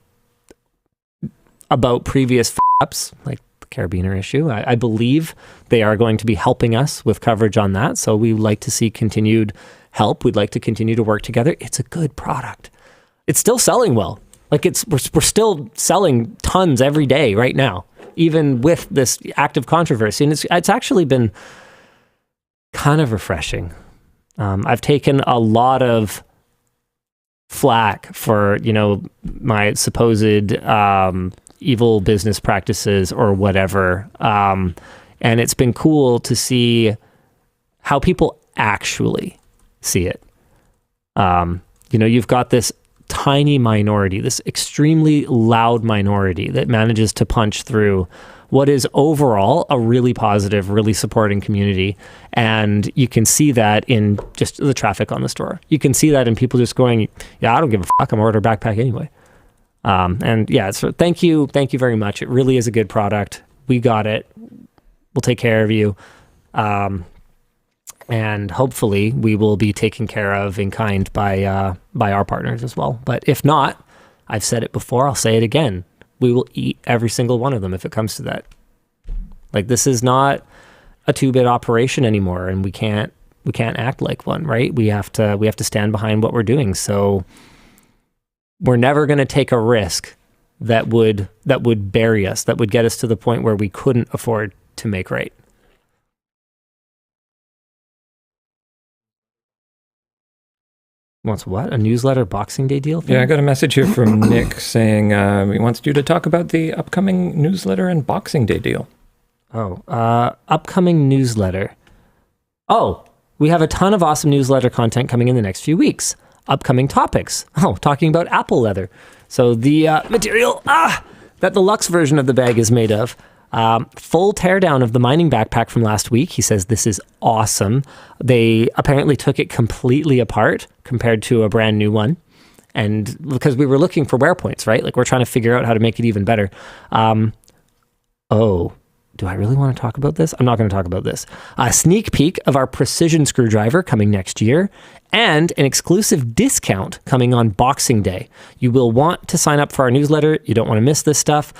previous f-ups, like the carabiner issue. I believe they are going to be helping us with coverage on that. So we would like to see continued help. We'd like to continue to work together. It's a good product. It's still selling well. Like we're still selling tons every day right now, even with this active controversy. And it's actually been kind of refreshing. I've taken a lot of flack for, my supposed evil business practices or whatever. And it's been cool to see how people actually see it. You've got this tiny minority, this extremely loud minority that manages to punch through what is overall a really positive, really supporting community. And you can see that in just the traffic on the store. You can see that in people just going, yeah, I don't give a fuck, I'm gonna order a backpack anyway. So thank you very much. It really is a good product. We got it. We'll take care of you. And hopefully we will be taken care of in kind by our partners as well. But if not, I've said it before, I'll say it again. We will eat every single one of them if it comes to that. Like, this is not a 2-bit operation anymore, and we can't act like one, right? We have to stand behind what we're doing. So we're never going to take a risk that would bury us, that would get us to the point where we couldn't afford to make right. Wants what? A newsletter Boxing Day deal thing? Yeah, I got a message here from Nick saying he wants you to talk about the upcoming newsletter and Boxing Day deal. Upcoming newsletter. Oh, we have a ton of awesome newsletter content coming in the next few weeks. Upcoming topics. Oh, talking about apple leather. So the material that the Luxe version of the bag is made of. Full teardown of the mining backpack from last week. He says this is awesome. They apparently took it completely apart compared to a brand new one. And because we were looking for wear points, right? Like, we're trying to figure out how to make it even better. Do I really want to talk about this? I'm not going to talk about this. A sneak peek of our precision screwdriver coming next year, and an exclusive discount coming on Boxing Day. You will want to sign up for our newsletter. You don't want to miss this stuff.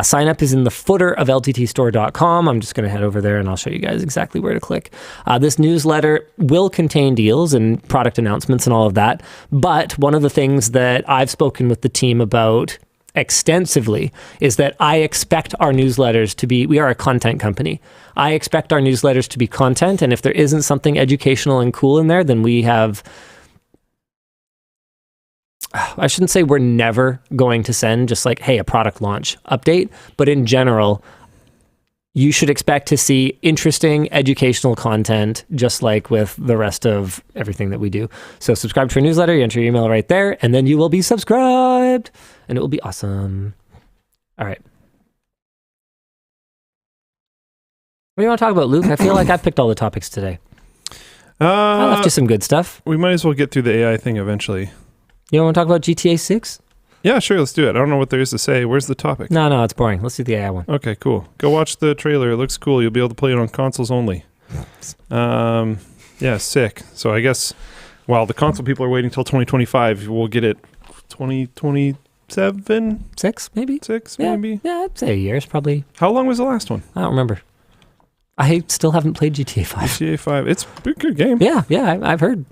Sign up is in the footer of LTTStore.com. I'm just going to head over there and I'll show you guys exactly where to click. This newsletter will contain deals and product announcements and all of that. But one of the things that I've spoken with the team about extensively is that I expect our newsletters to be, we are a content company. I expect our newsletters to be content, and if there isn't something educational and cool in there, then we have, I shouldn't say we're never going to send just like, hey, a product launch update, but in general, you should expect to see interesting educational content, just like with the rest of everything that we do. So subscribe to our newsletter, you enter your email right there, and then you will be subscribed, and it will be awesome. All right. What do you want to talk about, Luke? I feel like I picked all the topics today. I left you some good stuff. We might as well get through the AI thing eventually. You don't want to talk about GTA 6? Yeah, sure, let's do it. I don't know what there is to say. Where's the topic? No, it's boring. Let's do the AI one. Okay, cool. Go watch the trailer. It looks cool. You'll be able to play it on consoles only. Yeah, sick. So I guess while the console people are waiting till 2025, we'll get it 2027? 6, maybe? 6, Yeah. maybe? Yeah, I'd say a year is probably. How long was the last one? I don't remember. I still haven't played GTA 5. GTA 5. It's a good game. Yeah, I've heard.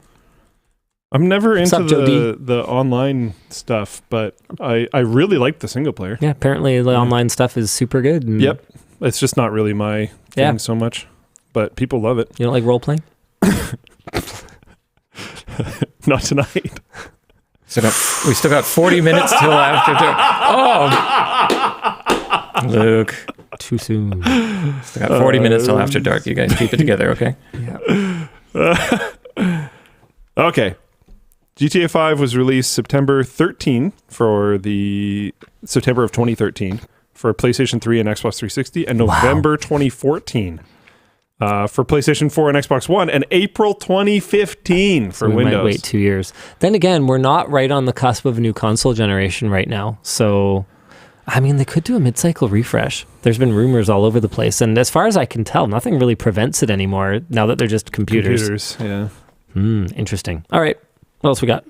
I'm never into What's up, the online stuff, but I really like the single player. Yeah, apparently the online stuff is super good. And Yep. It's just not really my thing so much, but people love it. You don't like role playing? Not tonight. We still got 40 minutes till after dark. Oh, Luke. Too soon. Still got 40 minutes till after dark. You guys keep it together, okay? Yeah. Okay. GTA 5 was released September 13 for the September of 2013 for PlayStation 3 and Xbox 360, and November 2014 for PlayStation 4 and Xbox One, and April 2015 for we Windows. might wait 2 years. Then again, we're not right on the cusp of a new console generation right now. So, I mean, they could do a mid-cycle refresh. There's been rumors all over the place. And as far as I can tell, nothing really prevents it anymore now that they're just computers. Yeah. Interesting. All right. What else we got?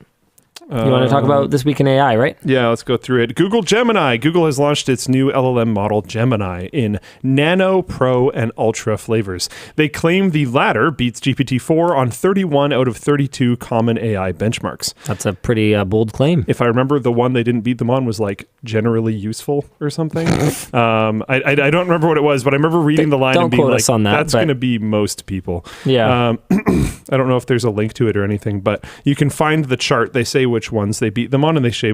You want to talk about This Week in AI, right? Yeah, let's go through it. Google Gemini. Google has launched its new LLM model, Gemini, in Nano, Pro, and Ultra flavors. They claim the latter beats GPT-4 on 31 out of 32 common AI benchmarks. That's a pretty bold claim. If I remember, the one they didn't beat them on was like generally useful or something. I don't remember what it was, but I remember reading the line and being like, that's going to be most people. Yeah. I don't know if there's a link to it or anything, but you can find the chart. They say which ones they beat them on, and they show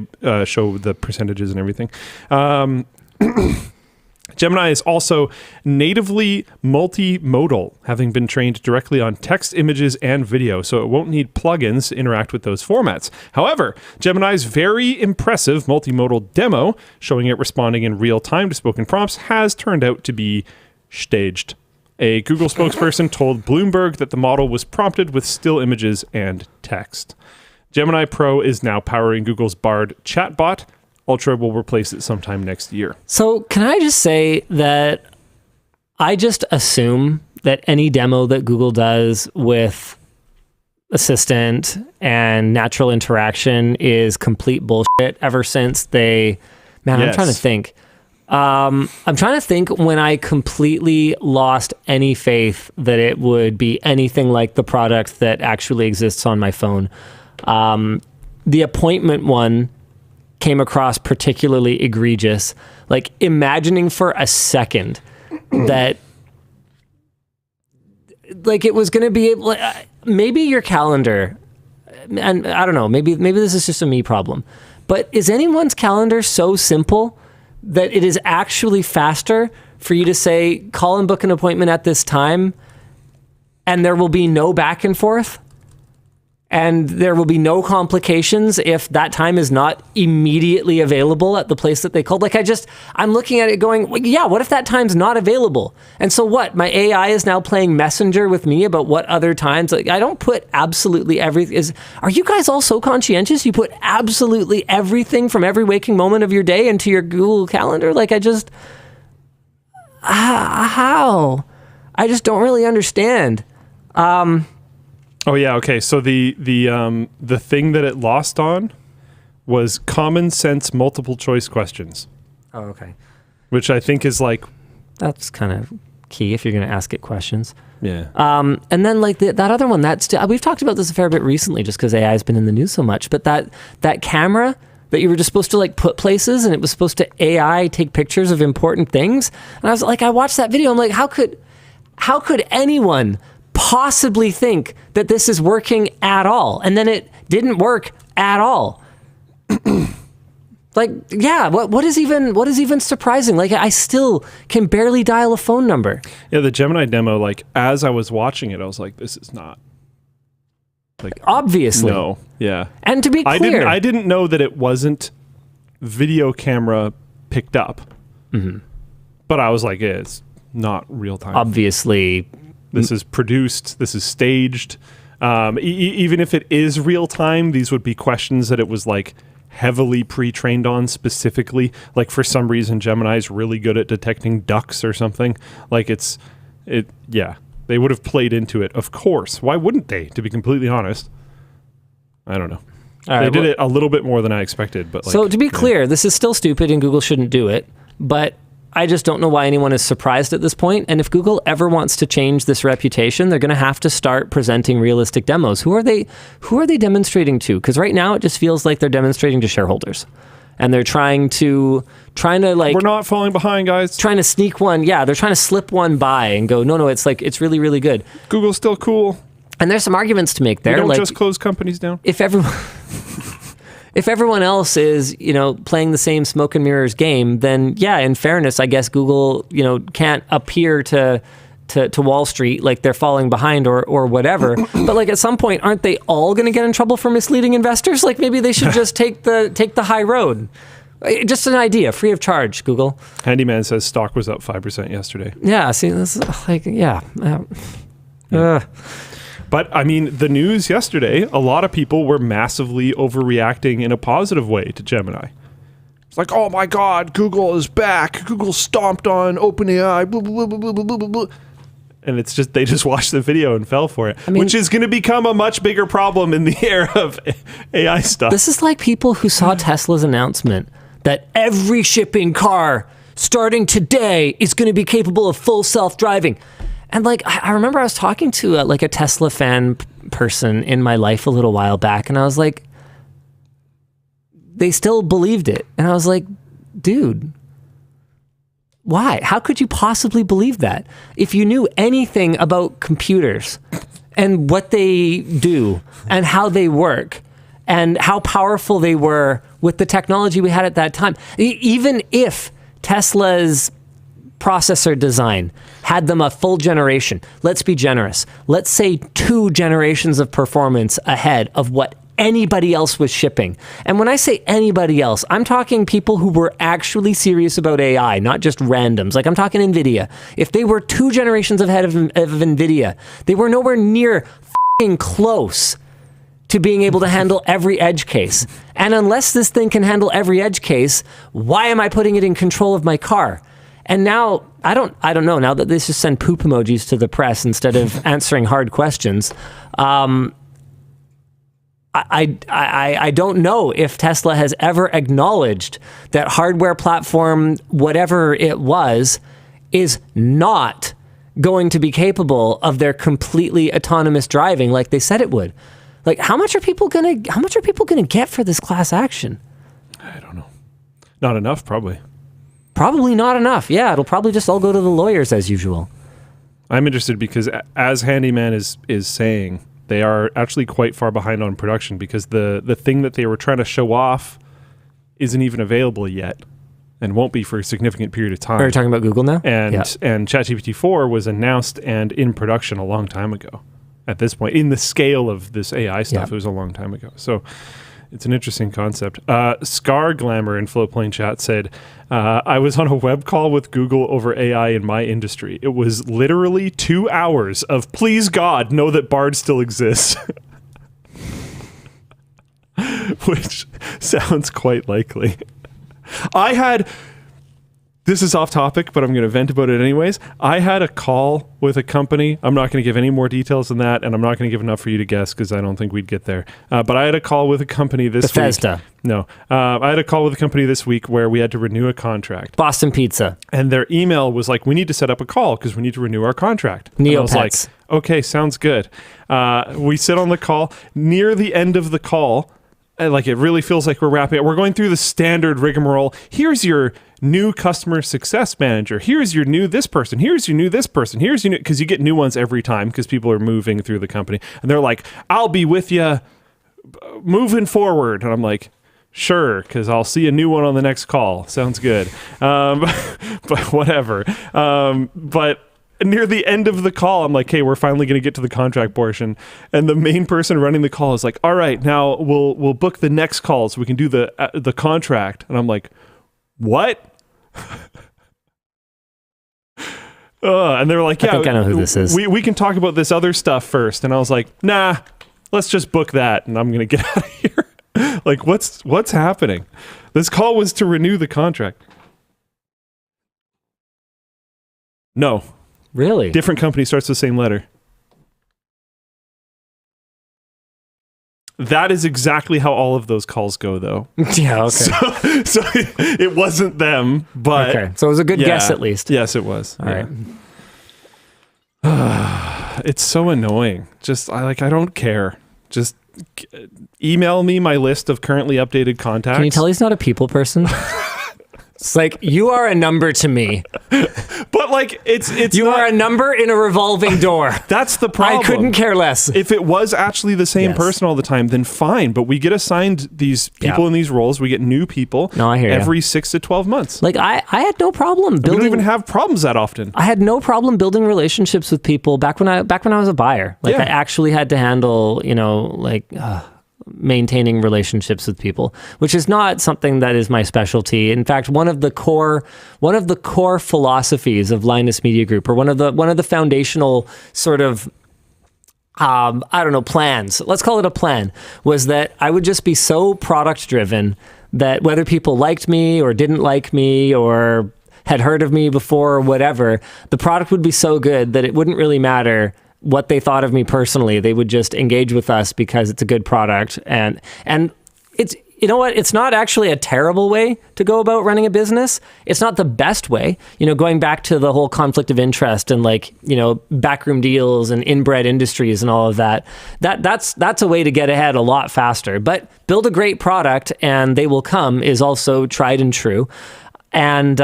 the percentages and everything. Gemini is also natively multimodal, having been trained directly on text, images, and video, so it won't need plugins to interact with those formats. However, Gemini's very impressive multimodal demo, showing it responding in real time to spoken prompts, has turned out to be staged. A Google spokesperson told Bloomberg that the model was prompted with still images and text. Gemini Pro is now powering Google's Bard chatbot. Ultra will replace it sometime next year. So can I just say that I just assume that any demo that Google does with Assistant and natural interaction is complete bullshit ever since they... Man, yes. I'm trying to think. I'm trying to think when I completely lost any faith that it would be anything like the product that actually exists on my phone. The appointment one came across particularly egregious. Like, imagining for a second that like it was going to be able, maybe your calendar, and I don't know, maybe this is just a me problem, but is anyone's calendar so simple that it is actually faster for you to say, call and book an appointment at this time, and there will be no back and forth, and there will be no complications if that time is not immediately available at the place that they called? Like, I'm looking at it going, well, yeah, what if that time's not available? And so what? My AI is now playing messenger with me about what other times. Like, I don't put absolutely everything. Are you guys all so conscientious? You put absolutely everything from every waking moment of your day into your Google Calendar? Like, how? I just don't really understand. Oh yeah, okay. So the thing that it lost on was common sense multiple choice questions. Oh, okay. Which I think is like, that's kind of key if you're going to ask it questions. Yeah. And then like that other one, we've talked about this a fair bit recently, just because AI has been in the news so much. But that camera that you were just supposed to like put places, and it was supposed to AI take pictures of important things. And I was like, I watched that video. I'm like, how could anyone possibly think that this is working at all? And then it didn't work at all. Like, yeah, what is even surprising? Like, I still can barely dial a phone number. Yeah, the Gemini demo, like, as I was watching it, I was like, this is not, like, obviously. No, yeah. And to be clear, I didn't know that it wasn't video camera picked up. Mm-hmm. But I was like, it's not real time. Obviously. This is produced. This is staged. Even if it is real time, these would be questions that it was like heavily pre-trained on specifically. Like, for some reason, Gemini is really good at detecting ducks or something. Like, yeah, they would have played into it. Of course. Why wouldn't they, to be completely honest? I don't know. They did it a little bit more than I expected. But so to be clear, this is still stupid and Google shouldn't do it. But I just don't know why anyone is surprised at this point. And if Google ever wants to change this reputation, they're going to have to start presenting realistic demos. Who are they demonstrating to? Because right now it just feels like they're demonstrating to shareholders. And they're trying to like, we're not falling behind, guys. Trying to sneak one. Yeah, they're trying to slip one by and go, no, it's like, it's really, really good. Google's still cool. And there's some arguments to make there. We don't like, just close companies down. If everyone else is, playing the same smoke and mirrors game, then yeah, in fairness, I guess Google, can't appear to Wall Street like they're falling behind or whatever. But like, at some point, aren't they all going to get in trouble for misleading investors? Like, maybe they should just take the high road. Just an idea, free of charge, Google. Handyman says stock was up 5% yesterday. Yeah, see, this is like, yeah. But I mean, the news yesterday, a lot of people were massively overreacting in a positive way to Gemini. It's like, oh my God, Google is back. Google stomped on OpenAI, blah, blah, blah, blah, blah, blah, blah. And it's just, they just watched the video and fell for it, which is going to become a much bigger problem in the era of AI stuff. This is like people who saw Tesla's announcement that every shipping car starting today is going to be capable of full self-driving. And like, I remember I was talking to like a Tesla fan person in my life a little while back, and I was like, they still believed it. And I was like, dude, why? How could you possibly believe that? If you knew anything about computers and what they do and how they work and how powerful they were with the technology we had at that time, even if Tesla's processor design had them a full generation, let's be generous, let's say 2 generations of performance ahead of what anybody else was shipping. And when I say anybody else, I'm talking people who were actually serious about AI, not just randoms. Like, I'm talking NVIDIA. If they were 2 generations ahead of NVIDIA, they were nowhere near f***ing close to being able to handle every edge case. And unless this thing can handle every edge case, why am I putting it in control of my car? And now, I don't know, now that they just send poop emojis to the press instead of answering hard questions, I don't know if Tesla has ever acknowledged that hardware platform, whatever it was, is not going to be capable of their completely autonomous driving like they said it would. Like, how much are people gonna get for this class action? I don't know. Not enough, probably. Probably not enough. Yeah, it'll probably just all go to the lawyers as usual. I'm interested because, as Handyman is saying, they are actually quite far behind on production because the thing that they were trying to show off isn't even available yet and won't be for a significant period of time. Are you talking about Google now? And ChatGPT 4 was announced and in production a long time ago. At this point, in the scale of this AI stuff, it was a long time ago. So it's an interesting concept. Scar Glamour in Floatplane Chat said, I was on a web call with Google over AI in my industry. It was literally 2 hours of, please God, know that Bard still exists. Which sounds quite likely. This is off topic, but I'm going to vent about it anyways. I had a call with a company. I'm not going to give any more details than that, and I'm not going to give enough for you to guess because I don't think we'd get there. But I had a call with a company this Bethesda. week. No. I had a call with a company this week where we had to renew a contract. Boston Pizza. And their email was like, we need to set up a call because we need to renew our contract. And I was like, okay, sounds good. We sit on the call. Near the end of the call, like, it really feels like we're wrapping up. We're going through the standard rigmarole. Here's your new customer success manager. Here's your new this person. Here's your new this person. Here's your new, because you get new ones every time because people are moving through the company. And they're like, I'll be with you moving forward. And I'm like, sure, because I'll see a new one on the next call. Sounds good. But whatever. But near the end of the call, I'm like, hey, we're finally going to get to the contract portion. And the main person running the call is like, all right, now we'll book the next call so we can do the contract. And I'm like, what? And they're like, yeah, I think I know who this is. We can talk about this other stuff first. And I was like, nah, let's just book that. And I'm going to get out of here. Like, what's happening? This call was to renew the contract. No. Really? Different company, starts the same letter. That is exactly how all of those calls go, though. Yeah, okay. So it wasn't them, but... Okay, so it was a good guess, at least. Yes, it was. All right. It's so annoying. Just, I don't care. Just email me my list of currently updated contacts. Can you tell he's not a people person? It's like, you are a number to me. But like, it's you are a number in a revolving door. That's the problem. I couldn't care less. If it was actually the same person all the time, then fine. But we get assigned these people in these roles. We get new people every 6 to 12 months. Like, I had no problem building. We don't even have problems that often. I had no problem building relationships with people back when I was a buyer. Like, I actually had to handle, maintaining relationships with people, which is not something that is my specialty. In fact, one of the core philosophies of Linus Media Group, or one of the foundational sort of plans, let's call it a plan, was that I would just be so product driven that whether people liked me or didn't like me or had heard of me before or whatever, the product would be so good that it wouldn't really matter what they thought of me personally. They would just engage with us because it's a good product. And it's, you know what? It's not actually a terrible way to go about running a business. It's not the best way, going back to the whole conflict of interest and backroom deals and inbred industries and all of that. That's a way to get ahead a lot faster. But build a great product and they will come is also tried and true. And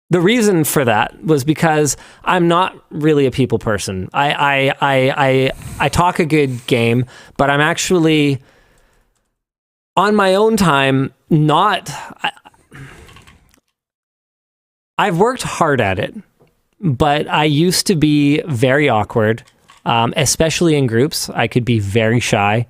the reason for that was because I'm not really a people person. I talk a good game, but I'm actually on my own time I've worked hard at it, but I used to be very awkward, especially in groups. I could be very shy.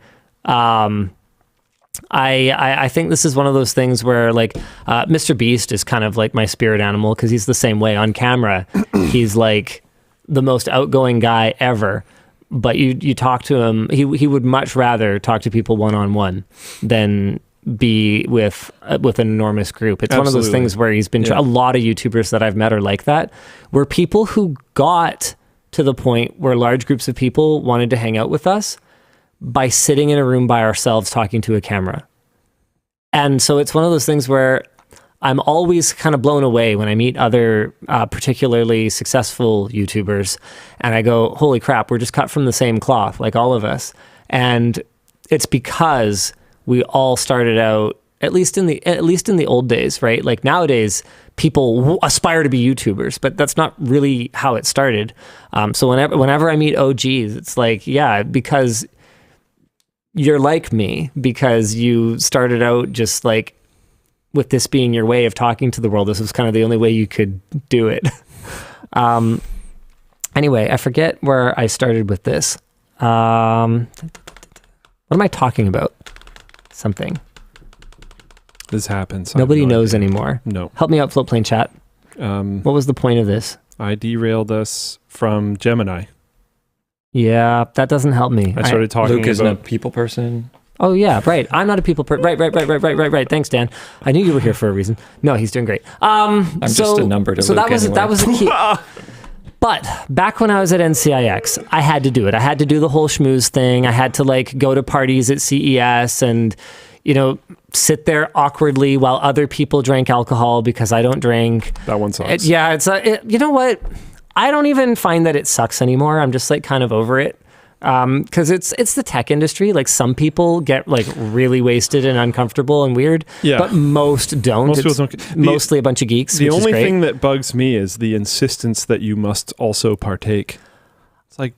I think this is one of those things where Mr. Beast is kind of like my spirit animal because he's the same way on camera. He's like the most outgoing guy ever, but you talk to him, he would much rather talk to people one-on-one than be with an enormous group. It's one of those things where he's been a lot of YouTubers that I've met are like that, where people who got to the point where large groups of people wanted to hang out with us by sitting in a room by ourselves talking to a camera. And so it's one of those things where I'm always kind of blown away when I meet other particularly successful YouTubers and I go, holy crap, we're just cut from the same cloth, like all of us. And it's because we all started out, at least in the old days, right? Like nowadays, people aspire to be YouTubers, but that's not really how it started. So whenever I meet OGs, it's like, yeah, because you're like me, because you started out just like with this being your way of talking to the world. This was kind of the only way you could do it. Anyway, I forget where I started with this. What am I talking about? Something. This happens. Nobody knows anymore. No. Help me out, Floatplane Chat. What was the point of this? I derailed us from Gemini. Yeah, that doesn't help me. I started talking Luke about... isn't a people person. Oh yeah, right. I'm not a people person. Right. Thanks, Dan. I knew you were here for a reason. No, he's doing great. I'm just a number to Luke anyway. That was the key. But back when I was at NCIX, I had to do it. I had to do the whole schmooze thing. I had to go to parties at CES and sit there awkwardly while other people drank alcohol because I don't drink. That one sucks. You know what? I don't even find that it sucks anymore. I'm just kind of over it. Because it's the tech industry. Like some people get really wasted and uncomfortable and weird, but most don't. Most people don't. Mostly a bunch of geeks. The only thing that bugs me is the insistence that you must also partake. It's like,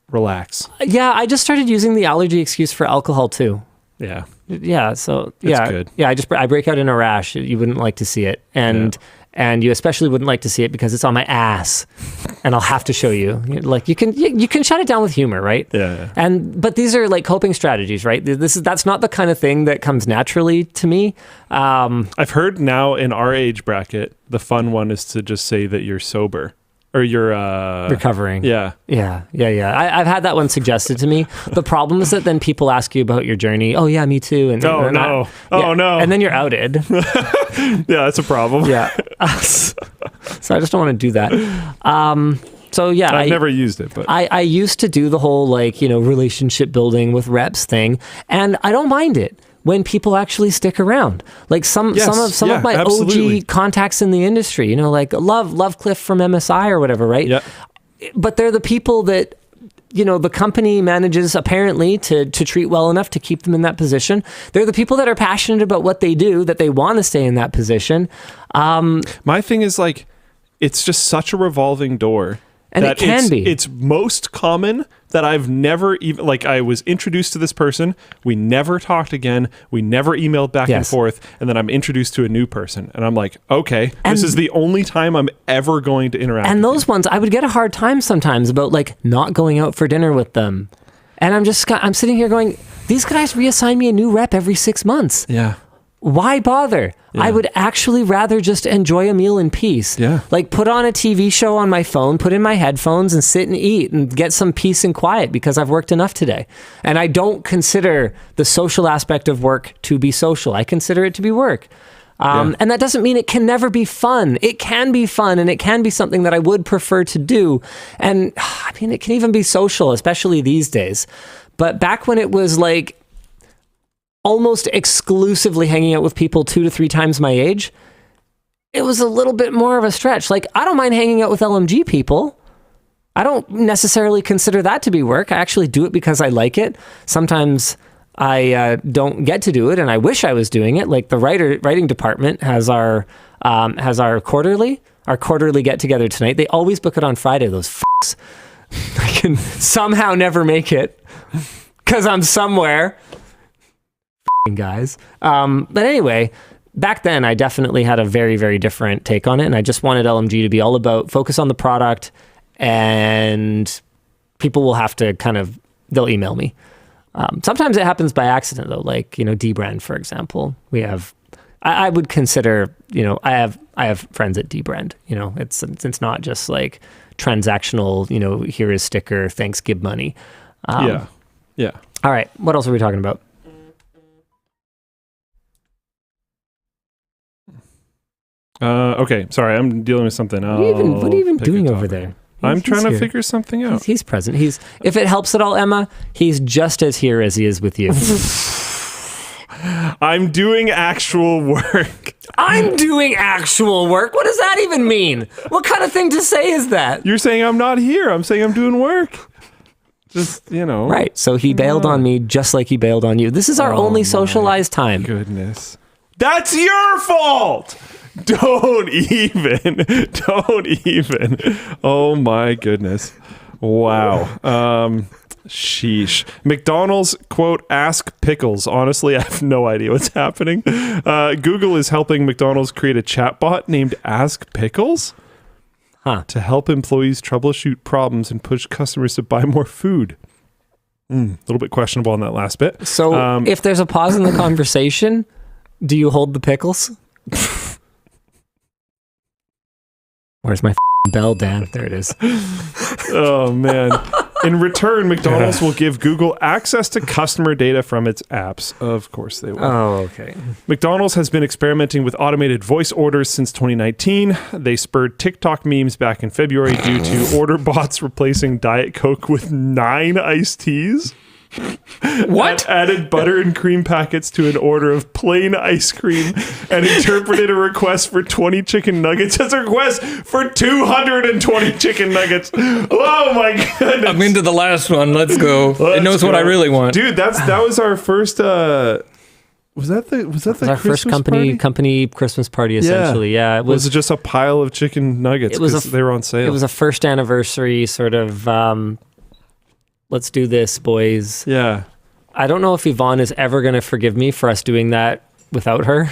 relax. Yeah, I just started using the allergy excuse for alcohol too. Yeah. Yeah. So it's good. Yeah, I break out in a rash. You wouldn't like to see it, and you especially wouldn't like to see it because it's on my ass, and I'll have to show you. You can shut it down with humor, right? Yeah. But these are coping strategies, right? That's not the kind of thing that comes naturally to me. I've heard now in our age bracket, the fun one is to just say that you're sober. Or you're recovering. Yeah. I've had that one suggested to me. The problem is that then people ask you about your journey. Oh yeah, me too. And no. And then you're outed. Yeah, that's a problem. Yeah. So I just don't want to do that. So yeah, I've never used it, but I used to do the whole relationship building with reps thing, and I don't mind it when people actually stick around. Some of my absolutely. OG contacts in the industry, Love Cliff from MSI or whatever, right? Yeah. But they're the people that the company manages apparently to treat well enough to keep them in that position. They're the people that are passionate about what they do, that they want to stay in that position. My thing is it's just such a revolving door. And it can be. It's most common that I've never even, I was introduced to this person, we never talked again, we never emailed back and forth, and then I'm introduced to a new person. And I'm like, okay, this is the only time I'm ever going to interact with those ones, I would get a hard time sometimes about not going out for dinner with them. And I'm sitting here going, These guys reassign me a new rep every 6 months. Yeah. Why bother? Yeah. I would actually rather just enjoy a meal in peace. Yeah. Like put on a TV show on my phone, put in my headphones and sit and eat and get some peace and quiet because I've worked enough today. And I don't consider the social aspect of work to be social. I consider it to be work. And that doesn't mean it can never be fun. It can be fun and it can be something that I would prefer to do. And I mean, it can even be social, especially these days. But back when it was like almost exclusively hanging out with people 2 to 3 times my age, it was a little bit more of a stretch. Like, I don't mind hanging out with LMG people. I don't necessarily consider that to be work. I actually do it because I like it. Sometimes I don't get to do it, and I wish I was doing it. Like the writing department has our quarterly get together tonight. They always book it on Friday. Those fucks. I can somehow never make it because I'm somewhere. Guys. But anyway, back then I definitely had a very, very different take on it. And I just wanted LMG to be all about focus on the product, and people will have to they'll email me. Sometimes it happens by accident though. Like, dbrand, for example, I would consider, I have friends at dbrand, it's not just like transactional, here is sticker, thanks, give money. Yeah. All right. What else are we talking about? Okay, sorry, I'm dealing with something. What are you even doing over there? I'm trying to here. figure something out. He's present. If it helps at all, Emma, he's just as here as he is with you. I'm doing actual work. I'm doing actual work? What does that even mean? What kind of thing to say is that? You're saying I'm not here. I'm saying I'm doing work. Just, Right, so he bailed on me just like he bailed on you. This is our only socialized time. Goodness. That's your fault! Don't even. Oh my goodness. Wow. Sheesh. McDonald's, quote, ask Pickles. Honestly, I have no idea what's happening. Google is helping McDonald's create a chatbot named Ask Pickles to help employees troubleshoot problems and push customers to buy more food. A little bit questionable on that last bit. So if there's a pause in the conversation, do you hold the pickles? Where's my bell, Dan? There it is. Oh, man. In return, McDonald's will give Google access to customer data from its apps. Of course they will. Oh, okay. McDonald's has been experimenting with automated voice orders since 2019. They spurred TikTok memes back in February due to order bots replacing Diet Coke with 9 iced teas. What? Added butter and cream packets to an order of plain ice cream and interpreted a request for 20 chicken nuggets as a request for 220 chicken nuggets. Oh my goodness. I'm into the last one. Let's go. It knows what I really want. Dude, that was our first was that the our first company Christmas party, essentially. Yeah, it was just a pile of chicken nuggets because they were on sale. It was a first anniversary sort of let's do this, boys. Yeah. I don't know if Yvonne is ever going to forgive me for us doing that without her.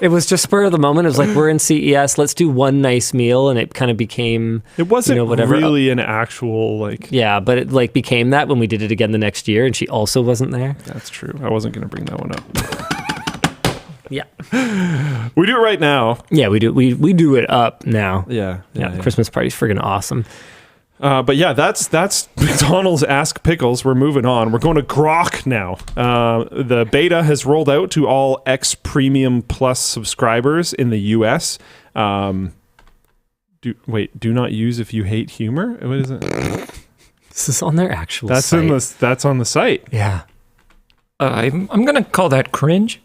It was just spur of the moment. It was like, we're in CES, let's do one nice meal, and it kind of became... It wasn't really an actual, like... Yeah, but it like became that when we did it again the next year, and she also wasn't there. That's true. I wasn't going to bring that one up. Yeah. We do it right now. Yeah, we do. We do it up now. Yeah. Christmas party's friggin' awesome. But yeah, that's McDonald's Ask Pickles. We're moving on. We're going to Grok now. The beta has rolled out to all X Premium Plus subscribers in the US. Do not use if you hate humor. What is it? This is on their actual that's site. That's on the site. Yeah. I'm going to call that cringe.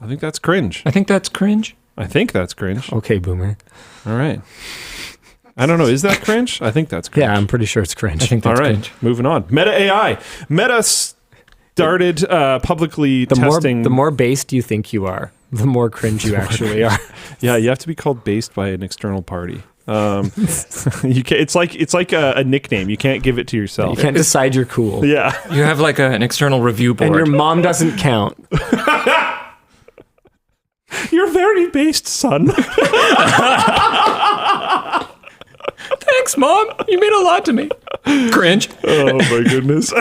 I think that's cringe. I think that's cringe. Okay, Boomer. All right. I don't know. Is that cringe? I think that's cringe. Yeah, I'm pretty sure it's cringe. I think that's cringe. Moving on. Meta AI. Meta started publicly testing. The more based you think you are, the more cringe you actually are. Yeah, you have to be called based by an external party. You can, it's like a nickname. You can't give it to yourself. You can't decide you're cool. Yeah. You have like an external review board. And your mom doesn't count. You're very based, son. Thanks, Mom. You mean a lot to me. Cringe. Oh, my goodness.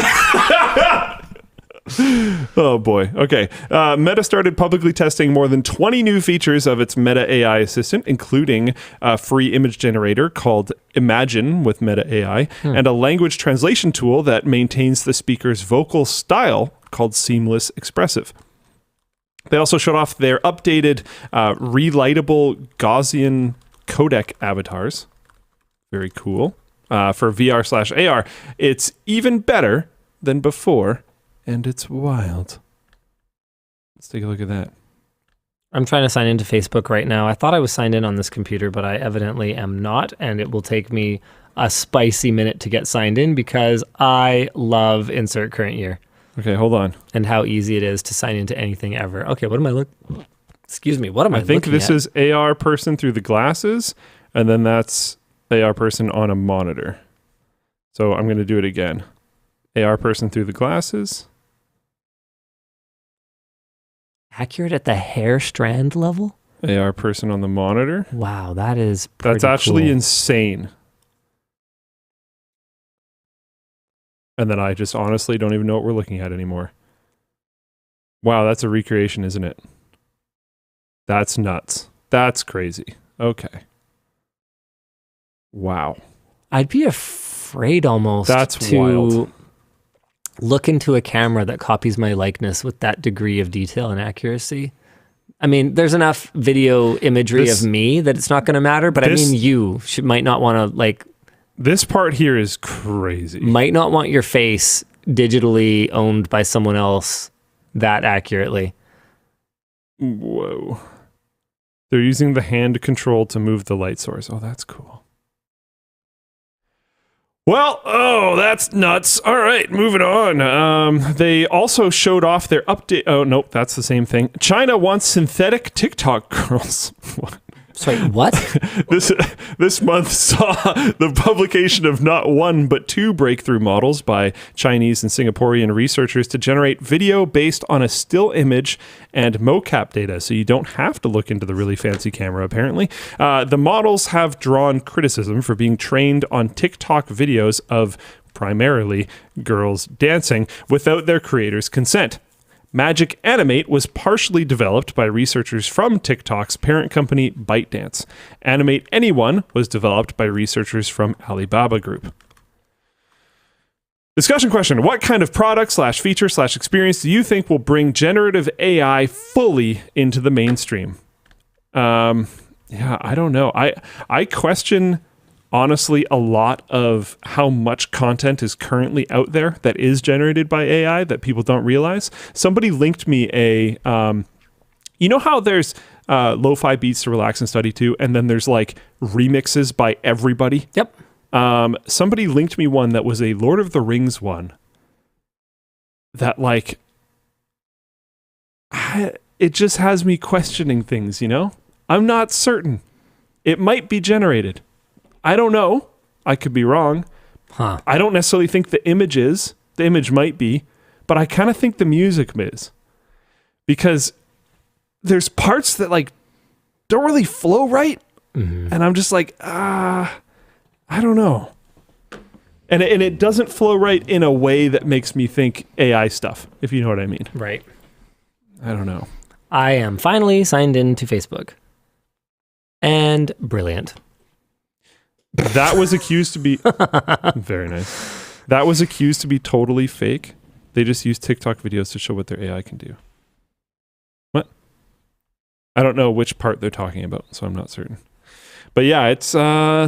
Oh boy. Okay. Meta started publicly testing more than 20 new features of its Meta AI assistant, including a free image generator called Imagine with Meta AI, and a language translation tool that maintains the speaker's vocal style called Seamless Expressive. They also showed off their updated relightable Gaussian codec avatars. Very cool. For VR/AR. It's even better than before. And it's wild. Let's take a look at that. I'm trying to sign into Facebook right now. I thought I was signed in on this computer, but I evidently am not, and it will take me a spicy minute to get signed in because I love insert current year. Okay, hold on. And how easy it is to sign into anything ever. Okay, what am I looking? Excuse me, what am I looking at? I think this is AR person through the glasses, and then that's AR person on a monitor. So I'm going to do it again. AR person through the glasses. Accurate at the hair strand level? AR person on the monitor. Wow, that is pretty That's actually cool. insane. And then I just honestly don't even know what we're looking at anymore. Wow, that's a recreation, isn't it? That's nuts. That's crazy. Okay. Wow. I'd be afraid almost That's to wild. look into a camera that copies my likeness with that degree of detail and accuracy. I mean, there's enough video imagery of me that it's not going to matter, but I mean, you might not want to, like... This part here is crazy. Might not want your face digitally owned by someone else that accurately. Whoa. They're using the hand control to move the light source. Oh, that's cool. Well, that's nuts. All right, moving on. They also showed off their update. Oh, nope, that's the same thing. China wants synthetic TikTok girls. What? Sorry, what? This month saw the publication of not one, but two breakthrough models by Chinese and Singaporean researchers to generate video based on a still image and mocap data. So you don't have to look into the really fancy camera, apparently. The models have drawn criticism for being trained on TikTok videos of primarily girls dancing without their creators' consent. Magic Animate was partially developed by researchers from TikTok's parent company ByteDance. Animate Anyone was developed by researchers from Alibaba Group. Discussion question. What kind of product / feature / experience do you think will bring generative AI fully into the mainstream? I don't know. I question... honestly, a lot of how much content is currently out there that is generated by AI that people don't realize. Somebody linked me a, you know how there's lo-fi beats to relax and study to, and then there's like remixes by everybody? Yep. Somebody linked me one that was a Lord of the Rings one that like, it just has me questioning things, you know? I'm not certain. It might be generated. I don't know. I could be wrong. Huh. I don't necessarily think the image is. The image might be. But I kind of think the music is. Because there's parts that like don't really flow right. Mm-hmm. And I'm just like, I don't know. And it doesn't flow right in a way that makes me think AI stuff, if you know what I mean. Right. I don't know. I am finally signed into Facebook. And brilliant. That was accused to be... Very nice. That was accused to be totally fake. They just used TikTok videos to show what their AI can do. What? I don't know which part they're talking about, so I'm not certain. But yeah, it's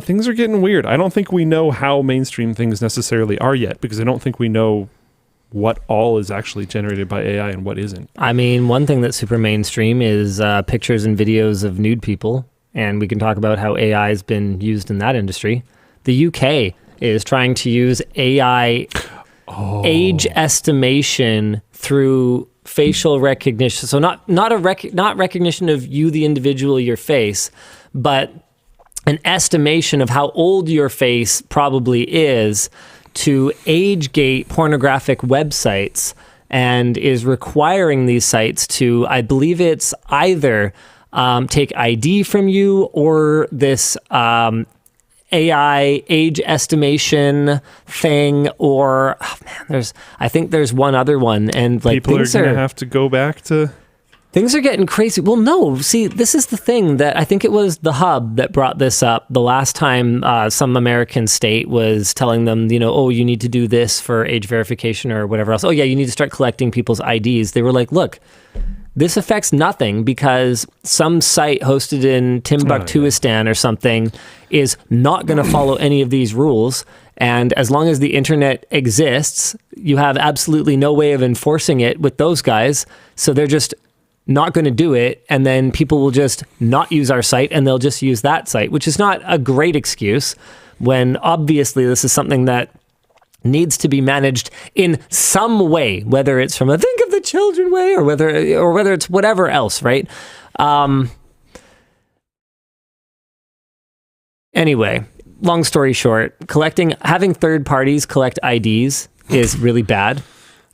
things are getting weird. I don't think we know how mainstream things necessarily are yet, because I don't think we know what all is actually generated by AI and what isn't. I mean, one thing that's super mainstream is pictures and videos of nude people. And we can talk about how AI has been used in that industry. The UK is trying to use AI age estimation through facial recognition. So not recognition of you, the individual, your face, but an estimation of how old your face probably is to age gate pornographic websites, and is requiring these sites to, I believe it's either... take ID from you, or this AI age estimation thing, or I think there's one other one, and like people are going to have to go back to. Things are getting crazy. Well, no, see, this is the thing that I think it was the Hub that brought this up the last time some American state was telling them, oh, you need to do this for age verification or whatever else. Oh, yeah, you need to start collecting people's IDs. They were like, look, this affects nothing because some site hosted in Timbuktuistan or something is not going to follow any of these rules. And as long as the internet exists, you have absolutely no way of enforcing it with those guys. So they're just not going to do it, and then people will just not use our site and they'll just use that site, which is not a great excuse when obviously this is something that needs to be managed in some way, whether it's from a think of the children way or whether it's whatever else, right? Anyway, long story short, having third parties collect IDs is really bad.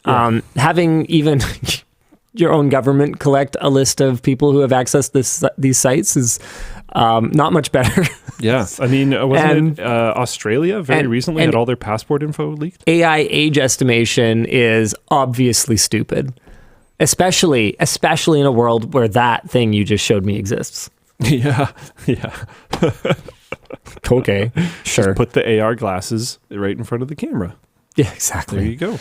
Yeah. Having even your own government collect a list of people who have accessed these sites is not much better. Yeah. I mean, wasn't it Australia very recently had all their passport info leaked? AI age estimation is obviously stupid, especially in a world where that thing you just showed me exists. Yeah. Okay, sure. Just put the AR glasses right in front of the camera. Yeah, exactly. There you go.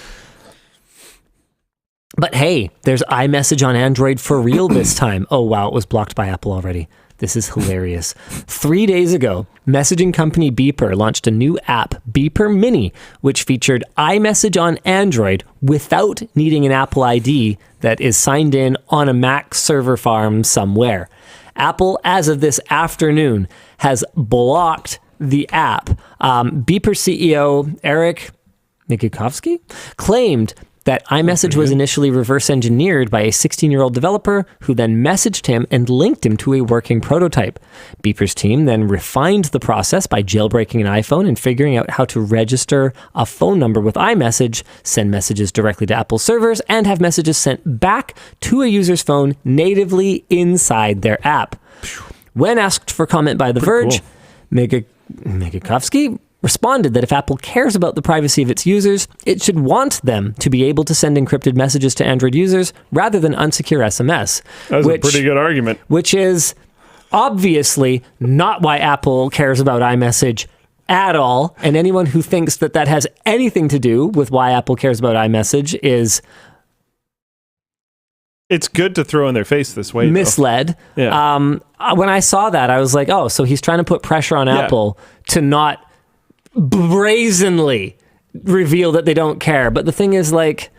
But hey, there's iMessage on Android for real this time. Oh, wow, it was blocked by Apple already. This is hilarious. 3 days ago, messaging company Beeper launched a new app, Beeper Mini, which featured iMessage on Android without needing an Apple ID that is signed in on a Mac server farm somewhere. Apple, as of this afternoon, has blocked the app. Beeper CEO Eric Nikikovsky claimed that iMessage was initially reverse engineered by a 16-year-old developer who then messaged him and linked him to a working prototype. Beeper's team then refined the process by jailbreaking an iPhone and figuring out how to register a phone number with iMessage, send messages directly to Apple servers, and have messages sent back to a user's phone natively inside their app. When asked for comment by The Verge, Migakovsky responded that if Apple cares about the privacy of its users, it should want them to be able to send encrypted messages to Android users rather than unsecure SMS. That's a pretty good argument. Which is obviously not why Apple cares about iMessage at all. And anyone who thinks that that has anything to do with why Apple cares about iMessage is... It's good to throw in their face this way, misled. Yeah. When I saw that, I was like, oh, so he's trying to put pressure on Apple to not brazenly reveal that they don't care. But the thing is, like...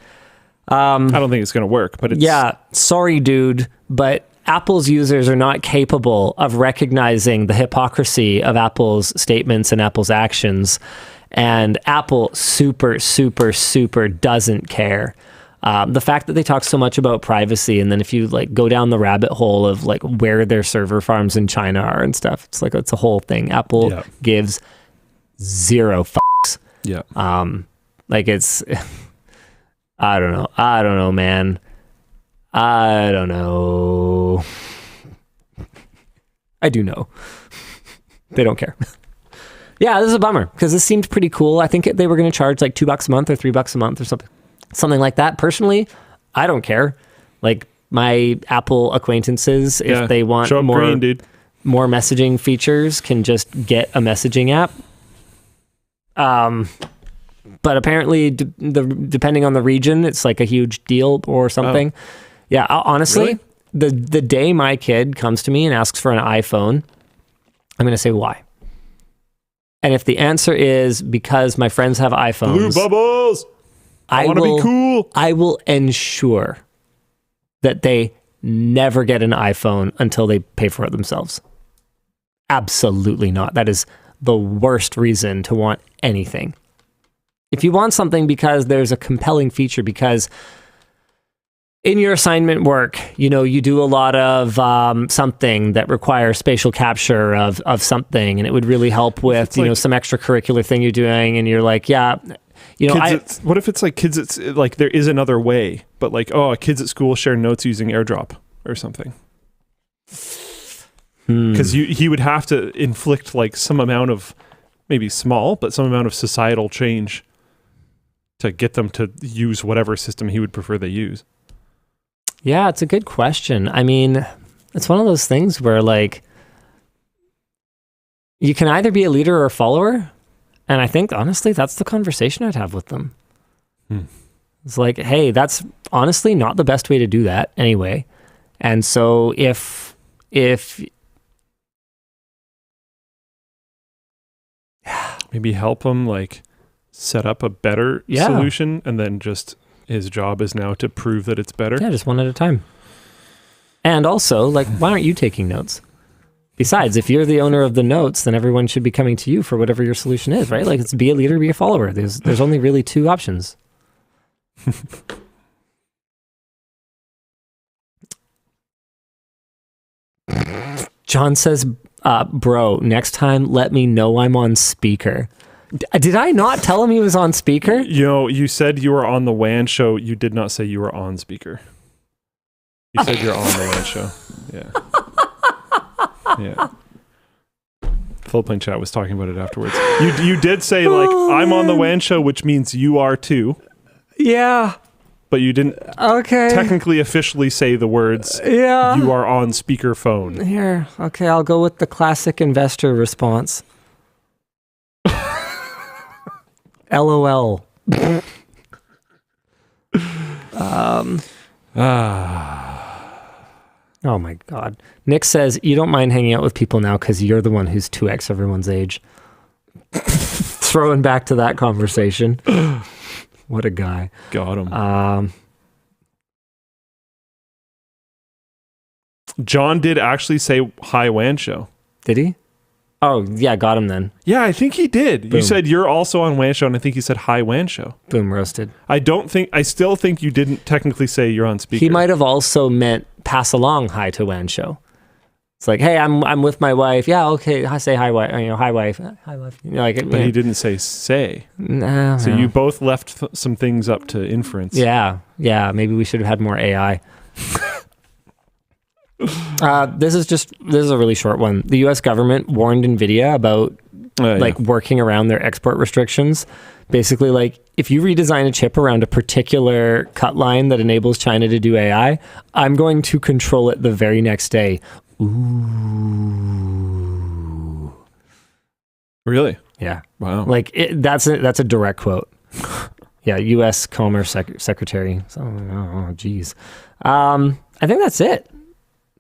I don't think it's going to work, but it's... Yeah, sorry, dude, but Apple's users are not capable of recognizing the hypocrisy of Apple's statements and Apple's actions. And Apple super, super, super doesn't care. The fact that they talk so much about privacy, and then if you like go down the rabbit hole of like where their server farms in China are and stuff, it's like it's a whole thing. Apple gives zero fucks. Yeah. Like it's I don't know, man. I don't know. I do know. They don't care. Yeah, this is a bummer because this seemed pretty cool. I think they were going to charge like $2 a month or $3 a month or something like that. Personally, I don't care. Like my Apple acquaintances, if they want more messaging features, can just get a messaging app. But apparently, depending on the region, it's like a huge deal or something. Oh. Yeah, honestly, really? the day my kid comes to me and asks for an iPhone, I'm going to say why. And if the answer is because my friends have iPhones, blue bubbles, I want to be cool. I will ensure that they never get an iPhone until they pay for it themselves. Absolutely not. That is the worst reason to want anything. If you want something because there's a compelling feature, because in your assignment work, you know, you do a lot of something that requires spatial capture of something, and it would really help with, some extracurricular thing you're doing, and you're like, what if it's like kids, it's like there is another way, but like, kids at school share notes using AirDrop or something. Because he would have to inflict like some amount of maybe small, but some amount of societal change to get them to use whatever system he would prefer they use? Yeah, it's a good question. I mean, it's one of those things where like you can either be a leader or a follower. And I think honestly, that's the conversation I'd have with them. It's like, hey, that's honestly not the best way to do that anyway. And so if maybe help him like set up a better solution, and then just his job is now to prove that it's better. Yeah, just one at a time. And also, like, why aren't you taking notes? Besides, if you're the owner of the notes, then everyone should be coming to you for whatever your solution is, right? Like, it's be a leader, be a follower. There's only really two options. John says, bro, next time let me know I'm on speaker. Did I not tell him he was on speaker? You know, you said you were on the WAN show. You did not say you were on speaker. You said you're on the WAN show. Yeah. Yeah. Floatplane Chat was talking about it afterwards. You did say, like, I'm on the WAN show, which means you are too. Yeah. But you didn't technically officially say the words, you are on speakerphone. Here, okay, I'll go with the classic investor response. LOL. Oh my God. Nick says, you don't mind hanging out with people now because you're the one who's 2x everyone's age. Throwing back to that conversation. What a guy. Got him. John did actually say hi WAN show. Did he? Oh, yeah, got him then. Yeah, I think he did. Boom. You said you're also on WAN show, and I think he said hi WAN show. Boom, roasted. I still think you didn't technically say you're on speaker. He might have also meant pass along hi to WAN show. It's like, hey, I'm with my wife. Yeah, okay. I say hi, wife. Hi, wife. Hi, wife. But he didn't say. No. So you both left some things up to inference. Yeah. Maybe we should have had more AI. This is a really short one. The U.S. government warned NVIDIA about working around their export restrictions. Basically, like, if you redesign a chip around a particular cut line that enables China to do AI, I'm going to control it the very next day. Ooh. Really? Yeah. Wow. Like, that's a direct quote. Yeah, U.S. Commerce Secretary. So, oh, geez. I think that's it.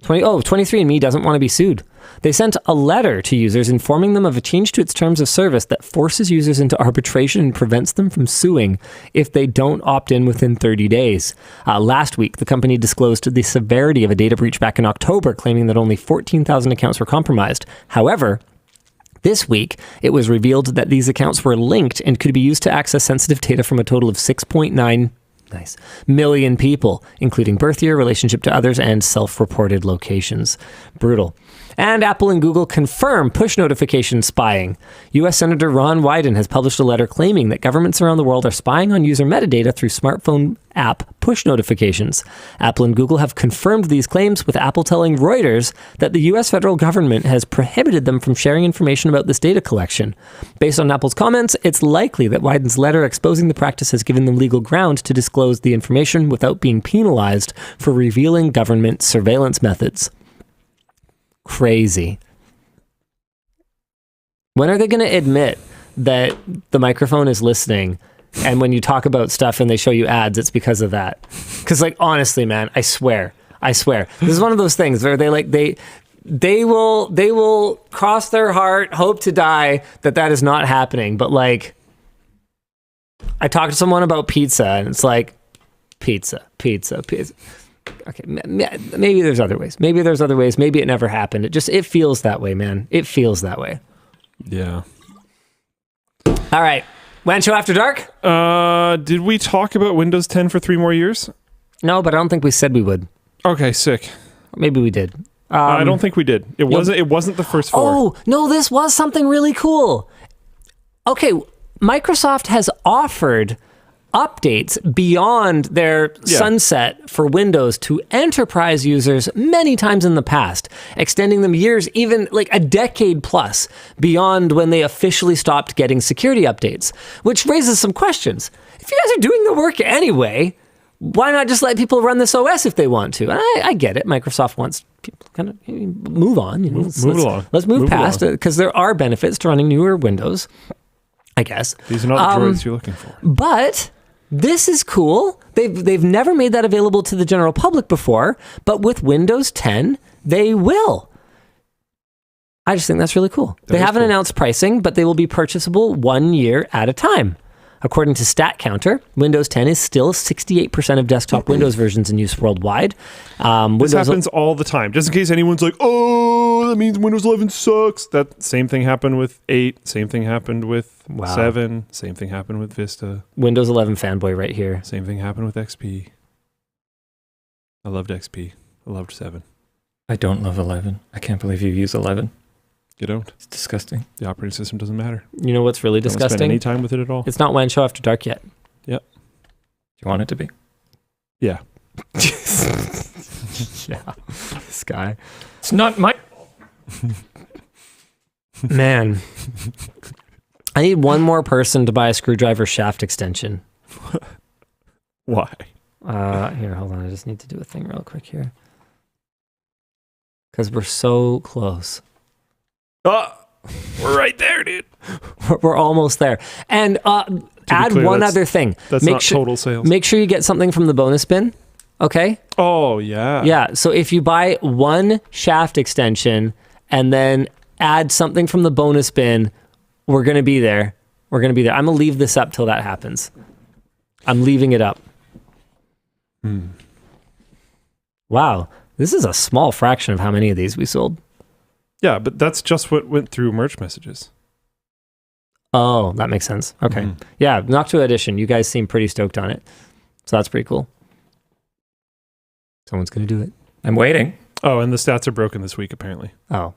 23andMe doesn't want to be sued. They sent a letter to users informing them of a change to its terms of service that forces users into arbitration and prevents them from suing if they don't opt in within 30 days. Last week, the company disclosed the severity of a data breach back in October, claiming that only 14,000 accounts were compromised. However, this week, it was revealed that these accounts were linked and could be used to access sensitive data from a total of 6.9 million people, including birth year, relationship to others, and self-reported locations. Brutal. And Apple and Google confirm push notification spying. U.S. Senator Ron Wyden has published a letter claiming that governments around the world are spying on user metadata through smartphone app push notifications. Apple and Google have confirmed these claims, with Apple telling Reuters that the U.S. federal government has prohibited them from sharing information about this data collection. Based on Apple's comments, it's likely that Wyden's letter exposing the practice has given them legal ground to disclose the information without being penalized for revealing government surveillance methods. Crazy. When are they going to admit that the microphone is listening, and when you talk about stuff and they show you ads, it's because of that? Because, like, honestly, man, I swear, this is one of those things where they will cross their heart, hope to die that is not happening. But, like, I talked to someone about pizza, and it's like pizza. Okay, maybe there's other ways. Maybe it never happened. It feels that way, man. It feels that way. Yeah. All right. WAN Show After Dark? Did we talk about Windows 10 for 3 more years? No, but I don't think we said we would. Okay, sick. Maybe we did. I don't think we did. It wasn't the first 4. Oh, no, this was something really cool. Okay, Microsoft has offered updates beyond their sunset for Windows to enterprise users many times in the past, extending them years, even like a decade plus beyond when they officially stopped getting security updates, which raises some questions. If you guys are doing the work anyway, why not just let people run this OS if they want to? And I get it. Microsoft wants people to kind of move on. You know, let's move past it, because there are benefits to running newer Windows, I guess. These are not the droids you're looking for. But this is cool. They've never made that available to the general public before, but with Windows 10, they will. I just think that's really cool. They haven't announced pricing, but they will be purchasable 1 year at a time. According to StatCounter, Windows 10 is still 68% of desktop Windows versions in use worldwide. This happens all the time. Just in case anyone's like, oh, that means Windows 11 sucks. That same thing happened with 8. Same thing happened with 7. Same thing happened with Vista. Windows 11 fanboy right here. Same thing happened with XP. I loved XP. I loved 7. I don't love 11. I can't believe you use 11. You don't. It's disgusting. The operating system doesn't matter. You know what's really Don't disgusting? spend any time with it at all. It's not WAN Show After Dark yet. Yep. Do you want it to be? Yeah. Yeah. This guy. It's not my... Man. I need one more person to buy a screwdriver shaft extension. Why? Here, hold on. I just need to do a thing real quick here. Because we're so close. Oh, we're right there, dude. We're almost there. And add clear, one other thing. That's not total sales. Make sure you get something from the bonus bin. Okay? Oh, yeah. Yeah. So if you buy one shaft extension and then add something from the bonus bin, we're going to be there. We're going to be there. I'm going to leave this up till that happens. I'm leaving it up. Wow. This is a small fraction of how many of these we sold. Yeah, but that's just what went through merch messages. Oh, that makes sense. Okay. Mhm. Yeah, Noctua edition. You guys seem pretty stoked on it. So that's pretty cool. Someone's going to do it. I'm waiting. Oh, and the stats are broken this week, apparently. Oh,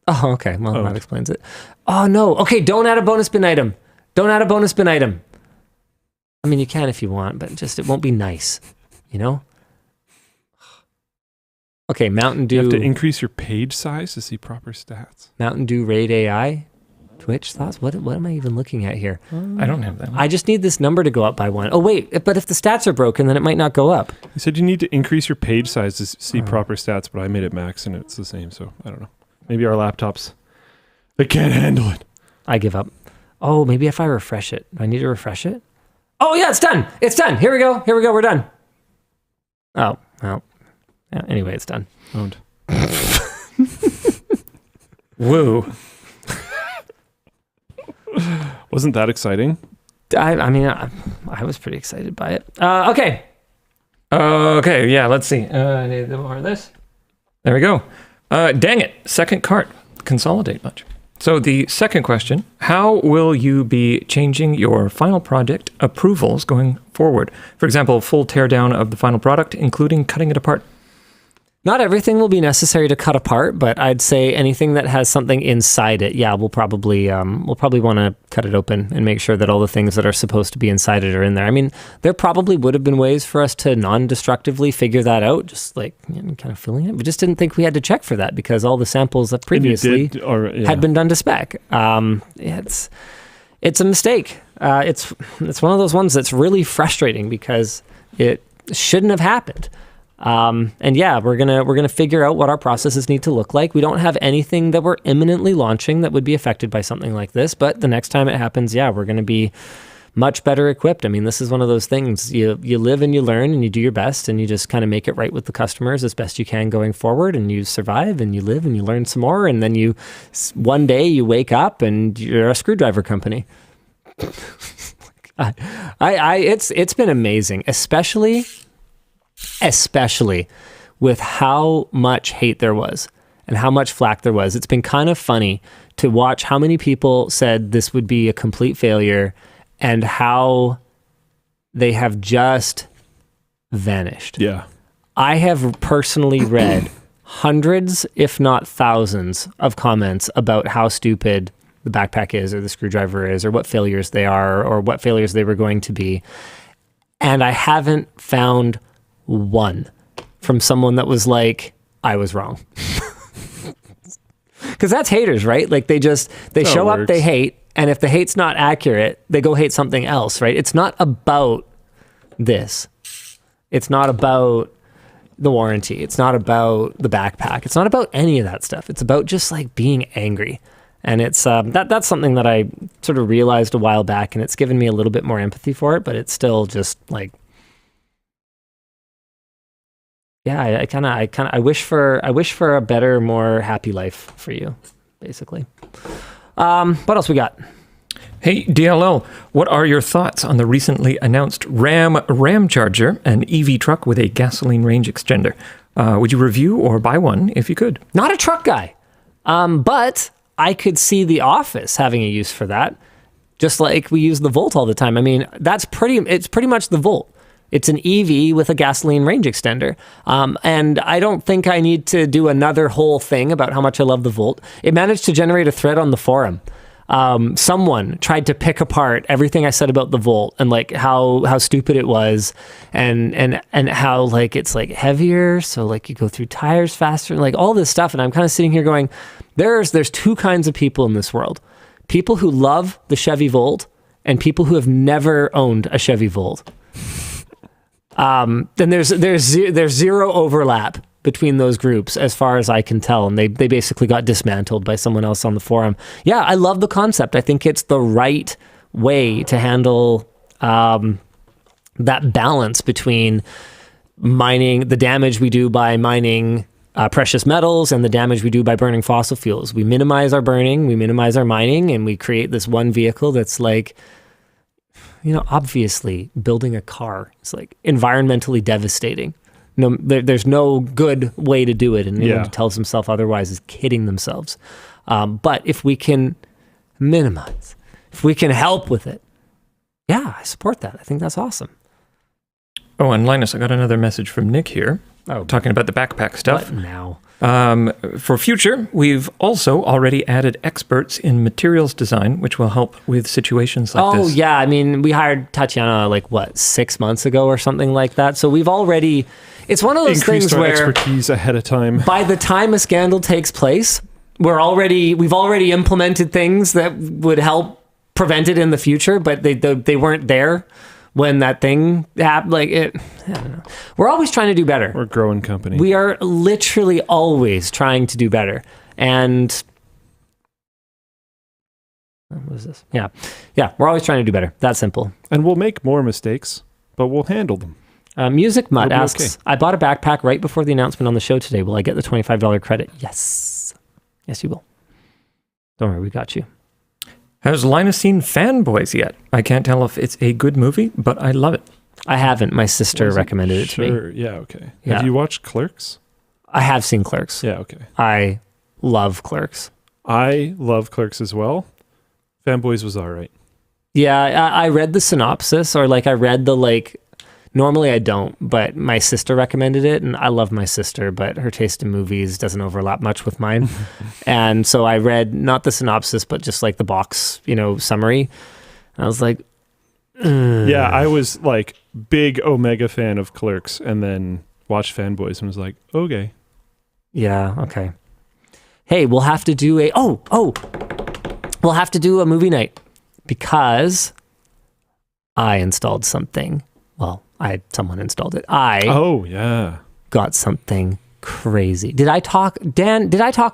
okay. Well, that explains it. Oh, no. Okay, don't add a bonus bin item. Don't add a bonus bin item. I mean, you can if you want, but just it won't be nice, you know? Okay, Mountain Dew. You have to increase your page size to see proper stats. Mountain Dew Raid AI. Twitch thoughts? What am I even looking at here? I don't have that one. I just need this number to go up by 1. Oh, wait, but if the stats are broken, then it might not go up. You said you need to increase your page size to see proper stats, but I made it max and it's the same, so I don't know. Maybe our laptops, they can't handle it. I give up. Oh, maybe if I refresh it. Do I need to refresh it? Oh, yeah, it's done. It's done. Here we go. We're done. Oh, well. Yeah, anyway, it's done. Owned. Woo. Wasn't that exciting? I mean, I was pretty excited by it. Okay. Okay, yeah, let's see. I need more of this. There we go. Dang it. Second cart. Consolidate much. So the second question, how will you be changing your final project approvals going forward? For example, full teardown of the final product, including cutting it apart. Not everything will be necessary to cut apart, but I'd say anything that has something inside it, yeah, we'll probably want to cut it open and make sure that all the things that are supposed to be inside it are in there. I mean, there probably would have been ways for us to non-destructively figure that out, just like kind of filling it. We just didn't think we had to check for that because all the samples that previously had been done to spec. It's a mistake. It's one of those ones that's really frustrating because it shouldn't have happened. And yeah, we're gonna figure out what our processes need to look like. We don't have anything that we're imminently launching that would be affected by something like this, but the next time it happens, yeah, we're gonna be much better equipped. I mean, this is one of those things. You live and you learn and you do your best and you just kind of make it right with the customers as best you can going forward, and you survive and you live and you learn some more, and then one day you wake up and you're a screwdriver company. It's been amazing, especially with how much hate there was and how much flack there was. It's been kind of funny to watch how many people said this would be a complete failure and how they have just vanished. Yeah. I have personally read hundreds, if not thousands, of comments about how stupid the backpack is or the screwdriver is or what failures they are or what failures they were going to be. And I haven't found one from someone that was like, I was wrong. Because that's haters, right? Like they show up, they hate, and if the hate's not accurate, they go hate something else, right? It's not about this. It's not about the warranty. It's not about the backpack. It's not about any of that stuff. It's about just like being angry. And it's that's something that I sort of realized a while back, and it's given me a little bit more empathy for it, but it's still just like, yeah, I wish for a better, more happy life for you, basically. What else we got? Hey, DLL, what are your thoughts on the recently announced RAM Ramcharger, an EV truck with a gasoline range extender? Would you review or buy one if you could? Not a truck guy, but I could see the office having a use for that, just like we use the Volt all the time. I mean, it's pretty much the Volt. It's an EV with a gasoline range extender. And I don't think I need to do another whole thing about how much I love the Volt. It managed to generate a thread on the forum. Someone tried to pick apart everything I said about the Volt and like how stupid it was and how like it's like heavier, so like you go through tires faster and like all this stuff. And I'm kind of sitting here going, there's two kinds of people in this world. People who love the Chevy Volt and people who have never owned a Chevy Volt. Then there's zero overlap between those groups as far as I can tell, and they basically got dismantled by someone else on the forum. Yeah, I love the concept. I think it's the right way to handle that balance between mining, the damage we do by mining precious metals and the damage we do by burning fossil fuels. We minimize our burning, we minimize our mining, and we create this one vehicle that's like, you know, obviously building a car is like environmentally devastating. No, there's no good way to do it, and anyone who tells himself otherwise is kidding themselves. But if we can minimize, if we can help with it, yeah, I support that. I think that's awesome. Oh, and Linus, I got another message from Nick here. Oh, talking about the backpack stuff. What now? For future, we've also already added experts in materials design, which will help with situations like this. Oh, yeah. I mean, we hired Tatiana, 6 months ago or something like that. So we've already, it's one of those increased things our where expertise ahead of time. By the time a scandal takes place, we've already implemented things that would help prevent it in the future, but they weren't there when that thing happened. I don't know. We're always trying to do better. We're a growing company. We are literally always trying to do better. And what is this? Yeah, we're always trying to do better. That simple. And we'll make more mistakes, but we'll handle them. Music Mutt It'll be asks, okay. I bought a backpack right before the announcement on the show today. Will I get the $25 credit? Yes, you will. Don't worry, we got you. Has Linus seen Fanboys yet? I can't tell if it's a good movie, but I love it. I haven't. My sister recommended it to me. Yeah, okay. Yeah. Have you watched Clerks? I have seen Clerks. Yeah, okay. I love Clerks. I love Clerks as well. Fanboys was all right. Yeah, I read the synopsis, or I read the normally I don't, but my sister recommended it, and I love my sister, but her taste in movies doesn't overlap much with mine. And so I read not the synopsis, but just the box, summary. And I was like, Yeah, I was big Omega fan of Clerks, and then watched Fanboys and was like, okay. Yeah, okay. Hey, we'll have to do we'll have to do a movie night because I installed something. Well, someone installed it. Oh, yeah. Got something crazy. Did I talk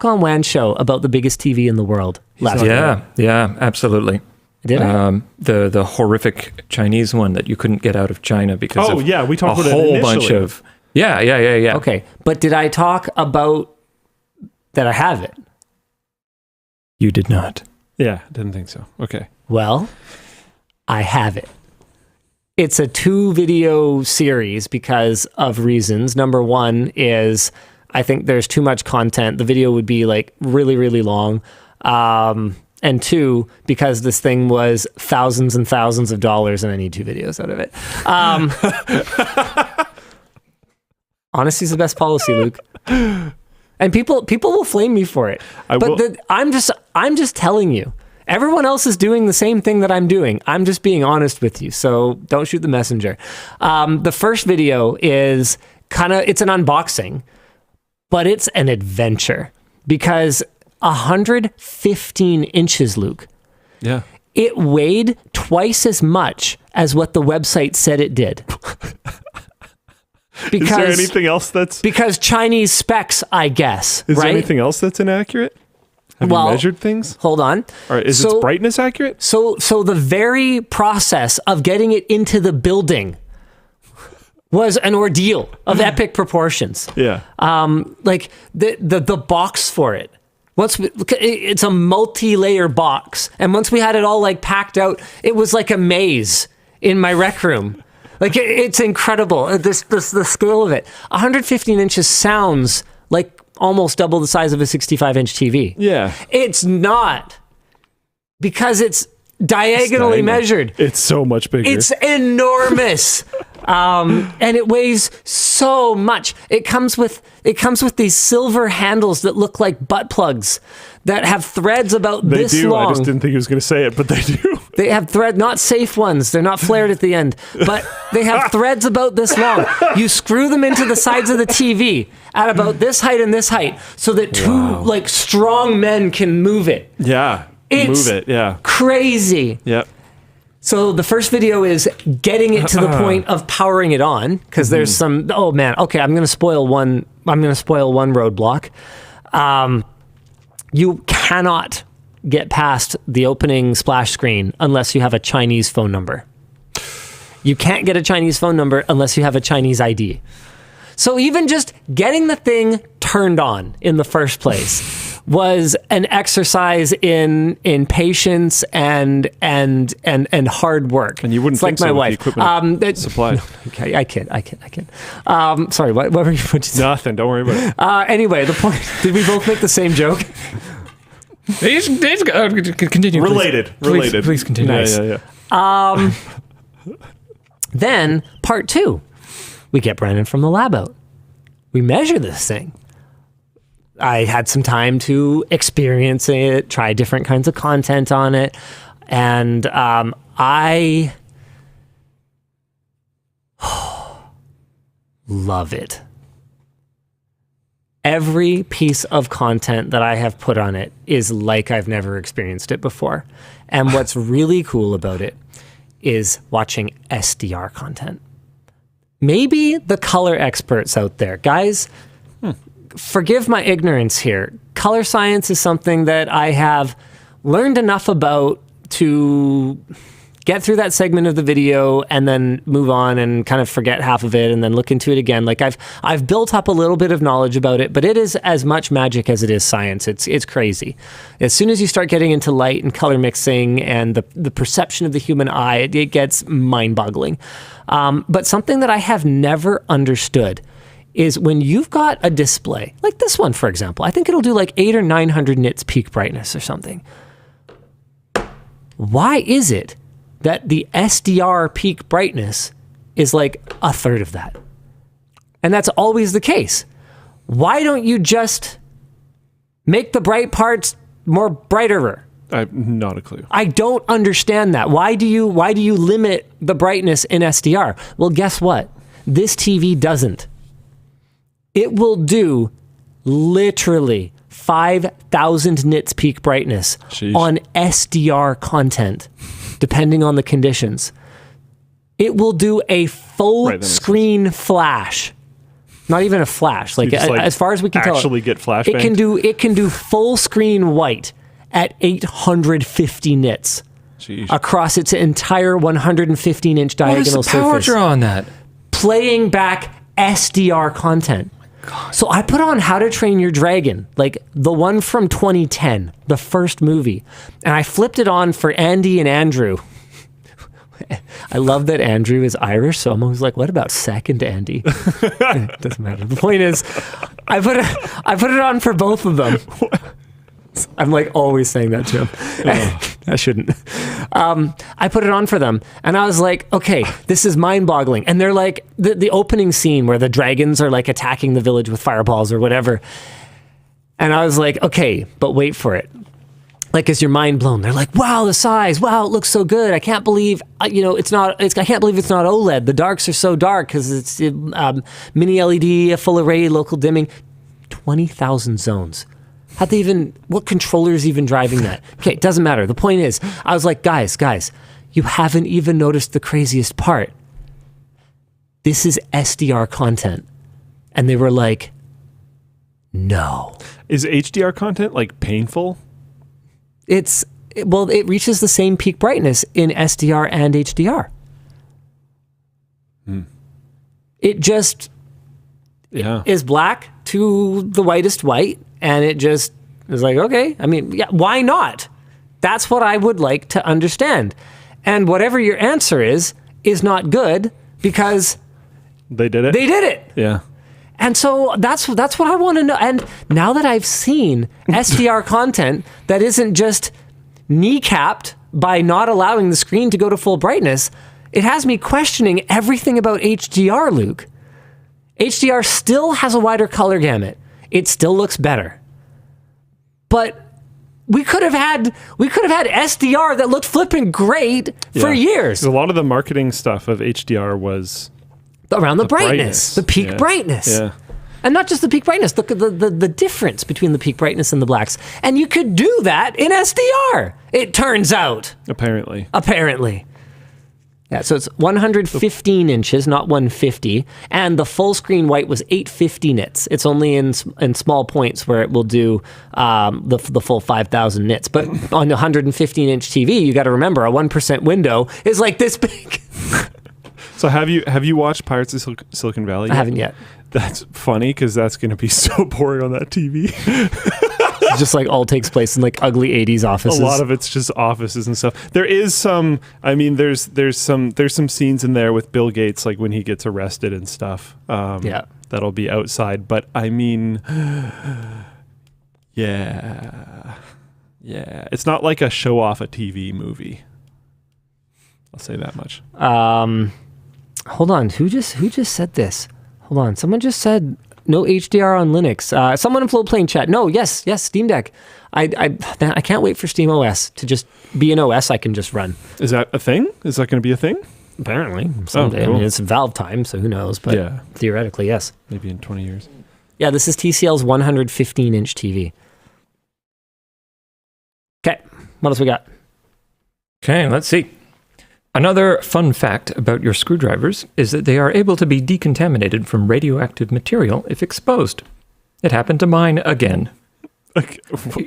on WAN Show about the biggest TV in the world last year? Yeah, absolutely. Did I? The horrific Chinese one that you couldn't get out of China because of we talked a about whole it bunch initially. of yeah. Okay, but did I talk about that I have it? You did not. Yeah, didn't think so. Okay. Well, I have it. It's a 2-video series because of reasons. Number one is I think there's too much content. The video would be really, really long. And 2, because this thing was thousands and thousands of dollars and I need 2 videos out of it. Honesty is the best policy, Luke. And people will flame me for it. I'm just telling you. Everyone else is doing the same thing that I'm doing. I'm just being honest with you, so don't shoot the messenger. The first video is it's an unboxing, but it's an adventure because 115 inches, Luke. Yeah. It weighed twice as much as what the website said it did. Is there anything else that's... Because Chinese specs, I guess, Is right? there anything else that's inaccurate? Have you measured things? Hold on. Or is its brightness accurate? So the very process of getting it into the building was an ordeal of epic proportions. Yeah. Like the box for it. It's a multi-layer box, and once we had it all like packed out, it was like a maze in my rec room. Like it's incredible. The scale of it. 115 inches sounds like almost double the size of a 65-inch TV. Yeah. It's not, because it's diagonally measured. It's so much bigger. It's enormous. And it weighs so much. It comes with these silver handles that look like butt plugs that have threads about this long. I just didn't think he was going to say it, but they do. They have not safe ones. They're not flared at the end, but they have threads about this long. You screw them into the sides of the TV at about this height and this height, so that two like strong men can move it. Yeah. It's move it. Yeah. Crazy. Yep. So the first video is getting it to the point of powering it on, because there's some, oh man, okay, I'm going to spoil one roadblock. You cannot get past the opening splash screen unless you have a Chinese phone number. You can't get a Chinese phone number unless you have a Chinese ID. So even just getting the thing turned on in the first place was an exercise in patience and hard work. And you wouldn't think like my wife. With the equipment supplied. Okay, I kid. Sorry, what were you saying? Nothing. Don't worry about it. Anyway, the point. Did we both make the same joke? Continue. Related. Please continue. Nice. Yeah. Then part 2, we get Brandon from the lab out. We measure this thing. I had some time to experience it, try different kinds of content on it, and I love it. Every piece of content that I have put on it is like I've never experienced it before. And what's really cool about it is watching SDR content. Maybe the color experts out there, guys, forgive my ignorance here. Color science is something that I have learned enough about to get through that segment of the video and then move on and kind of forget half of it and then look into it again. Like I've built up a little bit of knowledge about it, but it is as much magic as it is science. It's crazy. As soon as you start getting into light and color mixing and the perception of the human eye, it gets mind-boggling. But something that I have never understood is when you've got a display, like this one, for example, I think it'll do like 800 or 900 nits peak brightness or something. Why is it that the SDR peak brightness is like a third of that? And that's always the case. Why don't you just make the bright parts more brighter? I've not a clue. I don't understand that. Why do you limit the brightness in SDR? Well, guess what? This TV doesn't. It will do literally 5,000 nits peak brightness on SDR content, depending on the conditions. It will do a full screen flash. Not even a flash. Like, as far as we can tell, actually get flashbang. It can do full screen white at 850 nits across its entire 115-inch diagonal surface. What is the power draw on that? Playing back SDR content. God. So I put on How to Train Your Dragon, like the one from 2010, the first movie, and I flipped it on for Andy and Andrew. I love that Andrew is Irish, so I'm always like, what about second Andy? It doesn't matter. The point is, I put it on for both of them. I'm like always saying that to him. I shouldn't. I put it on for them, and I was like, okay, this is mind-boggling. And they're like, the opening scene where the dragons are like attacking the village with fireballs or whatever. And I was like, okay, but wait for it. Like, is your mind blown? They're like, wow, the size. Wow, it looks so good. I can't believe, I can't believe it's not OLED. The darks are so dark because it's mini LED, full array, local dimming. 20,000 zones. What controller is even driving that? Okay, it doesn't matter. The point is, I was like, guys, you haven't even noticed the craziest part. This is SDR content. And they were like, no. Is HDR content like painful? It reaches the same peak brightness in SDR and HDR. It just is black to the whitest white, and it just is like, okay, I mean, yeah, why not? That's what I would like to understand. And whatever your answer is not good because they did it. They did it. Yeah. And so that's what I want to know. And now that I've seen SDR content that isn't just kneecapped by not allowing the screen to go to full brightness, it has me questioning everything about HDR, Luke. HDR still has a wider color gamut. It still looks better. But we could have had SDR that looked flipping great for years. A lot of the marketing stuff of HDR was around the brightness, the peak brightness. Yeah. And not just the peak brightness, the difference between the peak brightness and the blacks. And you could do that in SDR, it turns out. Apparently. Yeah, so it's 115 inches, not 150. And the full screen white was 850 nits. It's only in small points where it will do the full 5,000 nits. But on the 115-inch TV, you got to remember, a 1% window is like this big. So have you watched Pirates of Silicon Valley yet? I haven't yet. That's funny because that's going to be so boring on that TV. Just like all takes place in like ugly 80s offices. A lot of it's just offices and stuff. There is some, I mean, there's some scenes in there with Bill Gates, like when he gets arrested and stuff. That'll be outside. But I mean, yeah. It's not like a show off a TV movie. I'll say that much. Hold on. Who just said this? Hold on. Someone just said no HDR on Linux. Someone in Floatplane chat. No, yes, Steam Deck. I can't wait for Steam OS to just be an OS I can just run. Is that a thing? Is that going to be a thing? Apparently, someday. Cool. I mean, it's Valve time, so who knows? But theoretically, yes. Maybe in 20 years. Yeah, this is TCL's 115-inch TV. Okay, what else we got? Okay, let's see. Another fun fact about your screwdrivers is that they are able to be decontaminated from radioactive material if exposed. It happened to mine again.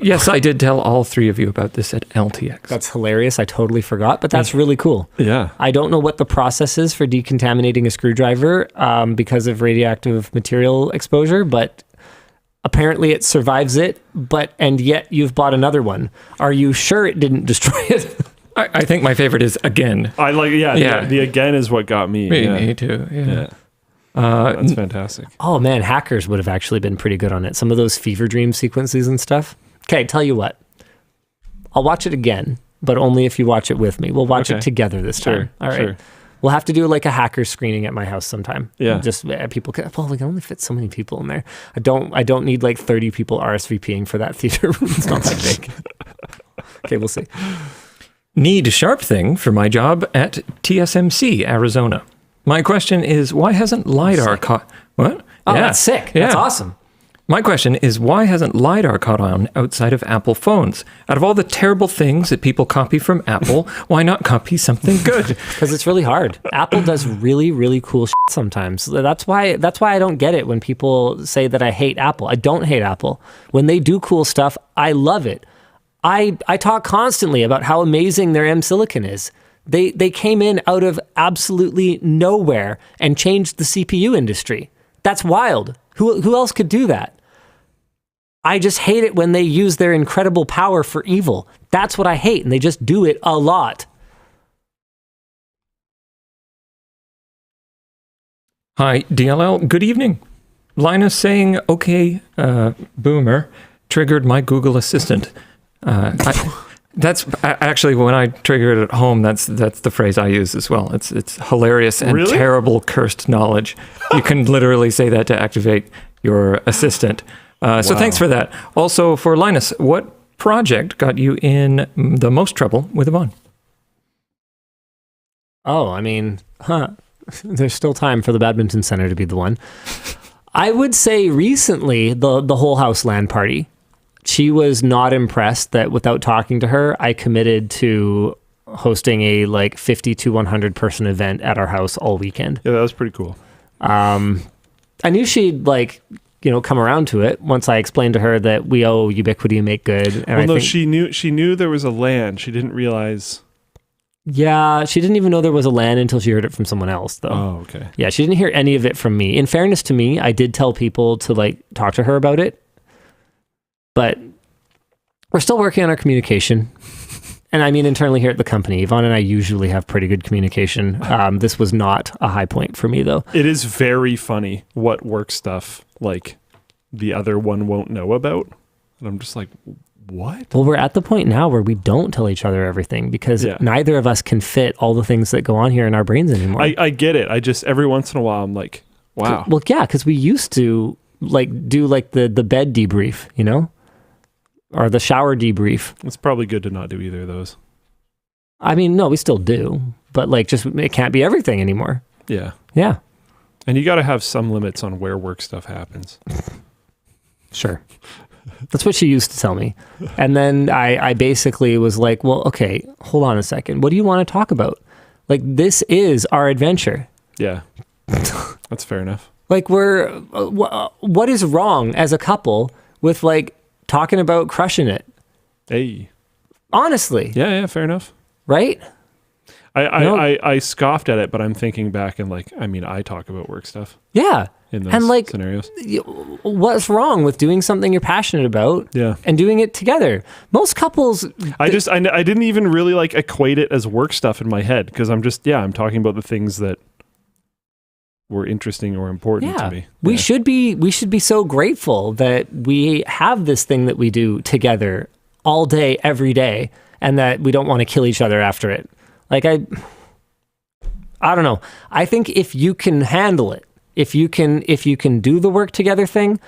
Yes, I did tell all three of you about this at LTX. That's hilarious. I totally forgot, but that's really cool. Yeah. I don't know what the process is for decontaminating a screwdriver because of radioactive material exposure, but apparently it survives it, and yet you've bought another one. Are you sure it didn't destroy it? I think my favorite is again. I like, the again is what got me. Me too. Yeah. That's fantastic. Oh man, hackers would have actually been pretty good on it. Some of those fever dream sequences and stuff. Okay, tell you what. I'll watch it again, but only if you watch it with me. We'll watch it together this time. All right. Sure. We'll have to do like a hacker screening at my house sometime. Yeah. Just people can, we can only fit so many people in there. I don't need like 30 people RSVPing for that theater room. It's not that big. Okay, we'll see. Need sharp thing for my job at TSMC, Arizona. My question is, why hasn't LiDAR caught... What? Oh, that's sick. Yeah. That's awesome. My question is, why hasn't LiDAR caught on outside of Apple phones? Out of all the terrible things that people copy from Apple, why not copy something good? Because it's really hard. Apple does really, really cool shit sometimes. That's why I don't get it when people say that I hate Apple. I don't hate Apple. When they do cool stuff, I love it. I talk constantly about how amazing their M silicon is. They came in out of absolutely nowhere and changed the CPU industry. That's wild. Who else could do that? I just hate it when they use their incredible power for evil. That's what I hate, and they just do it a lot. Hi, DLL. Good evening. Linus saying, okay, boomer, triggered my Google Assistant. That's actually when I trigger it at home. That's the phrase I use as well. It's hilarious and terrible cursed knowledge. You can literally say that to activate your assistant. So thanks for that. Also for Linus, what project got you in the most trouble with Yvonne? Oh, I mean, there's still time for the badminton center to be the one. I would say recently, the whole house LAN party. She was not impressed that without talking to her, I committed to hosting a like 50 to 100 person event at our house all weekend. Yeah, that was pretty cool. I knew she'd like, come around to it once I explained to her that we owe Ubiquity and make good. And she knew there was a LAN. She didn't realize. Yeah, she didn't even know there was a LAN until she heard it from someone else, though. Oh, okay. Yeah, she didn't hear any of it from me. In fairness to me, I did tell people to like talk to her about it, but we're still working on our communication. And I mean, internally here at the company, Yvonne and I usually have pretty good communication. This was not a high point for me, though. It is very funny what work stuff like the other one won't know about. And I'm just like, what? Well, we're at the point now where we don't tell each other everything because neither of us can fit all the things that go on here in our brains anymore. I get it. I just, every once in a while, I'm like, wow. Well, yeah, because we used to like do like the bed debrief, or the shower debrief. It's probably good to not do either of those. I mean, no, we still do, but like just it can't be everything anymore. Yeah. Yeah. And you got to have some limits on where work stuff happens. Sure. That's what she used to tell me. And then I basically was like, well, okay, hold on a second. What do you want to talk about? Like, this is our adventure. Yeah. That's fair enough. Like, what is wrong as a couple with like talking about crushing it? Hey. Honestly. Yeah, fair enough. Right? I scoffed at it, but I'm thinking back and like, I mean, I talk about work stuff. Yeah. In those and like, scenarios. What's wrong with doing something you're passionate about and doing it together? Most couples... I didn't even really like equate it as work stuff in my head because I'm just, I'm talking about the things that were interesting or important to me. We should be so grateful that we have this thing that we do together all day, every day, and that we don't want to kill each other after it. Like, I don't know. I think if you can handle it, if you can do the work together thing,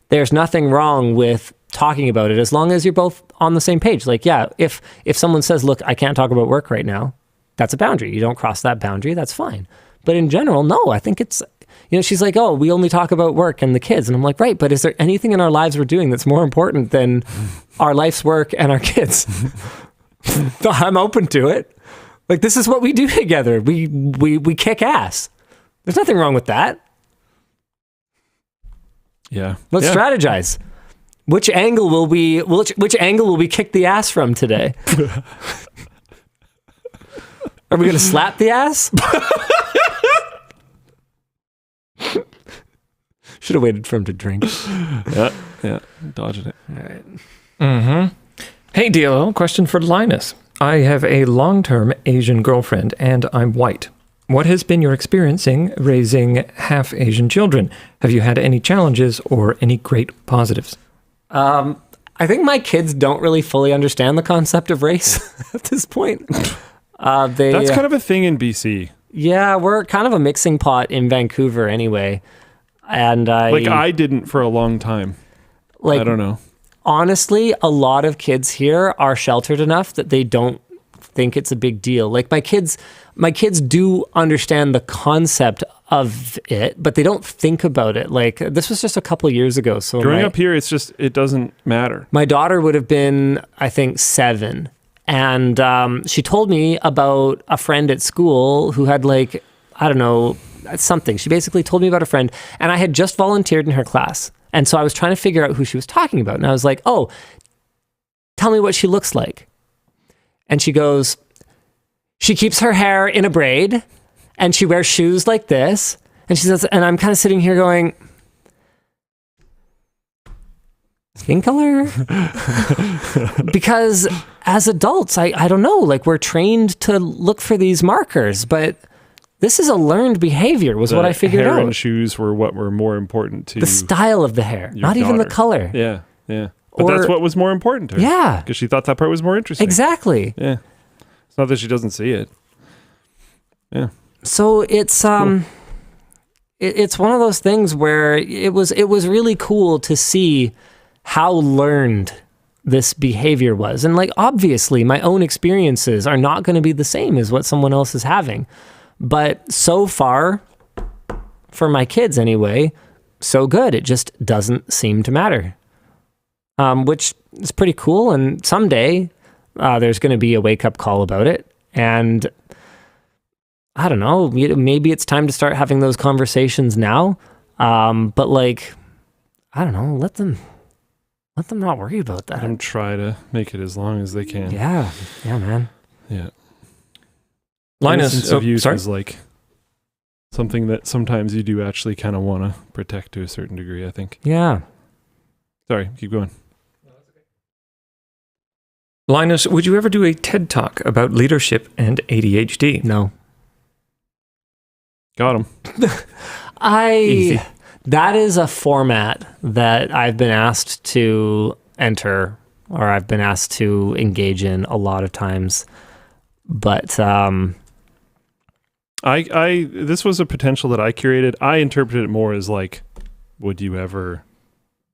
there's nothing wrong with talking about it as long as you're both on the same page. Like, yeah, if someone says, look, I can't talk about work right now, that's a boundary. You don't cross that boundary. That's fine. But in general, no, I think it's, she's like, oh, we only talk about work and the kids. And I'm like, right, but is there anything in our lives we're doing that's more important than our life's work and our kids? I'm open to it. Like, this is what we do together. We kick ass. There's nothing wrong with that. Yeah. Let's strategize. Which angle will we kick the ass from today? Are we going to slap the ass? Should have waited for him to drink. Yeah. Dodging it. All right. Mm-hmm. Hey, DLL, question for Linus. I have a long-term Asian girlfriend and I'm white. What has been your experiencing raising half Asian children? Have you had any challenges or any great positives? I think my kids don't really fully understand the concept of race at this point. That's kind of a thing in BC. Yeah, we're kind of a mixing pot in Vancouver anyway. And I didn't for a long time. Like, I don't know. Honestly, a lot of kids here are sheltered enough that they don't think it's a big deal. Like my kids do understand the concept of it, but they don't think about it. Like this was just a couple of years ago. So growing up here, it doesn't matter. My daughter would have been, I think, 7. And she told me about a friend at school who had like, I don't know, something. She basically told me about a friend and I had just volunteered in her class. And so I was trying to figure out who she was talking about. And I was like, oh, tell me what she looks like. And she goes, she keeps her hair in a braid and she wears shoes like this. And she says, and I'm kind of sitting here going, skin color? Because as adults, I don't know, like we're trained to look for these markers, but this is a learned behavior was what I figured hair out. And shoes were what were more important to the style of the hair, not even the color. Yeah. But that's what was more important to her. Yeah. Because she thought that part was more interesting. Exactly. Yeah. It's not that she doesn't see it. Yeah. So it's it's one of those things where it was really cool to see how learned this behavior was. And like, obviously my own experiences are not going to be the same as what someone else is having. But so far, for my kids anyway, so good. It just doesn't seem to matter. Which is pretty cool. And someday there's going to be a wake-up call about it. And I don't know, maybe it's time to start having those conversations now. But like, I don't know, let them not worry about that. Let them try to make it as long as they can. Yeah, man. Yeah. Linus, Innocence of use sorry? is like something that sometimes you do actually kind of want to protect to a certain degree, I think. Yeah. Sorry, keep going. Linus, would you ever do a TED Talk about leadership and ADHD? No. Got him. Easy. That is a format that I've been asked to enter, or I've been asked to engage in a lot of times. But this was a potential that I curated. I interpreted it more as like, would you ever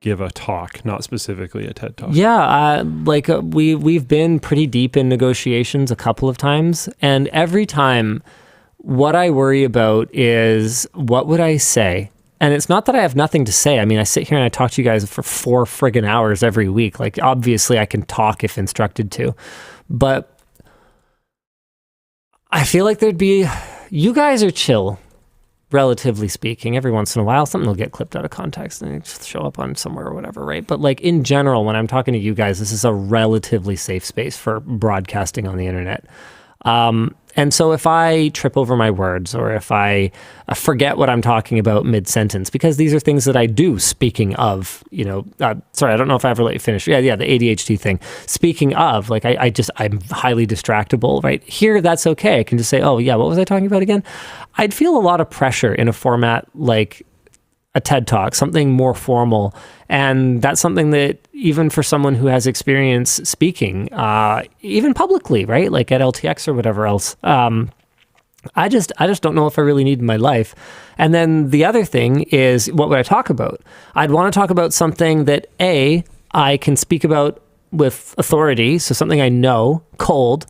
give a talk, not specifically a TED Talk? yeah, we've been pretty deep in negotiations a couple of times, and every time, what I worry about is what would I say. And it's not that I have nothing to say. I mean, I sit here and I talk to you guys for 4 friggin' hours every week. Like, obviously, I can talk if instructed to. But I feel like you guys are chill, relatively speaking. Every once in a while, something will get clipped out of context and just show up on somewhere or whatever, right? But like, in general, when I'm talking to you guys, this is a relatively safe space for broadcasting on the internet. And so if I trip over my words, or if I forget what I'm talking about mid-sentence, because these are things that I do, speaking of, sorry, I don't know if I ever let you finish. Yeah, the ADHD thing. Speaking of, like, I'm highly distractible, right? Here, that's okay. I can just say, oh yeah, what was I talking about again? I'd feel a lot of pressure in a format like a TED Talk, something more formal. And that's something that even for someone who has experience speaking, even publicly, right? Like at LTX or whatever else, I just don't know if I really need in my life. And then the other thing is, what would I talk about? I'd want to talk about something that I can speak about with authority. So something I know cold,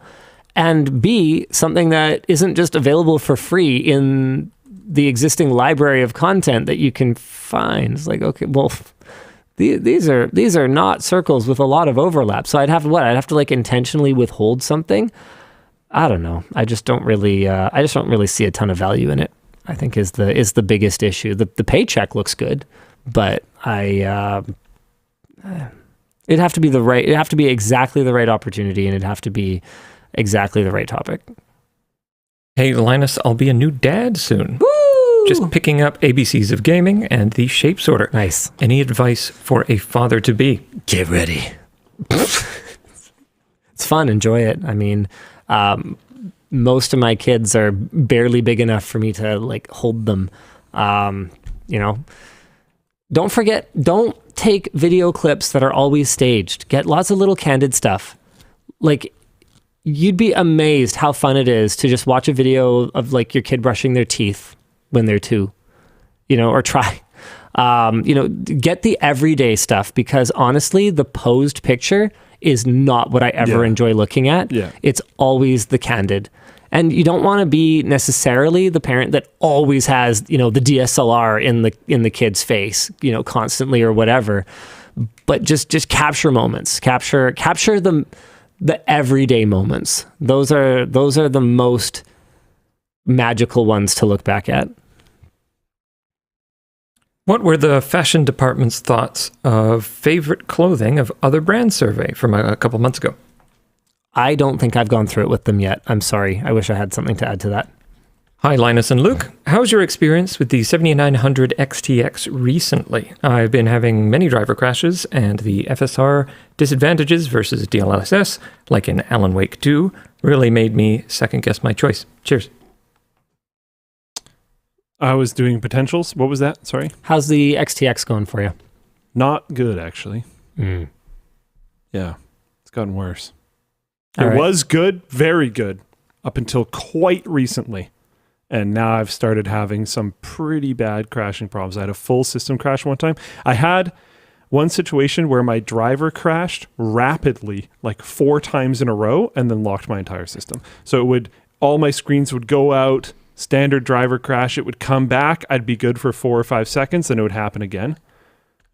and B, something that isn't just available for free in the existing library of content that you can find. It's like, okay, well, these are not circles with a lot of overlap. So I'd have to like intentionally withhold something. I don't know. I just don't really see a ton of value in it, I think is the biggest issue. The paycheck looks good, but it'd have to be exactly the right opportunity, and it'd have to be exactly the right topic. Hey, Linus, I'll be a new dad soon. Woo! Just picking up ABCs of gaming and the shape sorter. Nice. Any advice for a father-to-be? Get ready. It's fun. Enjoy it. I mean, most of my kids are barely big enough for me to like hold them. Don't take video clips that are always staged. Get lots of little candid stuff. Like, you'd be amazed how fun it is to just watch a video of like your kid brushing their teeth when they're 2, or try, get the everyday stuff, because honestly, the posed picture is not what I ever enjoy looking at. Yeah. It's always the candid. And you don't want to be necessarily the parent that always has, the DSLR in the kid's face, constantly or whatever, but just capture moments, capture the everyday moments. Those are the most magical ones to look back at. What were the fashion department's thoughts of favorite clothing of other brands survey from a couple months ago? I don't think I've gone through it with them yet. I'm sorry. I wish I had something to add to that. Hi, Linus and Luke. How's your experience with the 7900 XTX recently? I've been having many driver crashes, and the FSR disadvantages versus DLSS, like in Alan Wake 2, really made me second-guess my choice. Cheers. I was doing potentials. What was that? Sorry. How's the XTX going for you? Not good, actually. Mm. Yeah, it's gotten worse. All it was good, very good, up until quite recently. And now I've started having some pretty bad crashing problems. I had a full system crash one time. I had one situation where my driver crashed rapidly, like 4 times in a row, and then locked my entire system. So all my screens would go out, standard driver crash, it would come back, I'd be good for 4 or 5 seconds, then it would happen again.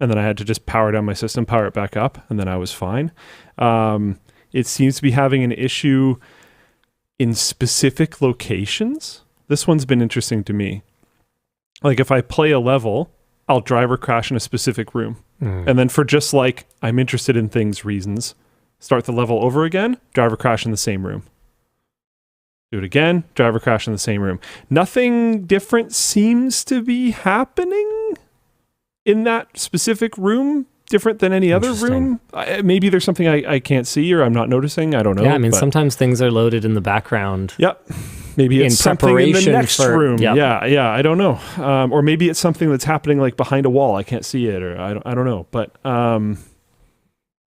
And then I had to just power down my system, power it back up, and then I was fine. It seems to be having an issue in specific locations. This one's been interesting to me. Like if I play a level, I'll driver crash in a specific room. And then for just like, I'm interested in things reasons, start the level over again, driver crash in the same room. Do it again, driver crash in the same room. Nothing different seems to be happening in that specific room, different than any other room. Maybe there's something I can't see or I'm not noticing. I don't know. Yeah, I mean, sometimes things are loaded in the background. Yep. Maybe it's something in the next room. Yep. Yeah, I don't know. Or maybe it's something that's happening like behind a wall. I can't see it, or I don't know. But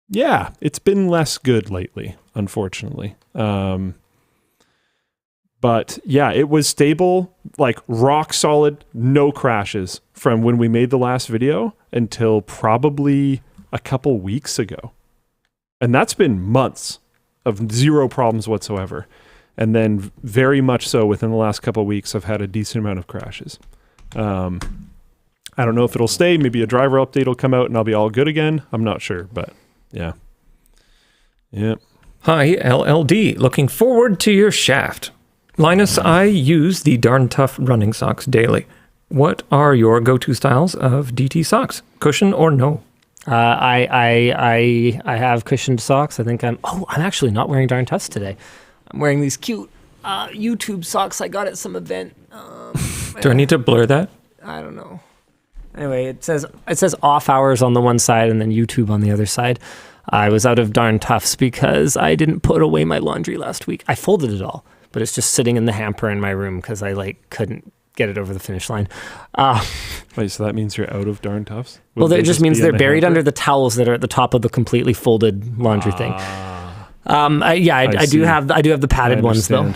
yeah, it's been less good lately, unfortunately. But yeah, it was stable, like rock solid, no crashes from when we made the last video until probably a couple weeks ago. And that's been months of zero problems whatsoever. And then very much so within the last couple of weeks, I've had a decent amount of crashes. I don't know if it'll stay. Maybe a driver update will come out and I'll be all good again. I'm not sure, but yeah. Yep. Hi, LLD. Looking forward to your shaft. Linus, I use the Darn Tough running socks daily. What are your go-to styles of DT socks? Cushion or no? I have cushioned socks. I think I'm actually not wearing Darn Toughs today. I'm wearing these cute YouTube socks I got at some event. Do I need to blur that? I don't know. Anyway, it says off hours on the one side and then YouTube on the other side. I was out of Darn Toughs because I didn't put away my laundry last week. I folded it all, but it's just sitting in the hamper in my room because I couldn't get it over the finish line. Wait, so that means you're out of Darn Toughs? Well, that just means they're buried under the towels that are at the top of the completely folded laundry thing. I do have the padded ones though.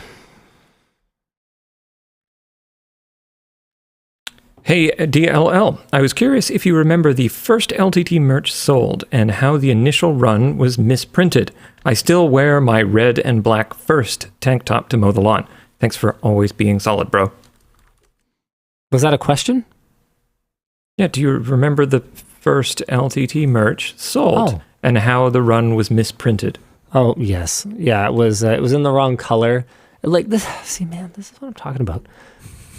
Hey, DLL, I was curious if you remember the first LTT merch sold and how the initial run was misprinted. I still wear my red and black first tank top to mow the lawn. Thanks for always being solid, bro. Was that a question? Yeah, do you remember the first LTT merch sold and how the run was misprinted? Oh, yes. Yeah, it was in the wrong color. Like this, see, man, this is what I'm talking about.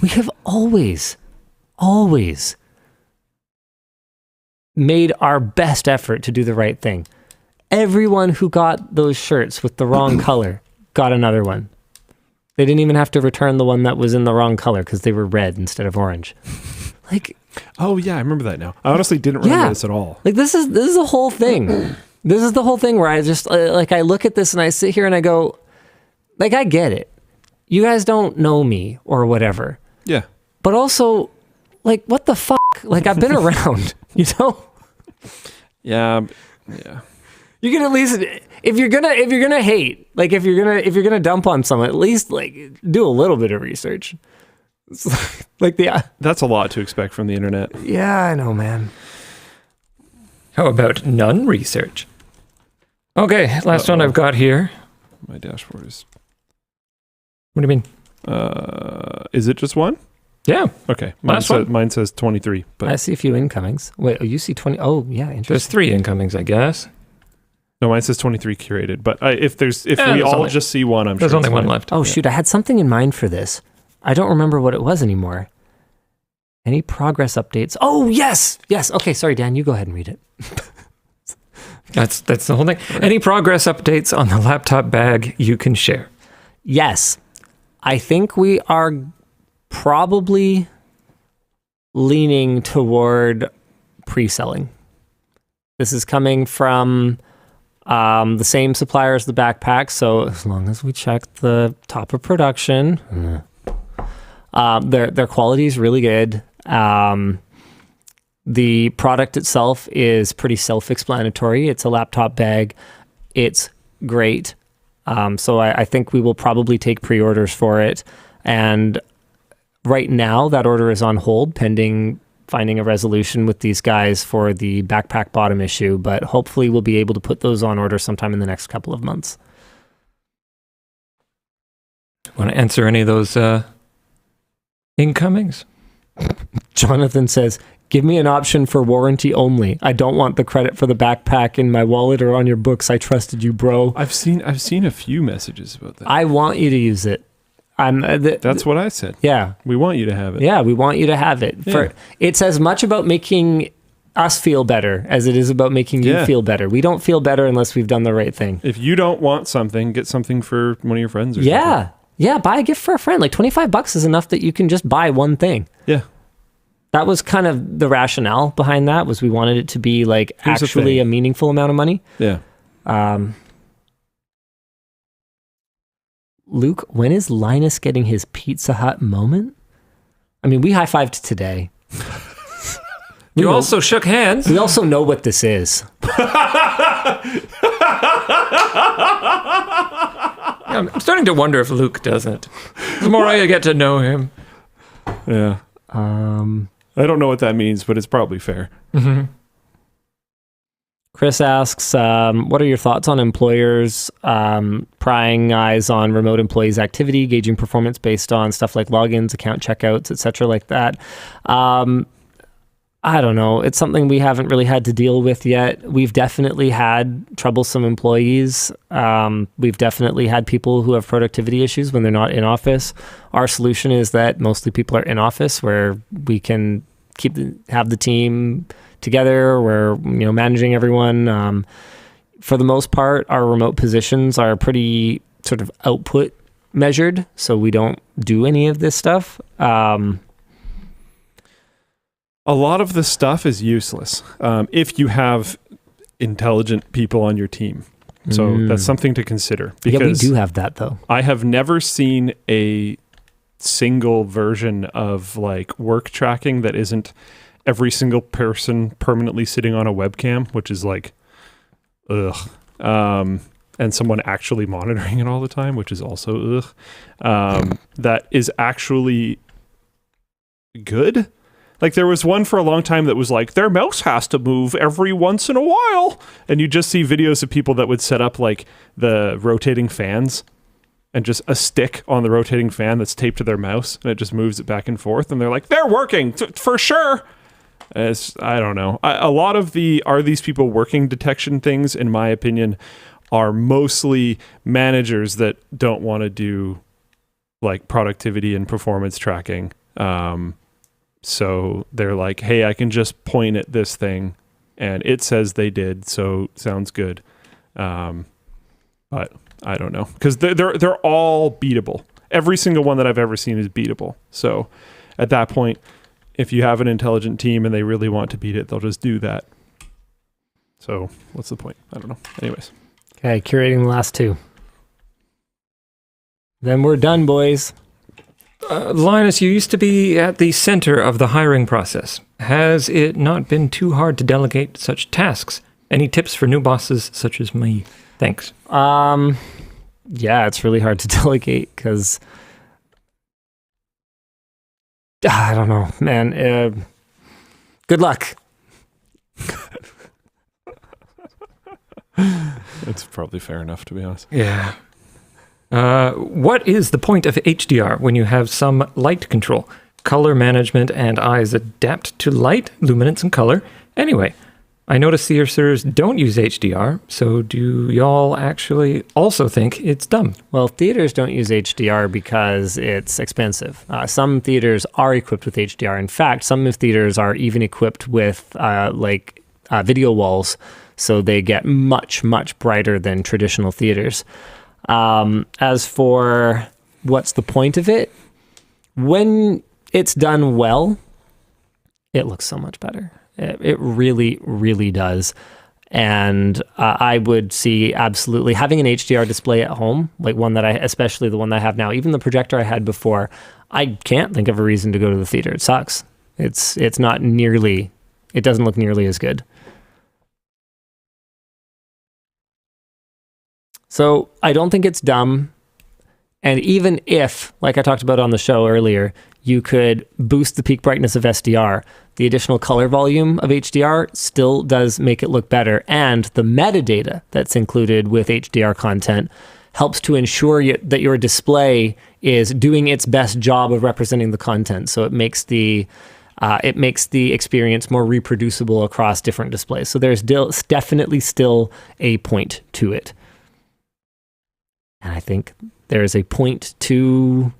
We have always made our best effort to do the right thing. Everyone who got those shirts with the wrong color got another one. They didn't even have to return the one that was in the wrong color because they were red instead of orange. Oh yeah, I remember that now. I honestly didn't remember this at all. This is the whole thing. This is the whole thing where I just I look at this and I sit here and I go, I get it. You guys don't know me or whatever. Yeah. But also, what the fuck? I've been around, you know? Yeah. You can at least, if you're gonna hate, if you're gonna dump on someone, at least do a little bit of research. That's a lot to expect from the internet. Yeah, I know, man. How about none research? Okay, last one I've got here. My dashboard is... What do you mean? Is it just one? Yeah. Okay. Mine says 23. But I see a few incomings. Wait, you see 20? Oh, yeah, interesting. There's 3 incomings, I guess. No, mine says 23 curated. But if we all just see one, I'm sure there's only one left. Oh, shoot. I had something in mind for this. I don't remember what it was anymore. Any progress updates? Oh, yes. Yes. Okay, sorry, Dan. You go ahead and read it. That's the whole thing. Any progress updates on the laptop bag you can share? Yes. I think we are probably leaning toward pre-selling. This is coming from the same supplier as the backpack, so as long as we check the top of production, their quality is really good. The product itself is pretty self-explanatory. It's a laptop bag. It's great. So I think we will probably take pre-orders for it. And right now, that order is on hold pending finding a resolution with these guys for the backpack bottom issue, but hopefully we'll be able to put those on order sometime in the next couple of months. Want to answer any of those incomings? Jonathan says, give me an option for warranty only. I don't want the credit for the backpack in my wallet or on your books. I trusted you, bro. I've seen a few messages about that. I want you to use it. That's what I said. Yeah. We want you to have it. Yeah, we want you to have it. Yeah. It's as much about making us feel better as it is about making you feel better. We don't feel better unless we've done the right thing. If you don't want something, get something for one of your friends or something. Yeah, buy a gift for a friend. Like $25 is enough that you can just buy one thing. Yeah. That was kind of the rationale behind that, was we wanted it to be like Here's actually a meaningful amount of money. Yeah. Luke, when is Linus getting his Pizza Hut moment? I mean, we high-fived today. You also shook hands. We also know what this is. I'm starting to wonder if Luke doesn't. The more I get to know him. Yeah. I don't know what that means, but it's probably fair. Mm-hmm. Chris asks, what are your thoughts on employers prying eyes on remote employees' activity, gauging performance based on stuff like logins, account checkouts, etc., like that? I don't know. It's something we haven't really had to deal with yet. We've definitely had troublesome employees. We've definitely had people who have productivity issues when they're not in office. Our solution is that mostly people are in office, where we can have the team together. We're managing everyone. For the most part, our remote positions are pretty sort of output measured, so we don't do any of this stuff. A lot of the stuff is useless if you have intelligent people on your team. So that's something to consider. Because yeah, we do have that, though. I have never seen a single version of like work tracking that isn't every single person permanently sitting on a webcam, which is like, ugh. And someone actually monitoring it all the time, which is also ugh. That is actually good. Like there was one for a long time that was like, their mouse has to move every once in a while. And you just see videos of people that would set up like the rotating fans and just a stick on the rotating fan that's taped to their mouse, and it just moves it back and forth. And they're like, they're working for sure. I don't know. A lot of the are these people working detection things, in my opinion, are mostly managers that don't want to do like productivity and performance tracking. So they're like, hey, I can just point at this thing and it says they did, so sounds good. But I don't know, because they're all beatable. Every single one that I've ever seen is beatable. So at that point, if you have an intelligent team and they really want to beat it, they'll just do that. So what's the point? I don't know. Anyways. Okay, curating the last two. Then we're done, boys. Linus, you used to be at the center of the hiring process. Has it not been too hard to delegate such tasks? Any tips for new bosses such as me? Thanks. Yeah, it's really hard to delegate because I don't know, man. Good luck. That's probably fair enough, to be honest. Yeah. What is the point of HDR when you have some light control? Color management and eyes adapt to light, luminance, and color. Anyway, I notice theaters don't use HDR, so do y'all actually also think it's dumb? Well, theaters don't use HDR because it's expensive. Some theaters are equipped with HDR. In fact, some theaters are even equipped with video walls, so they get much, much brighter than traditional theaters. As for what's the point of it, when it's done well, it looks so much better. It really, really does. And I would see absolutely having an HDR display at home, like one that especially the one that I have now, even the projector I had before, I can't think of a reason to go to the theater. It sucks. It doesn't look nearly as good. So I don't think it's dumb. And even if, like I talked about on the show earlier, you could boost the peak brightness of SDR, the additional color volume of HDR still does make it look better. And the metadata that's included with HDR content helps to ensure that your display is doing its best job of representing the content. So it makes the experience more reproducible across different displays. So there's definitely still a point to it. And I think there is a point to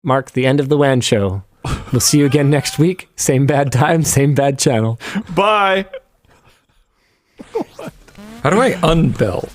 mark the end of the WAN show. We'll see you again next week. Same bad time, same bad channel. Bye. How do I unbell?